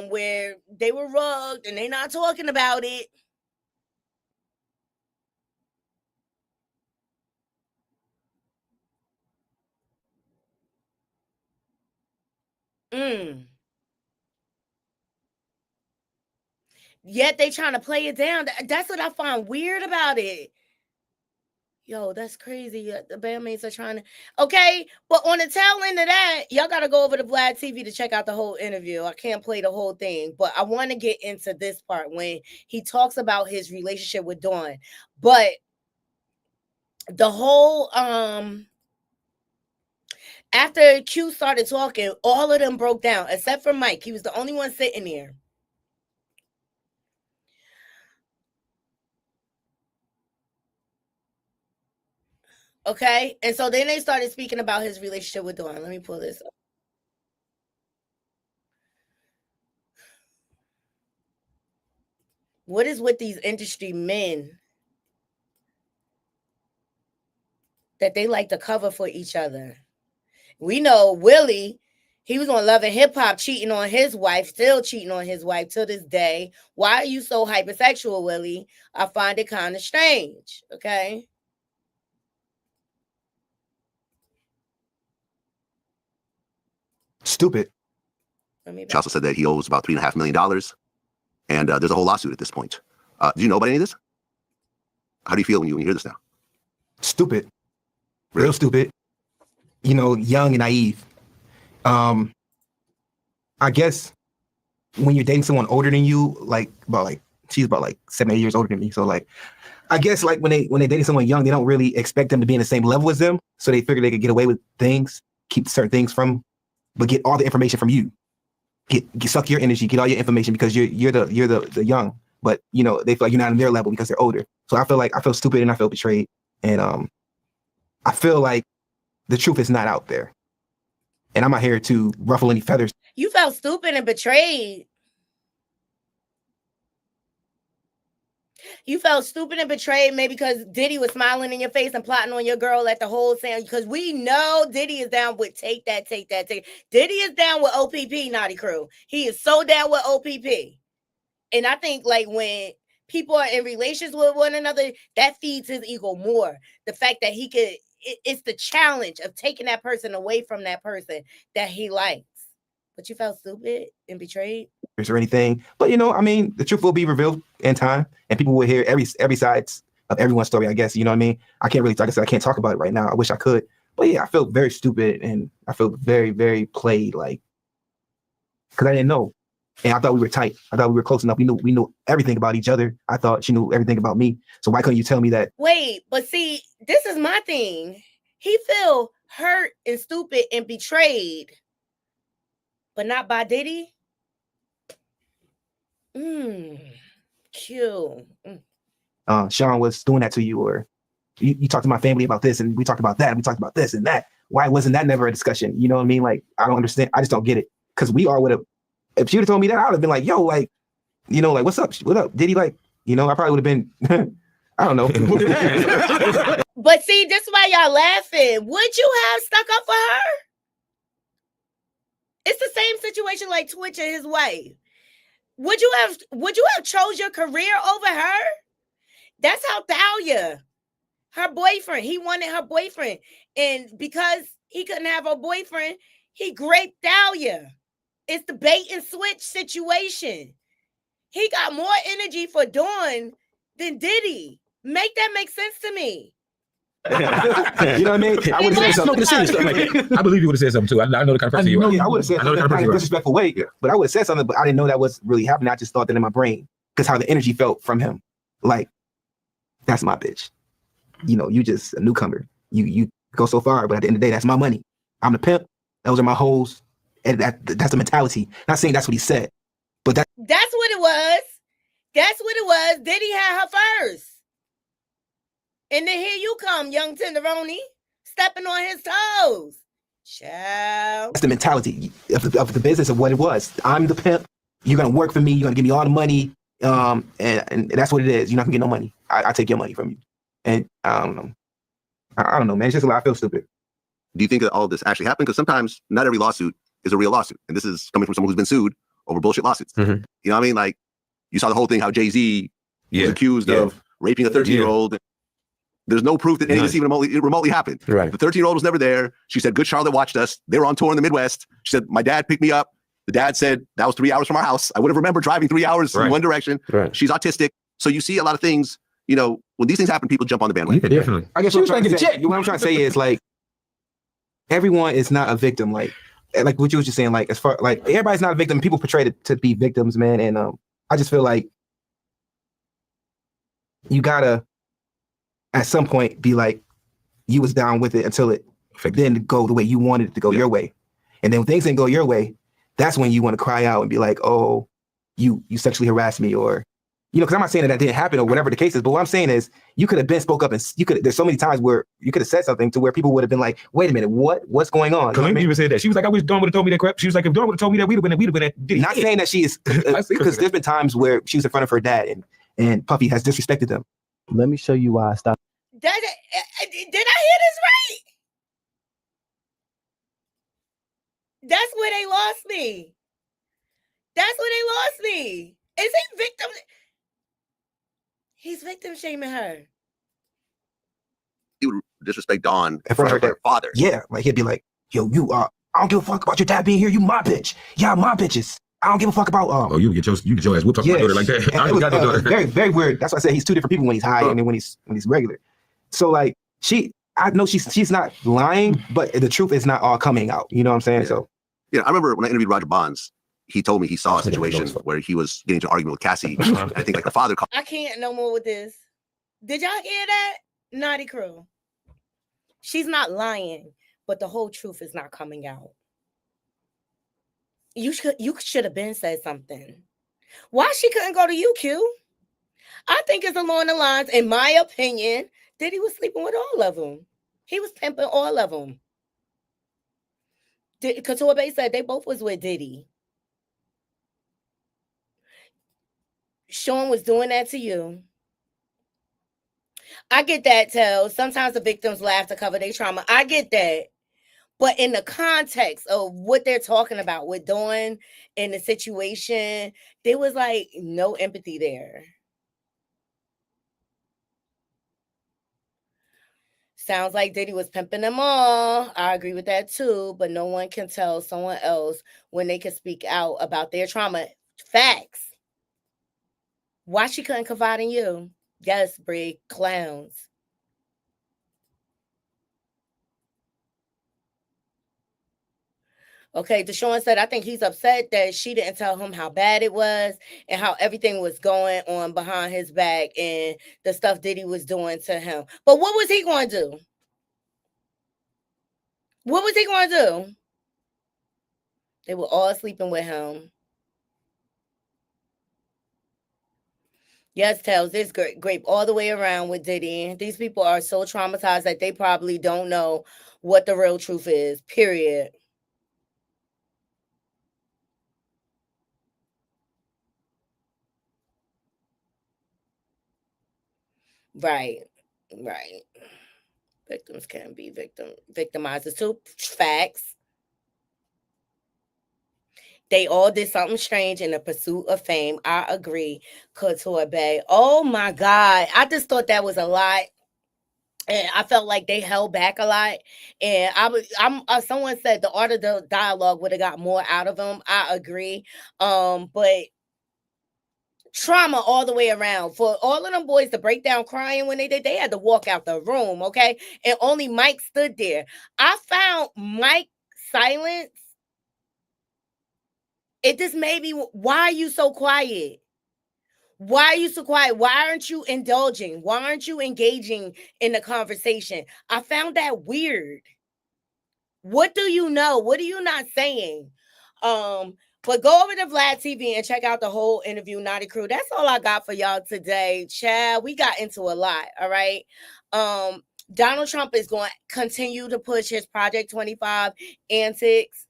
where they were rugged and they not talking about it. Yet they trying to play it down. That's what I find weird about it. Yo, that's crazy. The bandmates are trying to. Okay, but on the tail end of that, y'all got to go over to Vlad TV to check out the whole interview. I can't play the whole thing, but I want to get into this part when he talks about his relationship with Dawn. But the whole after Q started talking, all of them broke down except for Mike. He was the only one sitting there. Okay, and so then they started speaking about his relationship with Dawn. Let me pull this up. What is with these industry men that they like to cover for each other? We know Willie, he was on Love and Hip Hop cheating on his wife, still cheating on his wife to this day. Why are you so hypersexual, Willie? I find it kind of strange, okay? Stupid. She also said that he owes about $3.5 million, and there's a whole lawsuit at this point. Do you know about any of this? How do you feel when you hear this now? stupid, real stupid. You know, young and naive. I guess when you're dating someone older than you, she's about 7, 8 years older than me. So like, I guess like when they dating someone young, they don't really expect them to be in the same level as them. So they figure they could get away with things, keep certain things from, but get all the information from you. Suck your energy, get all your information because you're the young. But you know, they feel like you're not on their level because they're older. So I feel stupid and I feel betrayed. And I feel like the truth is not out there. And I'm not here to ruffle any feathers. You felt stupid and betrayed. You felt stupid and betrayed maybe because Diddy was smiling in your face and plotting on your girl at the whole saying, because we know Diddy is down with take that. Diddy is down with OPP, Naughty Crew. He is so down with OPP. And I think like when people are in relations with one another, that feeds his ego more. The fact that he could, it's the challenge of taking that person away from that person that he likes. But you felt stupid and betrayed? Or anything. But you know, I mean, the truth will be revealed in time and people will hear every side of everyone's story, I guess. You know what I mean? I can't really, like I said, I can't talk about it right now. I wish I could. But yeah, I felt very stupid and I felt very, very played, like, because I didn't know. And I thought we were tight. I thought we were close enough. We knew everything about each other. I thought she knew everything about me. So why couldn't you tell me that? Wait, but see, this is my thing. He feel hurt and stupid and betrayed, but not by Diddy. Q. Sean was doing that to you, or you talked to my family about this, and we talked about that, and we talked about this and that. Why wasn't that never a discussion? You know what I mean? Like, I don't understand. I just don't get it. Because we all would have, if she would have told me that, I would have been like, yo, like, you know, like, what's up? What up? Diddy, like, you know, I probably would have been, I don't know. But see, this is why y'all laughing. Would you have stuck up for her? It's the same situation like Twitch and his wife. Would you have chose your career over her? That's how Thalia, her boyfriend, he wanted her boyfriend. And because he couldn't have her boyfriend, he raped Thalia. It's the bait and switch situation. He got more energy for Dawn than Diddy. Make that make sense to me. You know what I mean? I would have said something. I believe you would have said something too. I know the kind of person you are. I would have said something in a disrespectful way, but I would have said something, but I didn't know that was really happening. I just thought that in my brain because how the energy felt from him. Like, that's my bitch. You know, you just a newcomer. You go so far, but at the end of the day, that's my money. I'm the pimp. Those are my hoes. And that's the mentality. Not saying that's what he said, but that's what it was. That's what it was. Diddy had her first. And then here you come, young tenderoni, stepping on his toes. Child. That's the mentality of the business of what it was. I'm the pimp. You're going to work for me. You're going to give me all the money. And that's what it is. You're not going to get no money. I take your money from you. And I don't know. I don't know, man. It's just a lot. I feel stupid. Do you think that all of this actually happened? Because sometimes not every lawsuit is a real lawsuit. And this is coming from someone who's been sued over bullshit lawsuits. Mm-hmm. You know what I mean? Like, you saw the whole thing, how Jay-Z was accused of raping a 13-year-old. There's no proof that any of this even remotely happened. Right. The 13-year-old was never there. She said, Good Charlotte watched us. They were on tour in the Midwest. She said, my dad picked me up. The dad said, that was 3 hours from our house. I would have remembered driving 3 hours in one direction. Right. She's autistic. So you see a lot of things, you know, when these things happen, people jump on the bandwagon. Yeah, definitely. I guess what I'm trying to say is, like, everyone is not a victim. Like what you was just saying, like, as far, like, everybody's not a victim. People portray it to be victims, man. And I just feel like you gotta, at some point, be like, you was down with it until it then go the way you wanted it to go your way. And then when things didn't go your way, that's when you want to cry out and be like, oh, you sexually harassed me, or, you know, because I'm not saying that didn't happen or whatever the case is, but what I'm saying is you could have been spoke up and there's so many times where you could have said something to where people would have been like, wait a minute, what's going on? Because even said that. She was like, I wish Dawn would have told me that crap. She was like, if Dawn would have told me that, we'd have been at Diddy. Not saying that she is, because there's been times where she was in front of her dad and Puffy has disrespected them. Let me show you why I stopped. Did I hear this right? That's where they lost me. That's where they lost me. Is he victim? He's victim shaming her. He would disrespect Dawn in front of her father. Yeah, like he'd be like, yo, I don't give a fuck about your dad being here. You my bitch. Yeah, my bitches. I don't give a fuck about. Oh, you get your ass whooped up my daughter like that. I got your daughter. Very, very weird. That's why I said he's two different people when he's high and then when he's regular. So like, I know she's not lying, but the truth is not all coming out. You know what I'm saying? Yeah. So Yeah, I remember when I interviewed Roger Bonds, he told me he saw a situation where he was getting into an argument with Cassie. And I think like the father called. I can't no more with this. Did y'all hear that? Naughty Crew. She's not lying, but the whole truth is not coming out. You should have been said something. Why she couldn't go to you, Q? I think it's along the lines, in my opinion, that he was sleeping with all of them. He was pimping all of them. Couture Bay said they both was with Diddy. Sean was doing that to you. I get that, Tell. Sometimes the victims laugh to cover their trauma. I get that. But in the context of what they're talking about with Dawn and the situation, there was like no empathy there. Sounds like Diddy was pimping them all. I agree with that too. But no one can tell someone else when they can speak out about their trauma. Facts. Why she couldn't confide in you? Yes, Brig. Clowns. Okay, Deshaun said, I think he's upset that she didn't tell him how bad it was and how everything was going on behind his back and the stuff Diddy was doing to him. But what was he going to do? What was he going to do? They were all sleeping with him. Yes, Tells, this grape all the way around with Diddy. These people are so traumatized that they probably don't know what the real truth is, period. Right. Victims can be victimizers too. Facts. They all did something strange in the pursuit of fame. I agree. Couture Bay. Oh my God. I just thought that was a lot. And I felt like they held back a lot. And someone said the art of the dialogue would have got more out of them. I agree. But trauma all the way around. For all of them boys to break down crying when they had to walk out the room, okay? And only Mike stood there. I found Mike's silence. It just made me, why are you so quiet? Why are you so quiet? Why aren't you indulging? Why aren't you engaging in the conversation? I found that weird. What do you know? What are you not saying? But go over to Vlad TV and check out the whole interview, Naughty Crew. That's all I got for y'all today. Chad, we got into a lot, all right? Donald Trump is going to continue to push his Project 25 antics.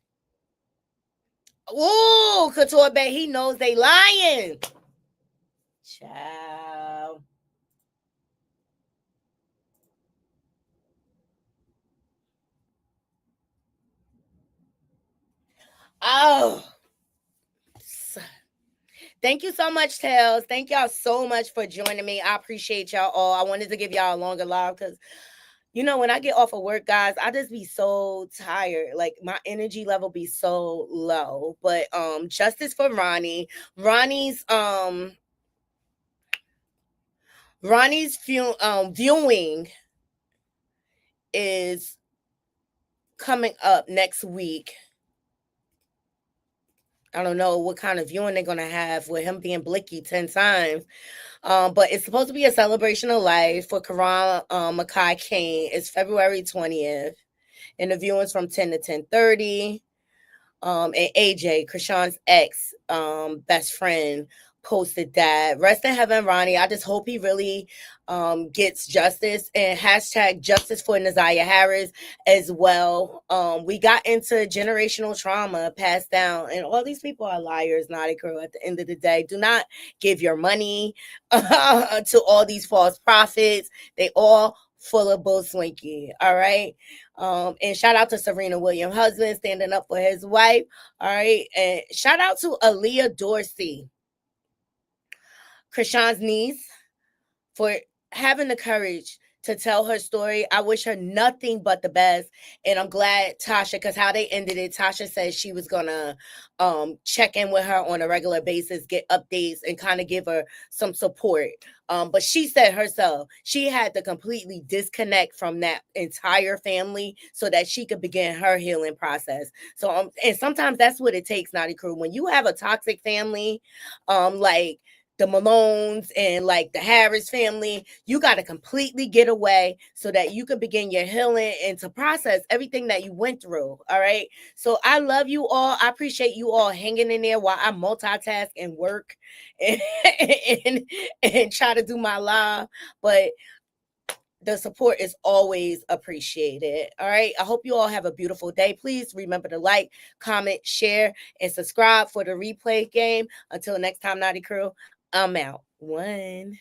Ooh, Couture Bay, he knows they lying. Ciao. Oh. Thank you so much, Tails. Thank y'all so much for joining me. I appreciate y'all all. I wanted to give y'all a longer live because, you know, when I get off of work, guys, I just be so tired. Like, my energy level be so low. But justice for Ronnie. Ronnie's viewing is coming up next week. I don't know what kind of viewing they're going to have with him being blicky 10 times. But it's supposed to be a celebration of life for Karan Mackay Kane. It's February 20th. And the viewing's from 10 to 10:30. And AJ, Chrisean's ex, best friend, posted that. Rest in heaven, Ronnie. I just hope he really gets justice, and hashtag justice for Naziah Harris as well. We got into generational trauma passed down, and all these people are liars, Naughty Crew. At the end of the day, do not give your money to all these false prophets. They all full of bull swinky. All right. And shout out to Serena Williams' husband standing up for his wife. All right. And shout out to Aaliyah Dorsey, Chrisean's niece, for having the courage to tell her story. I wish her nothing but the best. And I'm glad Tasha, because how they ended it, Tasha said she was gonna check in with her on a regular basis, get updates, and kind of give her some support. But she said herself, she had to completely disconnect from that entire family so that she could begin her healing process. So, and sometimes that's what it takes, Naughty Crew. When you have a toxic family, like the Malones and like the Harris family, you got to completely get away so that you can begin your healing and to process everything that you went through. All right. So I love you all. I appreciate you all hanging in there while I multitask and work and try to do my live. But the support is always appreciated. All right. I hope you all have a beautiful day. Please remember to like, comment, share, and subscribe for the replay game. Until next time, Naughty Crew, I'm out. 1.